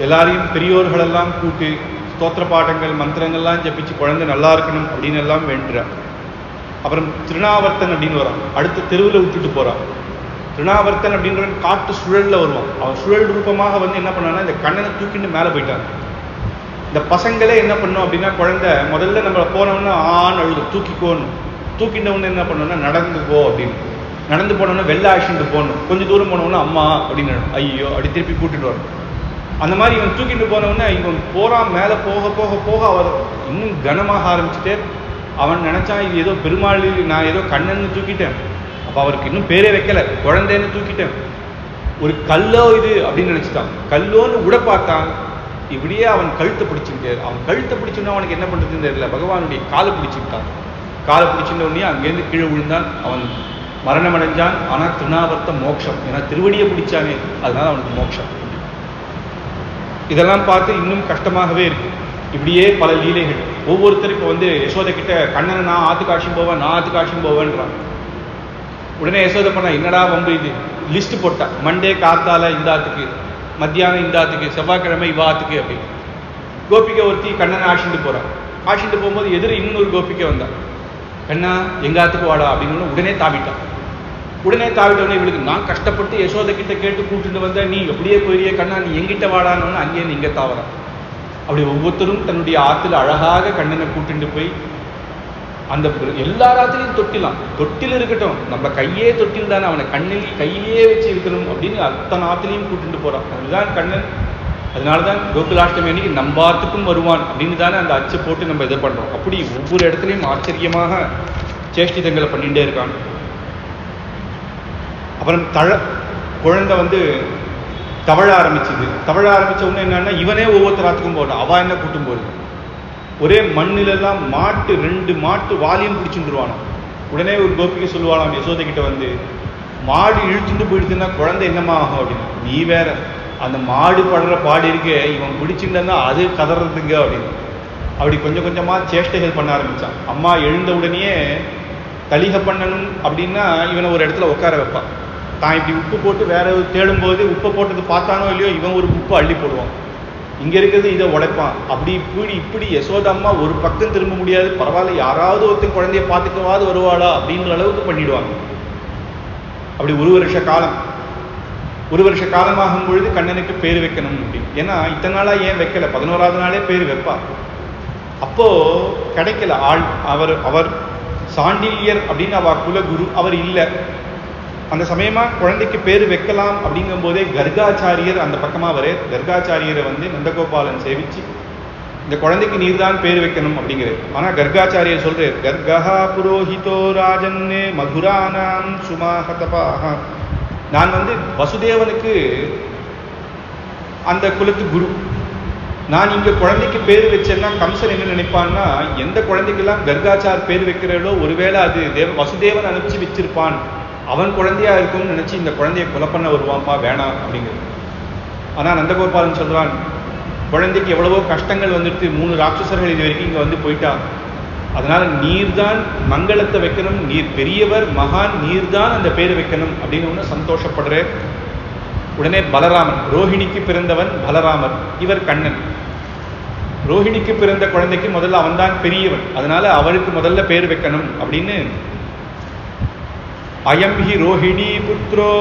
எல்லாரையும் பெரியோர்களெல்லாம் கூட்டு ஸ்தோத்திர பாடங்கள் மந்திரங்கள்லாம் ஜபிச்சு குழந்தை நல்லா இருக்கணும் அப்படின்னு எல்லாம் வேண்டுறான். அப்புறம் திருநாவர்த்தன் அப்படின்னு வரான். அடுத்த தெருவில் விட்டுட்டு போறான். திருநாவர்த்தன் அப்படின்றவன் காட்டு சுழல்ல வருவான். அவன் சுழல் ரூபமாக வந்து என்ன பண்ணான்னா இந்த கண்ணனை தூக்கிட்டு மேலே போயிட்டான். இந்த பசங்களே என்ன பண்ணும் அப்படின்னா, குழந்தை முதல்ல நம்ம போனோம்னா ஆண் அழுது தூக்கிக்கோன்னு, தூக்கிட்டவொன்னு என்ன பண்ணோம்னா நடந்து போ அப்படின்னு, நடந்து போனோம்னா வெள்ள ஆக்சிட்டு போகணும், கொஞ்சம் தூரம் போனோம்னா அம்மா அப்படின்னு ஐயோ அப்படி திருப்பி கூட்டிட்டு வரணும். அந்த மாதிரி இவன் தூக்கிட்டு போனவொன்னே இவன் போறான். மேலே போக போக போக அவர் இன்னும் கனமாக ஆரம்பிச்சுட்டே. அவன் நினைச்சான் இது ஏதோ பெருமாள், நான் ஏதோ கண்ணன்னு தூக்கிட்டேன். அப்போ அவருக்கு இன்னும் பேரே வைக்கல, குழந்தைன்னு தூக்கிட்டேன். ஒரு கல்லோ இது அப்படின்னு நினைச்சிட்டான். கல்லோன்னு விட பார்த்தான். இப்படியே அவன் கழுத்தை பிடிச்சுக்கிட்டே. அவன் கழுத்தை பிடிச்சோன்னா அவனுக்கு என்ன பண்றதுன்னு தெரியல. பகவானுடைய காலை பிடிச்சுக்கிட்டான். காலை பிடிச்சிட்ட உடனே அங்கேருந்து கீழே விழுந்தான். அவன் மரணம் அடைஞ்சான். ஆனால் திருநாவர்த்த மோட்சம், ஏன்னா திருவடியை பிடிச்சானே, அதனால அவனுக்கு மோட்சம். இதெல்லாம் பார்த்து இன்னும் கஷ்டமாகவே இருக்கு. இப்படியே பல லீலைகள். ஒவ்வொருத்தரும் இப்போ வந்து யசோதை கிட்ட கண்ணனை நான் ஆத்துக்கு ஆட்சியும் போவேன், நான் ஆத்துக்கு ஆட்சியும் போவேன்றான். உடனே யசோதை பண்ணா என்னடா வம்பு இது, லிஸ்ட் போட்டா. மண்டே காத்தால இந்த ஆத்துக்கு, மத்தியானம் இந்த ஆத்துக்கு, செவ்வாய்க்கிழமை இவ ஆத்துக்கு அப்படின்னு. கோபிகை ஒருத்தி கண்ணனை ஆட்சிட்டு போறான். ஆட்சிட்டு போகும்போது எதிர இன்னொரு கோபிகை வந்தான். கண்ணா எங்க ஆத்துக்கு வாடா அப்படின்னு உடனே தாவிட்டான். உடனே தாவிட்டவனே இவளுக்கு நான் கஷ்டப்பட்டு யசோதை கிட்ட கேட்டு கூட்டுட்டு வந்த நீ எப்படியே போயிறிய கண்ணா, நீ எங்கிட்ட வாடானோன்னு அங்கேயே இங்கே தாவறான். அப்படி ஒவ்வொருத்தரும் தன்னுடைய ஆற்றுல அழகாக கண்ணனை கூட்டுண்டு போய் அந்த எல்லா ராத்திரியும் தொட்டில் இருக்கட்டும், நம்ம கையே தொட்டில் தானே, அவனை கண்ணில் கையிலேயே வச்சு இருக்கணும் அப்படின்னு அத்தனை ஆற்றுலையும் கூட்டுட்டு போறான். அதுதான் கண்ணன். அதனாலதான் கோகுலாஷ்டமி அன்னைக்கு நம்பாத்துக்கும் வருவான் அப்படின்னு தானே அந்த அச்சு போட்டு நம்ம இதை பண்றோம். அப்படி ஒவ்வொரு இடத்துலையும் ஆச்சரியமாக சேஷ்டிதங்களை பண்ணிட்டே இருக்கான். அப்புறம் குழந்தை தவழ ஆரம்பிச்சது. தவழ ஆரம்பிச்ச உடனே என்னன்னா இவனே ஒவ்வொருத்தராத்துக்கும் போறான். அவ என்ன கூட்டும் போகுது, ஒரே மண்ணிலெல்லாம் 2 மாட்டு வாலியும் பிடிச்சுட்டுருவானா. உடனே ஒரு கோபிகை சொல்லுவாளாம் யசோதை கிட்ட மாடு இழுத்துட்டு போயிடுதுன்னா குழந்தை என்னமா ஆகும் அப்படின்னு. நீ வேற, அந்த மாடு படுற பாடு இருக்கே, இவன் பிடிச்சுட்டா அது கதறதுங்க அப்படின்னு. அப்படி கொஞ்சம் கொஞ்சமா சேஷ்டைகள் பண்ண ஆரம்பிச்சான். அம்மா எழுந்த உடனேயே தலிக பண்ணணும் அப்படின்னா இவனை ஒரு இடத்துல உட்கார வைப்பான். தான் இப்படி உப்பு போட்டு வேற தேடும்போது உப்பை போட்டது பார்த்தானோ இல்லையோ இவன் ஒரு உப்பு அள்ளி போடுவான். இங்க இருக்கிறது இதை உடைப்பான். அப்படி இப்படி யசோதா அம்மா ஒரு பக்கம் திரும்ப முடியாது, பரவாயில்ல யாராவது ஒருத்தர் குழந்தைய பார்த்துக்கவாது வருவாளா அப்படின்ற அளவுக்கு பண்ணிடுவாங்க. அப்படி ஒரு வருஷ காலமாகும் பொழுது கண்ணனுக்கு பேர் வைக்கணும் அப்படின்னு. ஏன்னா இத்தனை நாளா ஏன் வைக்கல, 11ஆவது நாளே பேர் வைப்பா. அப்போ கிடைக்கல ஆள். அவர் சாண்டில்யர் அப்படின்னு அவ குலகுரு அவர் இல்லை. அந்த சமயமா குழந்தைக்கு பேர் வைக்கலாம் அப்படிங்கும் போதே கர்காச்சாரியர் அந்த பக்கமா கர்காச்சாரியரை நந்தகோபாலன் சேவிச்சு இந்த குழந்தைக்கு நீர்தான் பேர் வைக்கணும் அப்படிங்கிறது. ஆனா கர்காச்சாரியர் சொல்றாரு, கர்கஹா புரோஹிதோ ராஜன்னே மதுரானாம் சுமாஹதபாஹ. நான் வசுதேவனுக்கு அந்த குலத்து குரு. நான் இங்க குழந்தைக்கு பேர் வச்சேன்னா கம்சன் என்ன நினைப்பான்னா, எந்த குழந்தைக்கெல்லாம் கர்காச்சார் பேர் வைக்கிறதோ ஒருவேளை அது வசுதேவன் அனுப்பிச்சு வச்சிருப்பான், அவன் குழந்தையா இருக்கும்னு நினைச்சு இந்த குழந்தைய கொலை பண்ண வருவான்ப்பா, வேணாம் அப்படிங்கிறது. ஆனா நந்தகோபாலன் சொல்றான், குழந்தைக்கு எவ்வளவோ கஷ்டங்கள் 3 ராட்சசர்கள் இது வரைக்கும் இங்க போயிட்டான். அதனால நீர்தான் மங்களத்தை வைக்கணும், நீர் பெரியவர் மகான், நீர்தான் அந்த பேர் வைக்கணும் அப்படின்னு சந்தோஷப்படுற. உடனே பலராமன், ரோஹிணிக்கு பிறந்தவன் பலராமர், இவர் கண்ணன். ரோஹிணிக்கு பிறந்த குழந்தைக்கு முதல்ல அவன் தான் பெரியவன், அதனால அவருக்கு முதல்ல பேர் வைக்கணும் அப்படின்னு அயம்பி ரோஹிணி புத்ரோ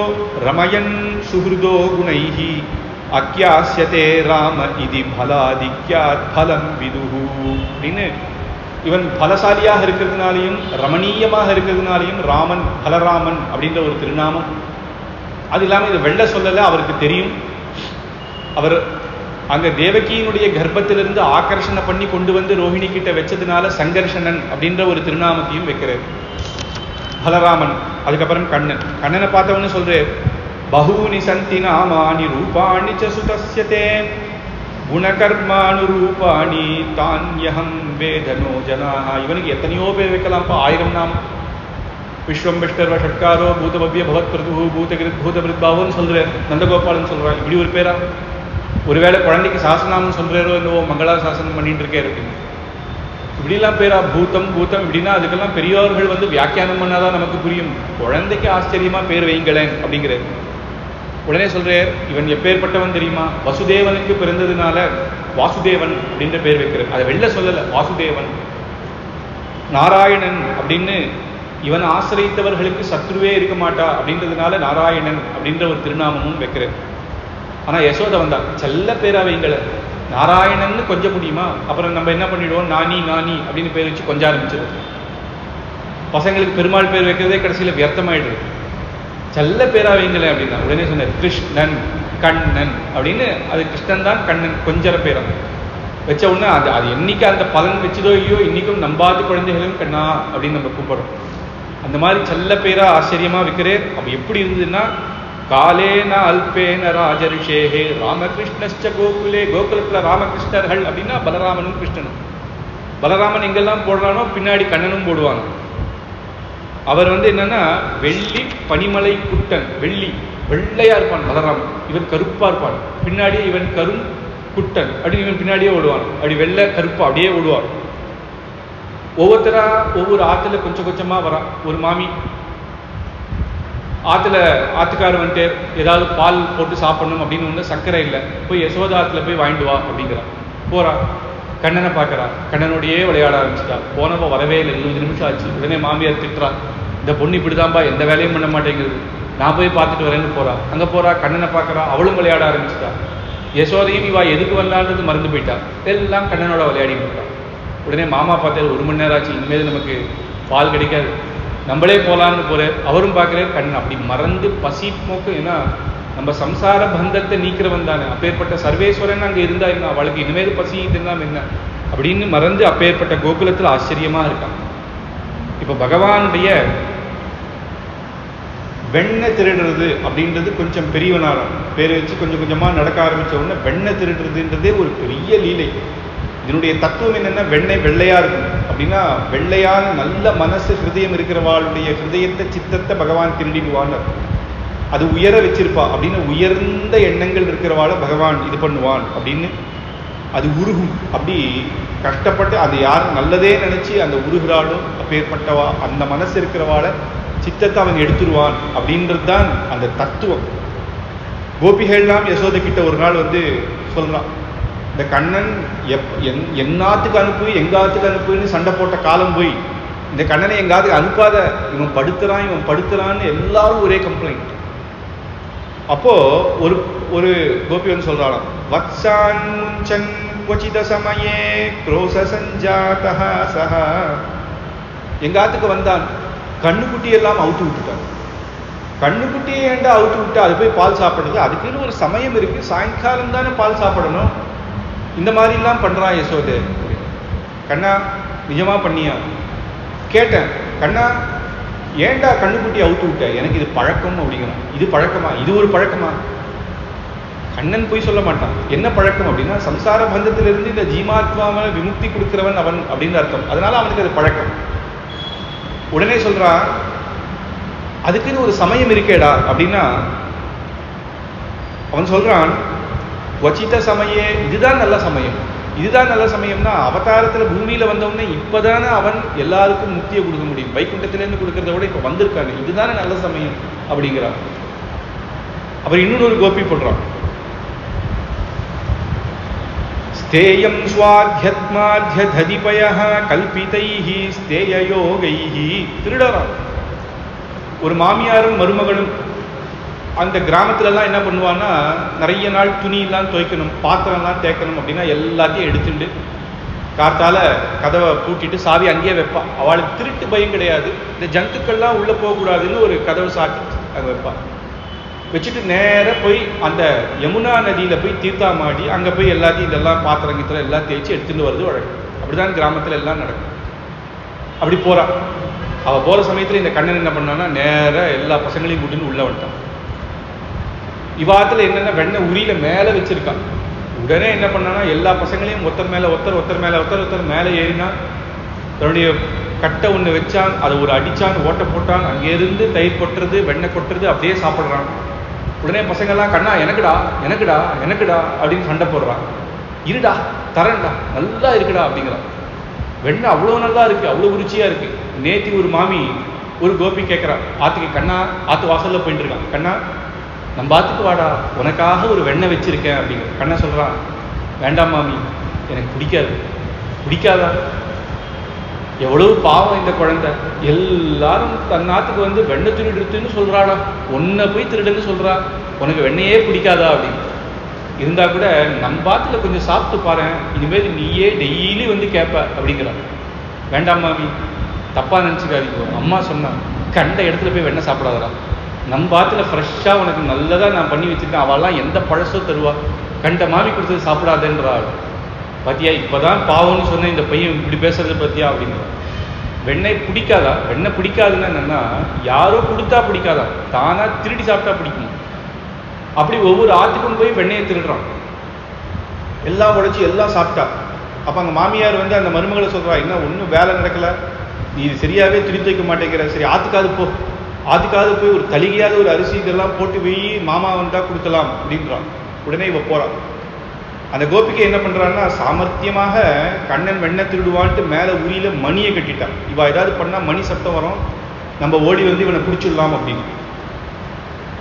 ரமயன் சுஹ்ருதோ குணைஹி அக்யாஸ்யதே ராம இதி பலாதிக்யாத் பலம் விதுஹு அப்படின்னு இவன் பலசாலியாக இருக்கிறதுனாலையும் ரமணீயமாக இருக்கிறதுனாலையும் ராமன் பலராமன் அப்படின்ற ஒரு திருநாமம். அது இல்லாமல் இது வெள்ள சொல்லல, அவருக்கு தெரியும். அவர் அங்க தேவகியினுடைய கர்ப்பத்திலிருந்து ஆகர்ஷணை பண்ணி கொண்டு ரோஹிணி கிட்ட வச்சதுனால சங்கர்ஷணன் அப்படின்ற ஒரு திருநாமத்தையும் வைக்கிறார் பலராமன். அதுக்கப்புறம் கண்ணனை பார்த்தவன்னு சொல்றார், பகூனி சந்தி நாமானி ரூபாணி ச சுதஸ்யதே குணகர்மானு ரூபாணி தான்யஹம் வேதனோ ஜனாஹா. இவனுக்கு எத்தனையோ பேர் வைக்கலாம்ப்பா, 1000 நாமம். விஸ்வம்பிஷ்டர்வ ஷட்காரோ பூதபவ்ய பவத் பிரது பூதகிருத் பூதபிருத்பாவோன்னு சொல்றார் நந்தகோபாலன் சொல்றான். இப்படி ஒரு பேரா? ஒருவேளை குழந்தைக்கு சாசனாமம் சொல்றாரோ என்னவோ, மங்களா சாசனம் பண்ணிட்டு இருக்கே அப்படின்னு இப்படிலாம் பேரா? பூத்தம் இப்படின்னா அதுக்கெல்லாம் பெரியோர்கள் வியாக்கியானம் பண்ணாதான் நமக்கு புரியும். குழந்தைக்கு ஆச்சரியமா பேர் வைங்களேன் அப்படிங்கிறார். உடனே சொல்றார், இவன் எப்பேற்பட்டவன் தெரியுமா? வசுதேவனுக்கு பிறந்ததுனால வாசுதேவன் அப்படின்ற பேர் வைக்கிறார். அதை வெளில சொல்லல, வாசுதேவன். நாராயணன் அப்படின்னு இவன் ஆசிரியத்தவர்களுக்கு சத்ருவே இருக்க மாட்டா அப்படின்றதுனால நாராயணன் அப்படின்ற ஒரு திருநாமமும் வைக்கிறார். ஆனா யசோதை செல்ல பேரா வைங்களை நாராயணன்னு கொஞ்சம் முடியுமா? அப்புறம் நம்ம என்ன பண்ணிடுவோம், நானி அப்படின்னு பேர் வச்சு கொஞ்சம் ஆரம்பிச்சிடும். பசங்களுக்கு பெருமாள் பேர் வைக்கிறதே கடைசியில வியர்த்தமாயிடுது. செல்ல பேரா வைங்களேன் அப்படின்னா உடனே சொன்னார், கிருஷ்ணன் கண்ணன் அப்படின்னு. அது கிருஷ்ணன் தான் கண்ணன் கொஞ்சர பேரா வச்ச உடனே அது என்னைக்கு அந்த பலன் வச்சதோ இல்லையோ, இன்னைக்கும் நம்பாத குழந்தைகளும் கண்ணா அப்படின்னு நம்ம கூப்பிடுறோம். அந்த மாதிரி செல்ல பேரா ஆச்சரியமா வைக்கிறேன். அப்ப எப்படி இருந்ததுன்னா, காலேன அல்பேன ராஜரிஷேகே ராமகிருஷ்ணஸ்ச கோகுலே. கோகுலத்துல ராமகிருஷ்ணர்கள் அப்படின்னா பலராமனும் கிருஷ்ணனும். பலராமன் எங்கெல்லாம் போடுறானோ பின்னாடி கண்ணனும் போடுவாங்க. அவர் என்னன்னா வெள்ளி பனிமலை குட்டன், வெள்ளையா இருப்பான் பலராமன். இவன் கருப்பா இருப்பான், பின்னாடியே இவன் கரும் குட்டன் அப்படின்னு இவன் பின்னாடியே ஓடுவான். அப்படி வெள்ளை கருப்பா அப்படியே ஓடுவான். ஒவ்வொருத்தரா ஒவ்வொரு ஆத்துல கொஞ்சம் கொஞ்சமா வரான். ஒரு மாமி ஆத்துக்காரர் ஏதாவது பால் போட்டு சாப்பிடணும் அப்படின்னு சர்க்கரை இல்லை, போய் யசோதா ஆத்துல போய் வாங்கிட்டு வா அப்படிங்கிறான். போறா, கண்ணனை பார்க்கறா, கண்ணனோடையே விளையாட ஆரம்பிச்சிட்டா. போனவ வரவே இல்லை, 20 நிமிஷம் ஆச்சு. உடனே மாமியார் திட்டுறா, இந்த பொண்ணு இப்படிதான்பா, எந்த வேலையும் பண்ண மாட்டேங்கிறது, நான் போய் பார்த்துட்டு வரேன்னு போறா. அங்க போறா, கண்ணனை பார்க்கறா, அவளும் விளையாட ஆரம்பிச்சுட்டா. யசோதையும் இவா எதுக்கு வந்தான்றது மறந்து போயிட்டா, எல்லாம் கண்ணனோட விளையாடிட்டு இருக்கா. உடனே மாமா பார்த்தாரு, 1 மணி நேரம் ஆச்சு, இனிமேல் நமக்கு பால் கிடைக்காது, நம்மளே போகலான்னு போறார். அவரும் பார்க்குறாரு, கண்ணன் அப்படி மறந்து பசி போக்கு. ஏன்னா நம்ம சம்சார பந்தத்தை நீக்கிறவன் தானே, அப்பேற்பட்ட சர்வேஸ்வரன் அங்கே இருந்தா என்ன, அவளுக்கு இனிமேல் பசி இதுதான் என்ன அப்படின்னு மறந்து அப்பேற்பட்ட கோகுலத்தில் ஆச்சரியமா இருக்கான். இப்போ பகவானுடைய வெண்ணெய் திருடுறது அப்படின்றது கொஞ்சம் பெரியவனாரம் பேர் வச்சு கொஞ்சம் கொஞ்சமாக நடக்க ஆரம்பித்த உடனே வெண்ணெய் திருடுறதுன்றதே ஒரு பெரிய லீலை. இதனுடைய தத்துவம் என்னென்னா, வெண்ணெய் வெள்ளையாக இருக்கும் அப்படின்னா, வெள்ளையான நல்ல மனசு ஹிருதயம் இருக்கிறவாளுடைய ஹிருதயத்தை சித்தத்தை பகவான் திருடிடுவான்னு, அது உயர வச்சிருப்பா அப்படின்னு, உயர்ந்த எண்ணங்கள் இருக்கிறவாளை பகவான் இது பண்ணுவான் அப்படின்னு அது உருகும். அப்படி கஷ்டப்பட்டு அது யாரும் நல்லதே நினச்சி அந்த உருகிறாலும் அப்பேற்பட்டவா அந்த மனசு இருக்கிறவாளை சித்தத்தை அவன் எடுத்துருவான் அப்படின்றது தான் அந்த தத்துவம். கோபிகள்லாம் யசோதை கிட்ட ஒரு நாள் வந்து சொல்றான், இந்த கண்ணன் என்னாத்துக்கு அனுப்பு எங்காத்துக்கு அனுப்புன்னு சண்டை போட்ட காலம் போய் இந்த கண்ணனை எங்காத்துக்கு அனுப்பாத, இவன் படுத்துறான்னு எல்லாரும் ஒரே கம்ப்ளைண்ட். அப்போ ஒரு கோபி வந்து சொல்றாளாம், வத்சான் முஞ்சன் क्वचित समये क्रोश संजातः सह, எங்காத்துக்கு வந்தான், கண்ணுக்குட்டி எல்லாம் அவுத்து விட்டுட்டான். கண்ணுக்குட்டியை ஏண்டா அவுத்து விட்டா, அது போய் பால் சாப்பிடுறது, அதுக்குன்னு ஒரு சமயம் இருக்கு, சாயங்காலம் தானே பால் சாப்பிடணும், இந்த மாதிரிலாம் பண்றான் யசோதே. கண்ணா நிஜமா பண்ணியா கேட்டேன், கண்ணா ஏண்டா கண்ணுக்குட்டி அவுத்து விட்ட, எனக்கு இது பழக்கம் அப்படிங்கிறான். இது பழக்கமா, இது ஒரு பழக்கமா? கண்ணன் போய் சொல்ல மாட்டான். என்ன பழக்கம் அப்படின்னா, சம்சார பந்தத்திலிருந்து இந்த ஜீமாத்மாவை விமுக்தி கொடுக்கிறவன் அவன் அப்படின்னு அர்த்தம். அதனால அவனுக்கு அது பழக்கம். உடனே சொல்றான், அதுக்குன்னு ஒரு சமயம் இருக்கேடா அப்படின்னா, அவன் சொல்றான், வச்சித்த சமயே, இதுதான் நல்ல சமயம். இதுதான் நல்ல சமயம்னா, அவதாரத்துல பூமியில வந்தவொடனே இப்பதானே அவன் எல்லாருக்கும் முக்தியை கொடுக்க முடியும், வைகுண்டத்திலேருந்து கொடுக்கறத விட இப்ப வந்திருக்காங்க, இதுதானே நல்ல சமயம் அப்படிங்கிறான். அப்புறம் இன்னொரு கோபி போடுறான், ஸ்தேயம் ஸ்வாத்யத்மாத்ய ததிபயஹ கல்பிதைஹி ஸ்தேய யோகைஹி. திருடறான். ஒரு மாமியாரும் மருமகளும் அந்த கிராமத்துலலாம் என்ன பண்ணுவான்னா, நிறைய நாள் துணியெல்லாம் துவைக்கணும், பாத்திரம்லாம் தேய்க்கணும் அப்படின்னா எல்லாத்தையும் எடுத்துட்டு காத்தால கதவை பூட்டிட்டு சாவி அங்கேயே வைப்பா. அவளுக்கு திருட்டு பயம் கிடையாது, இந்த ஜந்துக்கள்லாம் உள்ள போகக்கூடாதுன்னு ஒரு கதவை சாட்டி அங்கே வைப்பா. வச்சுட்டு நேராக போய் அந்த யமுனா நதியில போய் தீர்த்தாமாடி அங்கே போய் எல்லாத்தையும் இதெல்லாம் பாத்திரம் கீத்திரம் எல்லாம் தேய்ச்சி எடுத்துட்டு வருது வழக்கம். அப்படிதான் கிராமத்தில் எல்லாம் நடக்கும். அப்படி போறா. அவள் போற சமயத்தில் இந்த கண்ணன் என்ன பண்ணான்னா, நேராக எல்லா பசங்களையும் கூட்டின்னு உள்ள வந்துட்டான். இவாத்துல என்னென்ன வெண்ணெய் உரியில மேலே வச்சிருக்கான். உடனே என்ன பண்ணானா, எல்லா பசங்களையும் ஒருத்தர் மேலே ஒருத்தர் மேலே ஏறினா, தன்னுடைய கட்டை ஒன்று வச்சான், அதை ஒரு அடிச்சான், ஓட்ட போட்டான், அங்கேருந்து தயிர் கொட்டுறது வெண்ணெய் கொட்டுறது அப்படியே சாப்பிட்றான். உடனே பசங்கள்லாம், கண்ணா எனக்குடா எனக்குடா எனக்குடா அப்படின்னு சண்டை போடுறான். இருடா தரேன்டா, நல்லா இருக்குடா அப்படிங்கிறான். வெண்ணெய் அவ்வளோ நல்லா இருக்கு, அவ்வளோ ருச்சியா இருக்கு. நேத்தி ஒரு மாமி ஒரு கோபி கேட்குறான் ஆத்துக்கு, கண்ணா ஆத்து வாசல்ல போயிட்டு இருக்கான், கண்ணா நம்ம ஆத்துக்கு வாடா, உனக்காக ஒரு வெண்ணெய் வச்சிருக்கேன் அப்படிங்கிற. கண்ணா சொல்றான், வேண்டாம் மாமி, எனக்கு பிடிக்காதா? எவ்வளவு பாவம் இந்த குழந்தை, எல்லாரும் தன்னாத்துக்கு வந்து வெண்ணெய் திருடுன்னு சொல்றாடா, ஒன்ன போய் திருடுன்னு சொல்றா, உனக்கு வெண்ணையே பிடிக்காதா அப்படின்னு. இருந்தா கூட நம்ம பாத்துல கொஞ்சம் சாப்பிட்டு பாரு, இனிமேல் நீயே டெய்லி வந்து கேட்ப அப்படிங்கிறான். வேண்டாம் மாமி, தப்பா நினைச்சுக்காதீங்க, அம்மா சொன்னா கண்ட இடத்துல போய் வெண்ணெய் சாப்பிடாதரா, நம்ம பாத்துல ஃப்ரெஷ்ஷா உனக்கு நல்லதா நான் பண்ணி வச்சிருக்கேன், அவெல்லாம் எந்த பழசோ தருவா, கண்ட மாமி கொடுத்தது சாப்பிடாதேன்றாள். பாத்தியா, இப்பதான் பாவம்னு சொன்ன இந்த பையன் இப்படி பேசுறது பத்தியா அப்படிங்கிற. வெண்ணெய் பிடிக்காதா? வெண்ணெய் பிடிக்காதுன்னா என்னன்னா, யாரோ கொடுத்தா பிடிக்காதா, தானா திருடி சாப்பிட்டா பிடிக்கும். அப்படி ஒவ்வொரு ஆத்துக்கும் போய் வெண்ணெயை திருடுறான், எல்லாம் உடைச்சி எல்லாம் சாப்பிட்டா. அப்ப அங்க மாமியார் வந்து அந்த மருமகளை சொல்றா, என்ன ஒன்றும் வேலை நடக்கல, நீ இது சரியாவே திருத்தி வைக்க மாட்டேங்கிற, சரி ஆத்துக்காவது போய் ஒரு தலிகையாத ஒரு அரிசி இதெல்லாம் போட்டு போய் மாமா வந்தா கொடுக்கலாம் அப்படின்றான். உடனே இவ போறான். அந்த கோபிகை என்ன பண்றான்னா, சாமர்த்தியமாக கண்ணன் வெண்ணெய் திருடுவான்ட்டு மேல உரியில மணியை கட்டிட்டான். இவ ஏதாவது பண்ணா மணி சத்தம் வரும், நம்ம ஓடி வந்து இவனை பிடிச்சிடலாம் அப்படின்னு.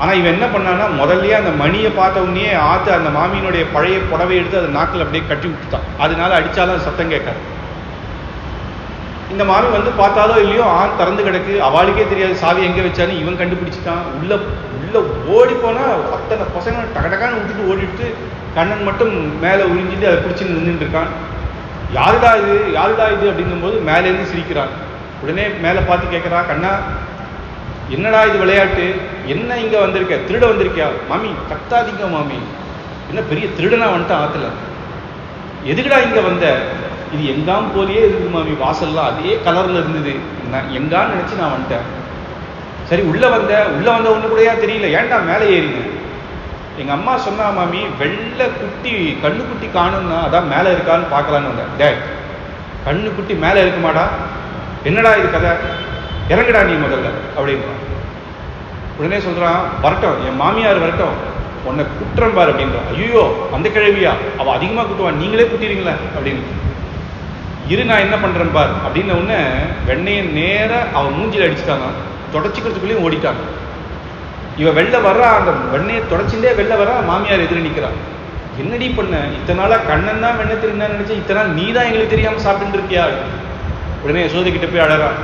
ஆனா இவன் என்ன பண்ணான்னா, முதல்லயே அந்த மணியை பார்த்த உடனே ஆத்து அந்த மாமியினுடைய பழைய புடவை எடுத்து அதை நாக்கில் அப்படியே கட்டி விட்டுட்டான். அதனால அடிச்சாலும் அது சத்தம் கேட்காது. இந்த மாமி வந்து பார்த்தாலோ இல்லையோ ஆண் திறந்து கிடக்கு, அவளுக்கே தெரியாது சாவி எங்கே வச்சாலும் இவன் கண்டுபிடிச்சிட்டான். உள்ள ஓடி போனா அத்தனை பசங்க டகடகான்னு விட்டுட்டு ஓடிட்டு கண்ணன் மட்டும் மேலே உறிஞ்சிட்டு அதை பிடிச்சி நின்றுட்டு இருக்கான். யாருடா இது அப்படிங்கும் போது மேலேருந்து சிரிக்கிறான். உடனே மேலே பார்த்து கேட்குறா, கண்ணா என்னடா இது விளையாட்டு, என்ன இங்கே வந்திருக்க, திருட வந்திருக்கியா? மாமி கத்தாதீங்க மாமி, என்ன பெரிய திருடனா வந்துட்டான் ஆற்றுல, எதுக்குடா இங்கே வந்த? இது எங்காம் போலியே இருக்குது மாமி, வாசல்லாம் அதே கலரில் இருந்தது, நான் எங்கான்னு நினச்சி நான் வந்துட்டேன். சரி உள்ளே வந்த ஒன்று கூடயா தெரியல, ஏன்டா மேலே ஏறிங்க? எங்கள் அம்மா சொன்னா மாமி, வெள்ளை குட்டி கண்ணுக்குட்டி காணும்னா அதான் மேலே இருக்கான்னு பார்க்கலான்னு வந்தேன். டேட், கண்ணுக்குட்டி மேலே இருக்குமாடா? என்னடா இது கதை, இறங்குடா நீ முதல்ல அப்படின்றான். உடனே சொல்கிறான், வரட்டும் என் மாமியார் வரட்டும், உன்னை குற்றம் பாரு அப்படின்றான். ஐயோ அந்த கிழவியா, அவள் அதிகமாக குட்டுவான், நீங்களே குட்டிடுங்களே அப்படின்னு. இரு நான் என்ன பண்ணுறேன் பார் அப்படின்ன உடனே வெண்ணையை நேராக அவன் மூஞ்சில் அடிச்சுட்டாங்க. தொடச்சிக்கிறதுக்குள்ளேயும் ஓடிட்டாங்க. இவன் வெளில வர்றா, அந்த வெண்ணையை தொடச்சிண்டே வெளில வர்றா, மாமியார் எதிர நிற்கிறான். என்னடி பண்ண, இத்தனை நாளாக கண்ணன் தான் வெண்ணை தெரியுன்னு நினச்சேன், இத்தனை நாள் நீ தான் எங்களுக்கு தெரியாமல் சாப்பிட்டு இருக்கியா? உடனே யசோதை கிட்ட போய் அழறான்.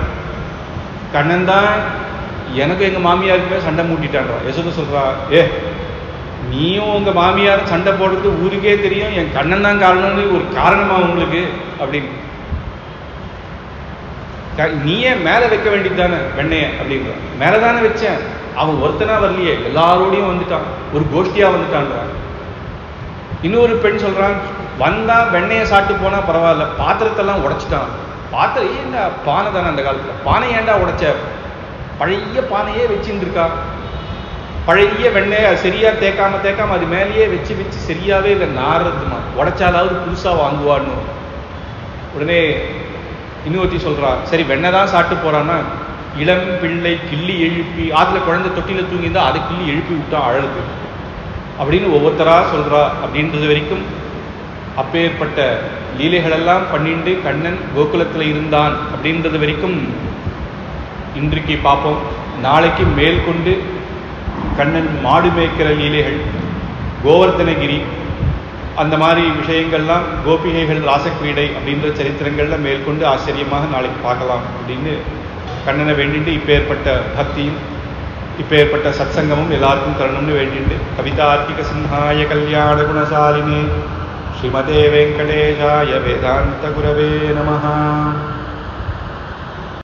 கண்ணன் தான் எனக்கு எங்கள் மாமியாருக்குமே சண்டை மூட்டிட்டான்றான். யசோதை சொல்கிறா, நீயும் உங்கள் மாமியார் சண்டை போடுறது ஊருக்கே தெரியும், என் கண்ணன் தான் காரணம்னு ஒரு காரணமா உங்களுக்கு அப்படின்னு. நீயே மேலே வைக்க வேண்டியது தானே வெண்ணைய அப்படின்றான். மேலே தானே வச்சேன், அவன் ஒருத்தனா வரலையே, எல்லாரோடையும் வந்துட்டான், ஒரு கோஷ்டியா வந்துட்டான்றான். இன்னொரு பெண் சொல்றான், வந்தா வெண்ணையை சாப்பிட்டு போனா பரவாயில்ல, பாத்திரத்தெல்லாம் உடைச்சிட்டான். பாத்திரம் ஏண்டா, பானை தானே அந்த காலத்துல, பானை ஏண்டா உடைச்ச? பழைய பானையே வச்சுட்டு இருக்கா, பழைய வெண்ணையை சரியா தேக்காம அது மேலேயே வச்சு சரியாவே இல்லை, நாடுறதுமா, உடைச்சாலாவது புதுசா வாங்குவான்னு. உடனே இன்னொருத்தி சொல்றா, சரி வெண்ணெய் தான் சாப்பிட்டு போறான்னா, இளம் பிள்ளை கிள்ளி எழுப்பி, ஆத்துல குழந்தை தொட்டில தூங்கியிருந்தா அதை கிள்ளி எழுப்பி விட்டா அழகு அப்படின்னு ஒவ்வொருத்தரா சொல்றா. அப்படின்றது வரைக்கும் அப்பேற்பட்ட லீலைகளெல்லாம் பண்ணிட்டு கண்ணன் கோகுலத்தில் இருந்தான் அப்படின்றது வரைக்கும் இன்றைக்கு பார்ப்போம். நாளைக்கு மேற்கொண்டு கண்ணன் மாடு மேய்க்கிற லீலைகள், கோவர்த்தனகிரி, அந்த மாதிரி விஷயங்கள்லாம், கோபிகைகள் ராசக்கிரீடை அப்படின்ற சரித்திரங்கள்ல மேற்கொண்டு ஆச்சரியமாக நாளைக்கு பார்க்கலாம் அப்படின்னு கண்ணனை வேண்டிட்டு, இப்பேற்பட்ட பக்தியும் இப்பேற்பட்ட சத்சங்கமும் எல்லாருக்கும் தரணும்னு வேண்டிட்டு, கவிதார்க்கிக சிம்ஹாய கல்யாண குணசாலினே ஸ்ரீமதே வெங்கடேஷாய வேதாந்த குரவே நமஹ.